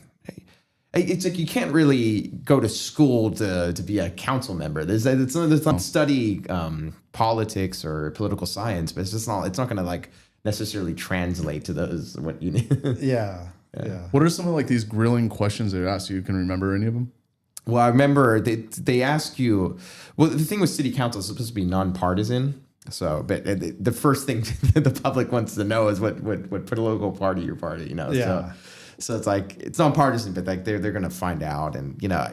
It's like you can't really go to school to be a council member. There's not study politics or political science, but it's not going to like necessarily translate to those what you need. Yeah. What are some of like these grilling questions they ask you? You can remember any of them? Well, I remember they ask you. Well, the thing with city council is supposed to be nonpartisan. So, but the first thing the public wants to know is what political party your party, you know. Yeah. So it's like it's nonpartisan, but like they're gonna find out, and you know.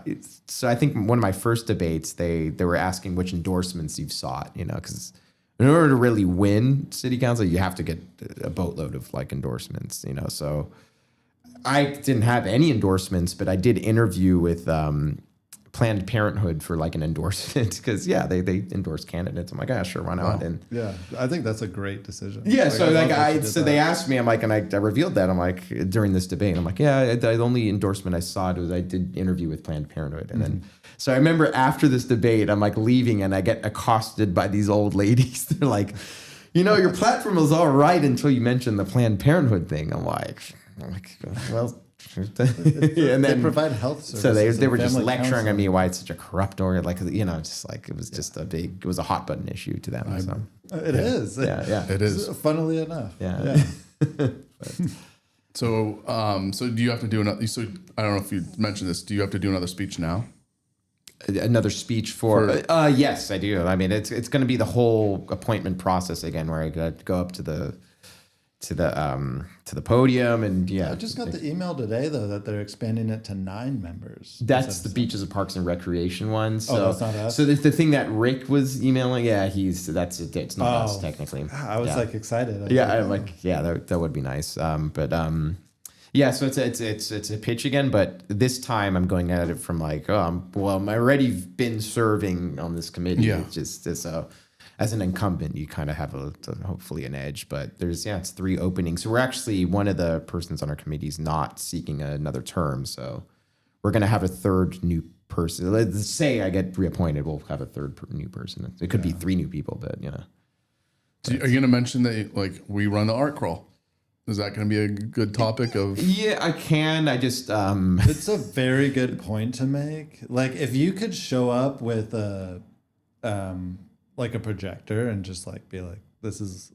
So I think one of my first debates, they were asking which endorsements you've sought, you know, because in order to really win city council, you have to get a boatload of like endorsements, you know. So I didn't have any endorsements, but I did interview with Planned Parenthood for like an endorsement because they endorse candidates. I'm like, yeah, sure, why not? And Yeah. I think that's a great decision. yeah, so I like love that you did they that. asked me, I'm like, and I revealed that I'm like during this debate, I'm like, yeah, the only endorsement I saw was I did interview with Planned Parenthood, and then so I remember after this debate, I'm like leaving, and I get accosted by these old ladies. They're like, you know, your platform was all right until you mentioned the Planned Parenthood thing. I'm like, well. And They then provide health services. so they and were just family lecturing counseling. on me why it's such a corrupt organ, like, you know, just like it was just it was a hot button issue to them. So It is. yeah. It is. Funnily enough. Yeah. So, so do you have to do another? So I don't know if you mentioned this. Do you have to do another speech now? Another speech for yes, I do. I mean, it's going to be the whole appointment process again, where I got to go up to the podium, and I just got the email today though that they're expanding it to 9 members. That's the Beaches and Parks and Recreation one. So, that's not us? So the thing that Rick was emailing, it's not us technically. I was like excited. I'm like, that would be nice. Yeah, so it's a pitch again, but this time I'm going at it from like, I've already been serving on this committee. Yeah. It's just so as an incumbent, you kind of have hopefully an edge. But it's 3 openings. So we're actually, one of the persons on our committee is not seeking another term. So we're going to have a third new person. Let's say I get reappointed, we'll have a third new person. It could be 3 new people, but you know. Are you going to mention that like we run the art crawl? Is that going to be a good topic of? Yeah, I can. I just It's a very good point to make. Like if you could show up with a like a projector and just like be like,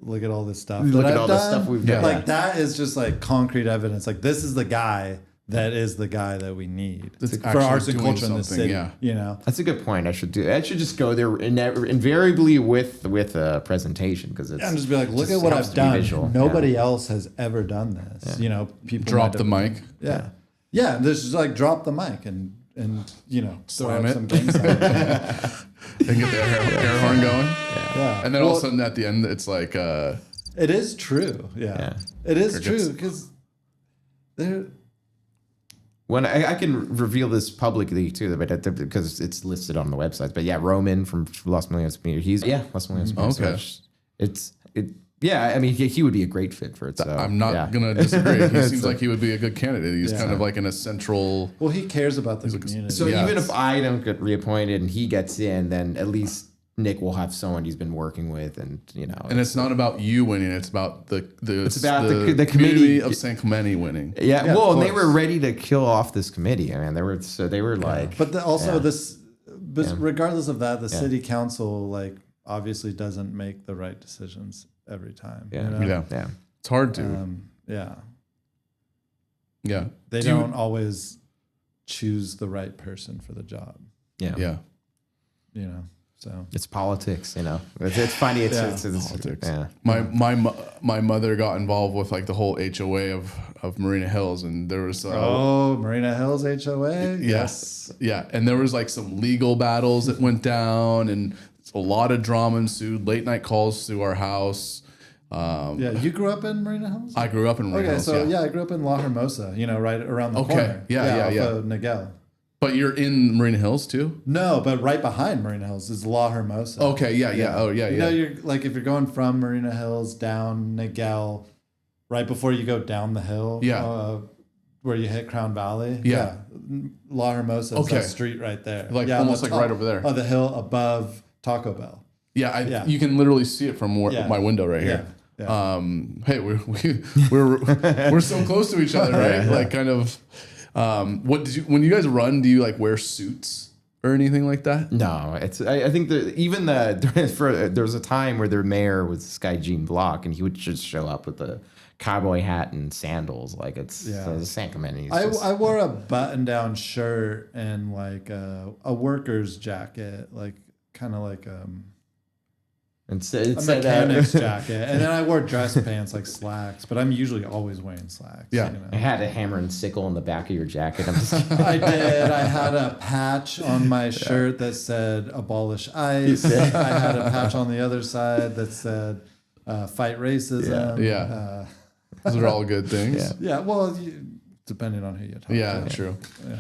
look at all this stuff. Look that at I've all the done. stuff we've done. Like that is just like concrete evidence. Like this is the guy that is the guy that we need That's for actually arts and doing culture in this something, city. yeah. You know. That's a good point. I should just go there invariably with a presentation because it's And just be like, look just at what helps I've to be done. visual. Nobody else has ever done this. You know, people Drop might the have- mic. Yeah. Yeah. This is like drop the mic and you know, throw Slam out it. some gang signs. And get the air horn going. Yeah. And then all of a sudden at the end, it's like, It is true. Yeah. Yeah. It is Crickets. true because there. When I can reveal this publicly too, but because it's listed on the website. But yeah, Roman from Los Milios Community. He's Los Milios Community. Okay. So yeah, I mean, he would be a great fit for it. So I'm not gonna disagree. He seems like he would be a good candidate. He's kind of like in a central. Well, he cares about the community. So even if I don't get reappointed and he gets in, then at least Nick will have someone he's been working with, and And it's not about you winning; it's about the the community of San Clemente winning. Yeah, Yeah, well, of and they course. were ready to kill off this committee. I mean, they were like, But regardless of that, the city council like obviously doesn't make the right decisions every time. Yeah. You know? Yeah, it's hard to. Yeah. Yeah, They don't always choose the right person for the job. yeah. You know. So It's politics, It's funny. It's Politics. Yeah. My mother got involved with like the whole HOA of Marina Hills, and there was Marina Hills HOA. yes, yeah, and there was like some legal battles that went down, and a lot of drama ensued. Late night calls to our house. Yeah, you grew up in Marina Hills? I grew up in Marina Hills. So I grew up in La Hermosa, right around the corner. Yeah. Off of Niguel. But you're in Marina Hills too? No, but right behind Marina Hills is La Hermosa. Okay, yeah. Oh, yeah, You yeah. know, you're like if you're going from Marina Hills down Niguel, right before you go down the hill, where you hit Crown Valley. Yeah. La Hermosa is Okay. that street right there. Like on almost the like right over there. on the hill above Taco Bell. Yeah, you can literally see it from my window right here. Yeah. Hey, we're so close to each other, right? Like kind of. When you guys run, do you like wear suits or anything like that? No, I think there was a time where their mayor was this guy Gene Block, and he would just show up with a cowboy hat and sandals, like it's San Clemente. I wore a button-down shirt and like a worker's jacket, like kind of like it a said, mechanic's jacket, and then I wore dress pants like slacks, but I'm usually always wearing slacks. Yeah. I had a hammer and sickle in the back of your jacket. I'm just kidding. I did. I had a patch on my shirt that said "Abolish ICE." I had a patch on the other side that said "Fight Racism." Yeah. Those are all good things. Yeah. Well, depending on who you talk to. Yeah, true. Yeah.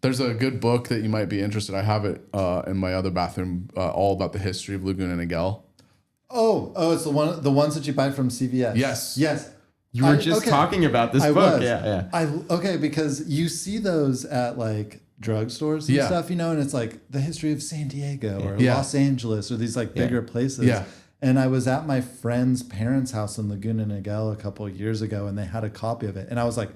There's a good book that you might be interested. I have it in my other bathroom, all about the history of Laguna Niguel. Oh, it's the ones that you buy from CVS. Yes. You were just talking about this book. Yeah. Because you see those at like drugstores and stuff, and it's like the history of San Diego or Los Angeles or these like bigger places. Yeah. And I was at my friend's parents' house in Laguna Niguel a couple of years ago, and they had a copy of it, and I was like,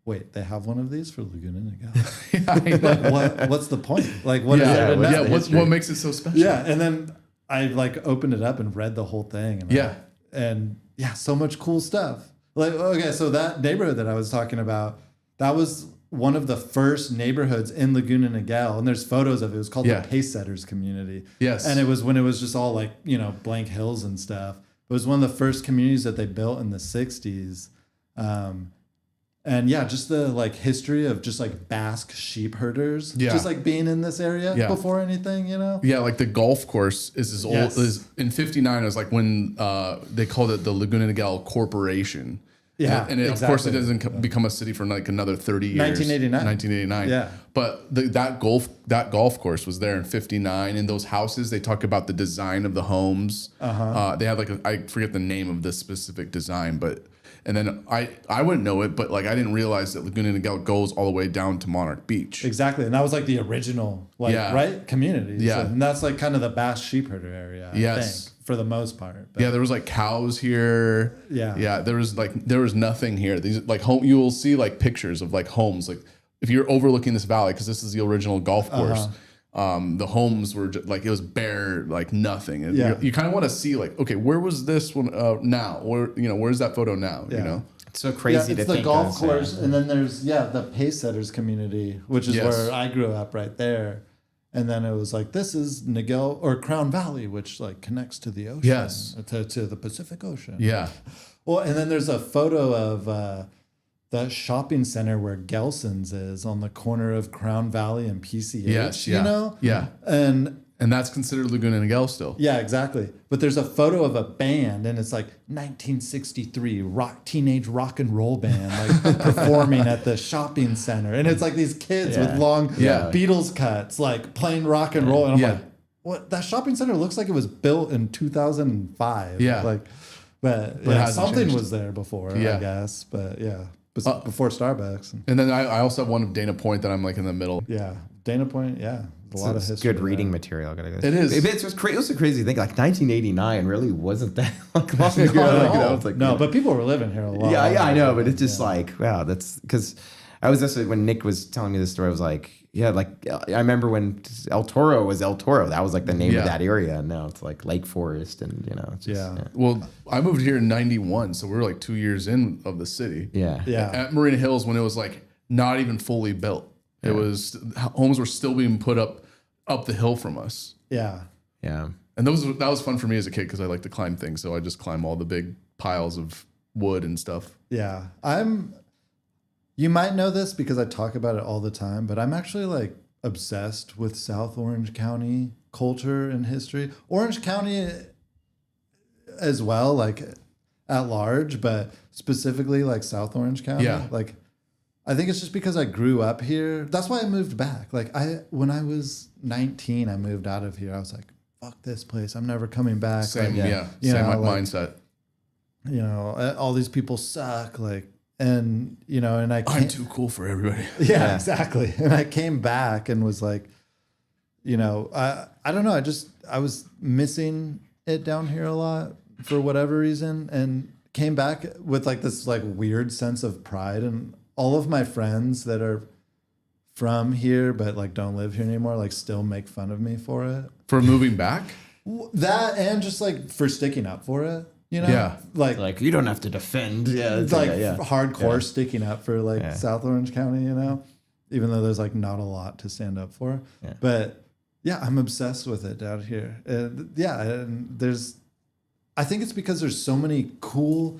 wait, they have one of these for Laguna Niguel? Like, what's the point? Like, what is there to know? What makes it so special? Yeah, and then I like opened it up and read the whole thing. And so much cool stuff. Like, okay, so that neighborhood that I was talking about, that was one of the first neighborhoods in Laguna Niguel, and there's photos of it. It was called the Pace Setters community. Yes. And it was when it was just all like, blank hills and stuff. It was one of the first communities that they built in the 60s. And just the like history of just like Basque sheep herders, just like being in this area before anything, Yeah, like the golf course is as old as in '59. It was like when they called it the Laguna Niguel Corporation. Yeah, and of course it doesn't become a city for like another 30 years. 1989. Yeah, but that golf course was there in '59. And those houses, they talk about the design of the homes. They had like I forget the name of this specific design, but. And then I wouldn't know it, but like I didn't realize that Laguna Niguel goes all the way down to Monarch Beach. Exactly, and that was like the original community. Yeah, and that's like kind of the Basque sheep herder area. I think, for the most part. But there was like cows here. Yeah. There was nothing here. These like home. You will see like pictures of like homes. Like if you're overlooking this valley, because this is the original golf course. The homes were just, like it was bare, like nothing. And you kind of want to see like, okay, where was this one now? Where's that photo now? You know, it's so crazy to think. It's the golf course, and then there's the Pace Setters community, which is where I grew up right there. And then it was like, this is Niguel or Crown Valley, which like connects to the ocean, to the Pacific Ocean. Yeah. Well, and then there's a photo of the shopping center where Gelson's is on the corner of Crown Valley and PCH. Yes, yeah. You know? Yeah. And And that's considered Laguna Niguel still. Yeah, exactly. But there's a photo of a band, and it's like 1963 teenage rock and roll band, like performing at the shopping center, and it's like these kids with long Beatles cuts, like playing rock and roll, and I'm like, what? That shopping center looks like it was built in 2005. Yeah, like, but something changed. Was there before, I guess. But before Starbucks. And then I also have one of Dana Point that I'm like in the middle. Yeah, Dana Point. Yeah. A lot of history. Good reading material. It is. It was a crazy thing. Like 1989 really wasn't that like long ago. It's like, no, but people were living here a lot. Yeah, I know. But it's just like, wow, that's because I was just when Nick was telling me this story, I was like, yeah, like I remember when El Toro was El Toro. That was like the name of that area. And now it's like Lake Forest, and it's just, Well, I moved here in '91, so we were like 2 years in of the city. Yeah. At Marina Hills when it was like not even fully built. It was homes were still being put up the hill from us. Yeah. Yeah. And that was fun for me as a kid because I like to climb things. So I just climb all the big piles of wood and stuff. Yeah. You might know this because I talk about it all the time, but I'm actually like obsessed with South Orange County culture and history. Orange County as well, like at large, but specifically like South Orange County. Yeah. Like, I think it's just because I grew up here. That's why I moved back. Like when I was 19, I moved out of here. I was like, fuck this place. I'm never coming back. Same, like, same mindset. You know, all these people suck. Like, and I can't. I'm too cool for everybody. Yeah, exactly. And I came back and was like, I don't know. I was missing it down here a lot for whatever reason, and came back with like this like weird sense of pride. And all of my friends that are from here but like don't live here anymore like still make fun of me for it. For moving back? That and just like for sticking up for it, Yeah. Like you don't have to defend. Yeah. It's like hardcore sticking up for like South Orange County, even though there's like not a lot to stand up for. Yeah. But yeah, I'm obsessed with it down here. And I think it's because there's so many cool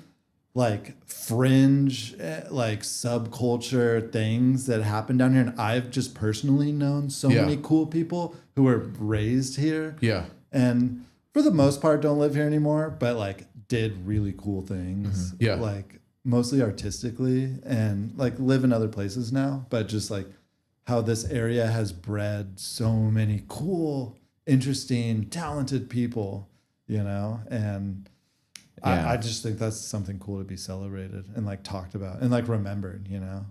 like fringe, like subculture things that happen down here. And I've just personally known so many cool people who were raised here. Yeah. And for the most part, don't live here anymore, but like did really cool things. Mm-hmm. Yeah. Like mostly artistically and like live in other places now, but just like how this area has bred so many cool, interesting, talented people, and I just think that's something cool to be celebrated and like talked about and like remembered,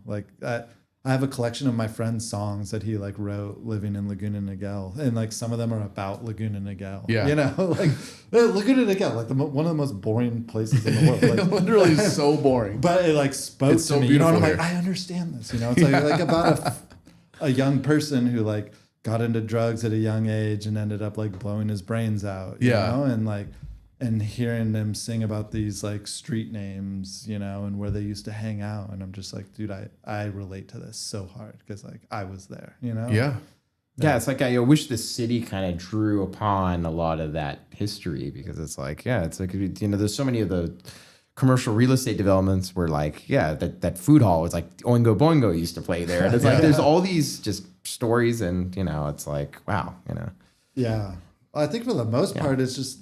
like I have a collection of my friend's songs that he like wrote living in Laguna Niguel, and like some of them are about Laguna Niguel. Yeah, like Laguna Niguel, like one of the most boring places in the world. Like, literally so boring, but it like spoke to me. And I'm like, I understand this. It's like about a young person who like got into drugs at a young age and ended up like blowing his brains out. You know? And like. And hearing them sing about these like street names, and where they used to hang out. And I'm just like, dude, I relate to this so hard because like I was there, Yeah. Yeah, it's like I wish the city kind of drew upon a lot of that history because it's like, it's like, there's so many of the commercial real estate developments where like, that food hall is like Oingo Boingo used to play there. And it's like, there's all these just stories and, it's like, wow, Yeah. Well, I think for the most part, it's just,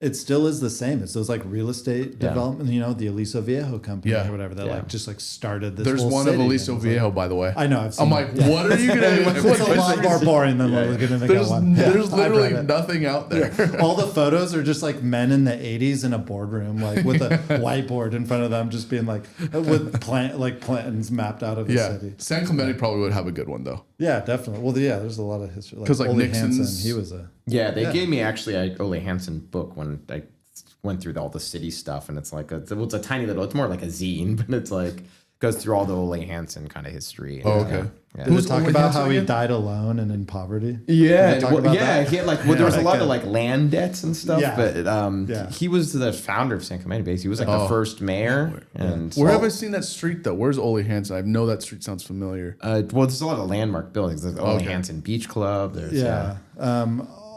it still is the same. It's those like real estate development, the Aliso Viejo company or whatever that like just like started this. There's whole one city. of Aliso Viejo, by the way. I know. I'm like, what are you gonna do? It's a lot more boring than Laguna Niguel one. There's literally nothing out there. All the photos are just like men in the 80s in a boardroom, like with a whiteboard in front of them, just being like with plans mapped out of the city. San Clemente probably would have a good one though. Yeah, definitely. Well, there's a lot of history. Because like Nixon's, Hansen, he was a. Yeah, they gave me actually a Ole Hansen book when I went through all the city stuff, and it's like it's a tiny little. It's more like a zine, but it's like goes through all the Ole Hansen kind of history. And, okay. Did it talk about how he died alone and in poverty? Yeah, he had like there was a lot of like land debts and stuff. Yeah. But he was the founder of San Clemente Base. He was like the first mayor. And where have I seen that street though? Where's Ole Hansen? I know that street sounds familiar. Well, there's a lot of landmark buildings. There's Ole Hansen Beach Club. There's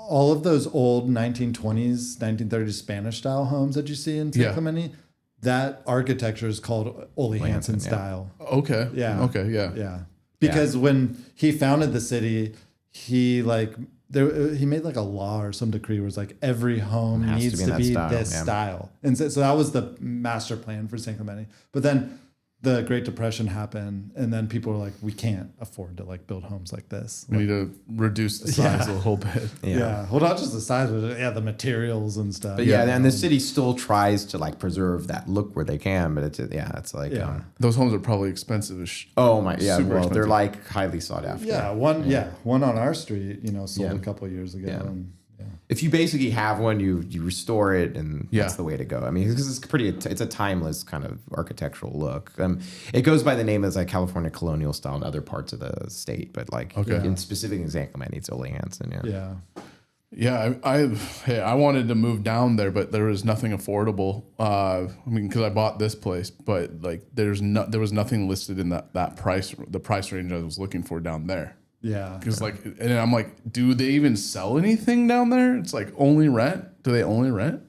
all of those old 1920s, 1930s Spanish style homes that you see in San Clemente, that architecture is called Ole Hansen style. Okay. Yeah. Okay. Yeah. Yeah. Because when he founded the city, he like he made like a law or some decree where it's like every home Has needs to to be be, in that style, this yeah. style. And so that was the master plan for San Clemente. But then the Great Depression happened, and then people were like, we can't afford to like build homes like this. We need to reduce the size a little bit. Yeah. Well, not just the size, but the materials and stuff. But yeah, and the city still tries to like preserve that look where they can, but it's like Those homes are probably expensive as oh my yeah, super well expensive. they're like highly sought after. Yeah, one on our street, sold a couple of years ago. Yeah. And, If you basically have one, you restore it, and Yeah. that's the way to go. I mean, because it's a timeless kind of architectural look. It goes by the name as like California colonial style in other parts of the state, but like in specific in San Clemente, it's Ole Hansen. Yeah. yeah. Yeah, I wanted to move down there, but there was nothing affordable. I mean, because I bought this place, but like there was nothing listed in the price range I was looking for down there. Yeah. Because and I'm like, do they even sell anything down there? It's like only rent. Do they only rent?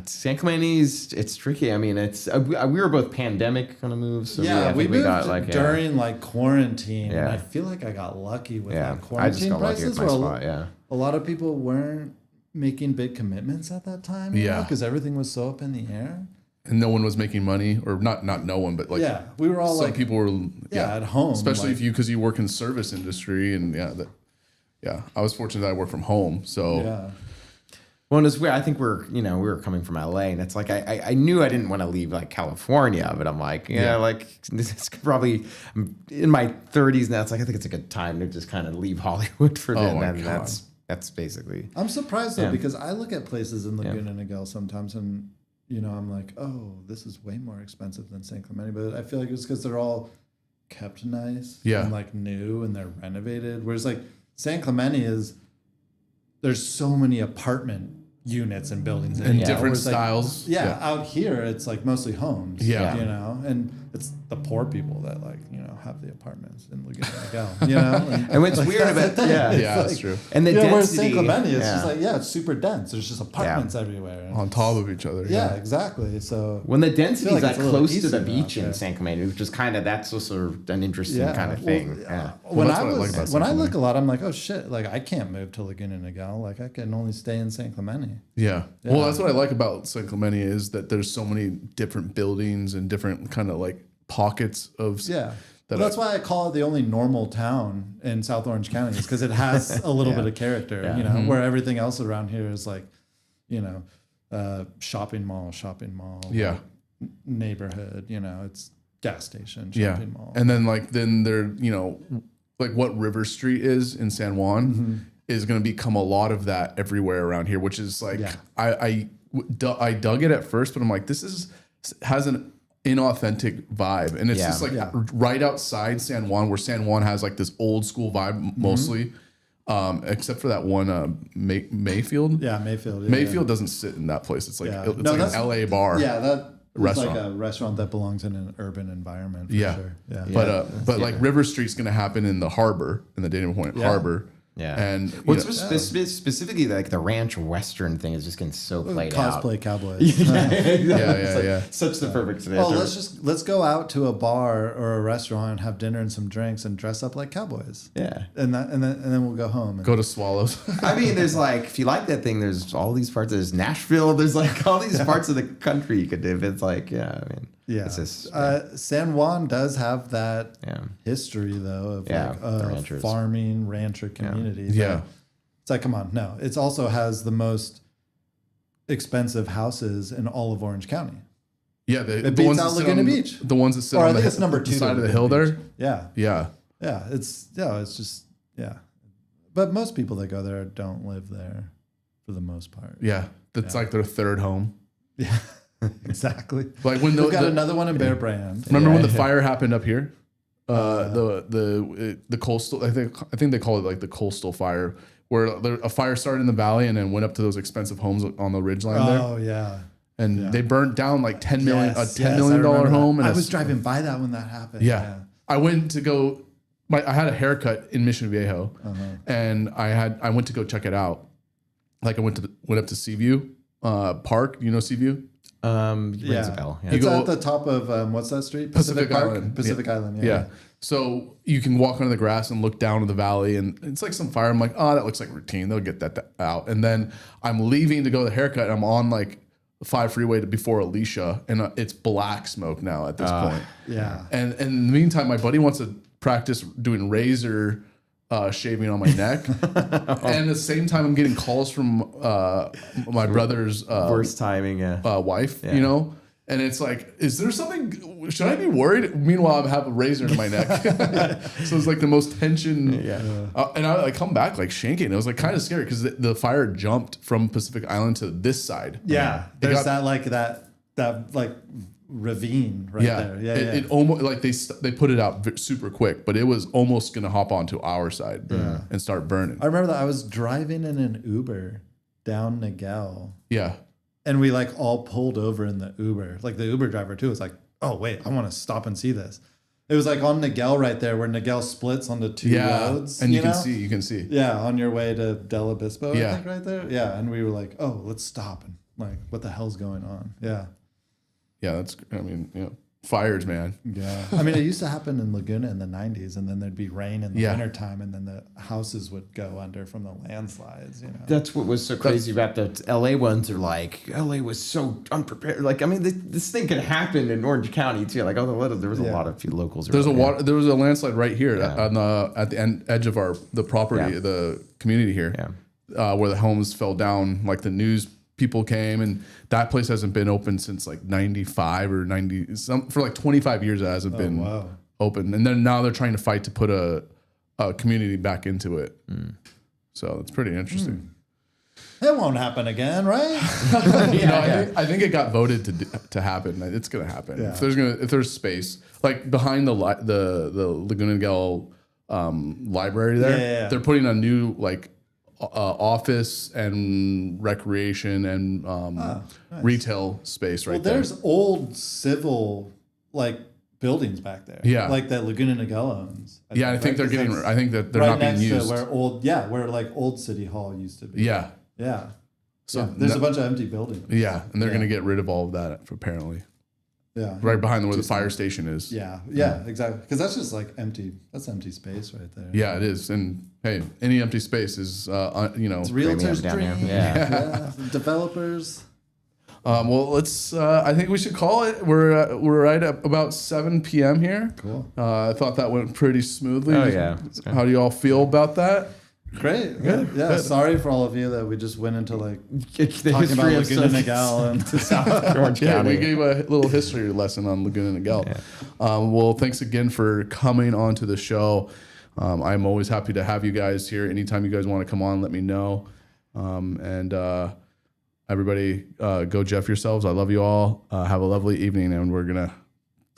San Clemente's it's tricky. I mean, it's we were both pandemic kind of moves. So Yeah, we moved got like during like quarantine. Yeah. And I feel like I got lucky with yeah. like I just quarantine got lucky prices. with my where spot. Yeah. a lot of people weren't making big commitments at that time. Yeah. Because everything was so up in the air. And no one was making money, or not no one, but like we were all some like people were at home, especially like, because you work in service industry, and I was fortunate that I work from home, so Well, and it's weird. I think we were coming from LA, and it's like I knew I didn't want to leave like California, but I'm like, like this is probably in my 30s now. It's like I think it's a good time to just kind of leave Hollywood for then. my And God. that's basically. I'm surprised though because I look at places in Laguna Niguel sometimes, and I'm like, oh, this is way more expensive than San Clemente, but I feel like it's because they're all kept nice, and like new, and they're renovated. Whereas like San Clemente there's so many apartment units and buildings and it, different whereas, like, styles. out here it's like mostly homes. Yeah. And it's the poor people that have the apartments in Laguna Niguel. And what's weird about that's like, true. and the whereas density. San Clemente is just like it's super dense. There's just apartments everywhere. And On top of each other. yeah, exactly. So when the density is like it's that a little close to easier the out beach in there. San Clemente, which is kind of that's also an interesting kind of thing. When that's I what I like was about when San I look Clemente. a lot, I'm like, oh shit, like I can't move to Laguna Niguel. Like I can only stay in San Clemente. Yeah. Well, that's what I like about San Clemente is that there's so many different buildings and different kind of like pockets of Yeah. Well, that's why I call it the only normal town in South Orange County, is because it has a little bit of character, where everything else around here is like, shopping mall, Yeah. like, neighborhood, it's gas station, Yeah. shopping mall. And then then there, like what River Street is in San Juan is going to become a lot of that everywhere around here, which is like, I dug it at first, but I'm like, has an inauthentic vibe, and it's just like right outside San Juan, where San Juan has like this old school vibe mostly, except for that one Mayfield. Yeah, Mayfield. Yeah, Mayfield doesn't sit in that place. It's like it's like that's- an LA bar. Yeah, that Restaurant. like a restaurant that belongs in an urban environment. For sure. Yeah, But like River Street's going to happen in the harbor, in the Dana Point Harbor. Yeah. And what's specifically like the ranch western thing is just getting so played out. cosplay cowboys. yeah. Such the perfect Well, let's go out to a bar or a restaurant and have dinner and some drinks and dress up like cowboys. Yeah. And then we'll go home. And Go to Swallows. I mean, there's like, if you like that thing, there's all these parts. There's Nashville. There's like all these parts of the country you could do. It's like, it's just, San Juan does have that Yeah. history though of the ranchers. farming rancher community. Yeah. It's like, come on, no. It also has the most expensive houses in all of Orange County. Yeah, the beats ones out that sit Laguna on Beach. the ones that sit Or I on think the it's number 2 side of the to hill Laguna there. Beach. Yeah. Yeah. Yeah. It's just, yeah. But most people that go there don't live there for the most part. Yeah. That's like their third home. Yeah. Exactly. Like when We've got another one in Bear Brand. Remember when the fire happened up here? The coastal, I think they call it like the coastal fire, where a fire started in the valley and then went up to those expensive homes on the ridgeline there. Oh yeah. And they burnt down like $10 million I million remember home. that. And I was driving by that when that happened. Yeah. I went to go. I had a haircut in Mission Viejo, and I went to go check it out. Like I went up to Seaview Park. You know Seaview? Rings a bell. Yeah. It's go- at the top of what's that street? Pacific Park? Island. Pacific Island. Yeah. So you can walk under the grass and look down to the valley, and it's like some fire. I'm like, oh, that looks like routine. They'll get that out. And then I'm leaving to go to the haircut, and I'm on like the 5 freeway to before Alicia, and it's black smoke now at this point. Yeah. And in the meantime, my buddy wants to practice doing razor shaving on my neck. And at the same time, I'm getting calls from my brother's Worst timing, yeah. wife, you know? And it's like, is there something, should I be worried? Meanwhile, I have a razor in my neck. So it's like the most tension. And I come back like shanking. It was like kind of scary because the fire jumped from Pacific Island to this side. Yeah. It There's got- that like ravine right there. Yeah. It almost like they put it out super quick, but it was almost gonna hop onto our side and start burning. I remember that I was driving in an Uber down Niguel, Yeah, and we like all pulled over in the Uber. Like the Uber driver too was like, "Oh wait, I want to stop and see this." It was like on Niguel right there, where Niguel splits onto two roads, and you know? can see. Yeah, on your way to Del Obispo, Yeah. I think right there. Yeah, and we were like, "Oh, let's stop and like, what the hell's going on?" Yeah. Yeah, fires, man. Yeah. I mean, it used to happen in Laguna in the 90s, and then there'd be rain in the Yeah. wintertime, and then the houses would go under from the landslides, you know. That's what was so crazy about the LA ones. Are like LA was so unprepared. Like, I mean, this thing could happen in Orange County too. Like, there was a lot of few locals. There was a landslide right here Yeah. at the edge of the property, the community here, where the homes fell down. Like the news people came, and that place hasn't been open since like 95 or 90 for like 25 years. It hasn't been open, and then now they're trying to fight to put a community back into it. So it's pretty interesting. It won't happen again, right? I think it got voted to happen. It's gonna happen if there's space, like behind the Laguna Niguel library there. They're putting a new like office and recreation and nice. retail space right Well, there. there's old civil like buildings back there. Yeah. Like that Laguna Niguel owns. I think they're Right? getting. 'Cause I think that they're right not being next used. to where like old City Hall used to be. Yeah. Yeah. So Yeah. There's a bunch of empty buildings. Yeah, and they're gonna get rid of all of that apparently. Yeah. Right behind where the fire station is. Yeah. Yeah. Exactly. Because that's just like empty. That's empty space right there. Yeah, it is. And hey, any empty space is It's realtors' down here. dream. Yeah. Developers. Well, let's. I think we should call it. We're right at about 7 p.m. here. Cool. I thought that went pretty smoothly. Oh, yeah. How do you all feel about that? Great. Good. Yeah. Sorry for all of you that we just went into like the talking about history of Laguna Niguel and South Orange Yeah, County. we gave a little history lesson on Laguna Niguel. Well, thanks again for coming on to the show. I'm always happy to have you guys here. Anytime you guys want to come on, let me know. And everybody, go Jeff yourselves. I love you all. Have a lovely evening, and we're going to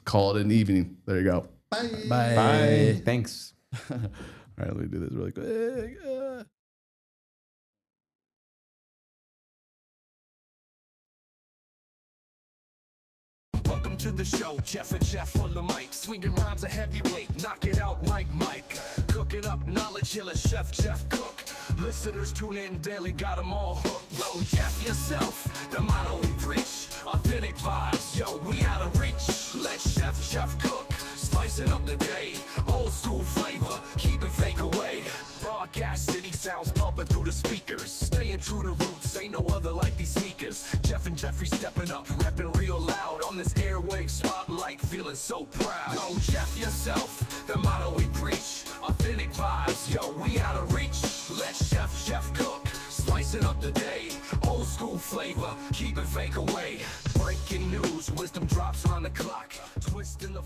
call it an evening. There you go. Bye. Thanks. All right, let me do this really quick. Welcome to the show, Jeff and Jeff on the mic. Swinging rhymes a heavyweight, knock it out like Mike. Cooking up knowledge, he'll a chef, Jeff Cook. Listeners tune in daily, got them all hooked. Yo, Jeff yourself, the motto we preach. Authentic vibes, yo, we out of reach. Let Jeff Cook, spicing up the day. Old school flavor, keeping fake away. Broadcast city sounds pumping through the speakers. Staying true to roots, ain't no other like these sneakers. Jeff and Jeffrey stepping up, rapping real loud on this airwave spotlight, feeling so proud. Yo, Jeff yourself, the motto we preach. Authentic vibes, yo, we out of reach. Let Jeff Cook, spicing up the day. Old school flavor, keeping fake away. Breaking news, wisdom drops around the clock. Twisting the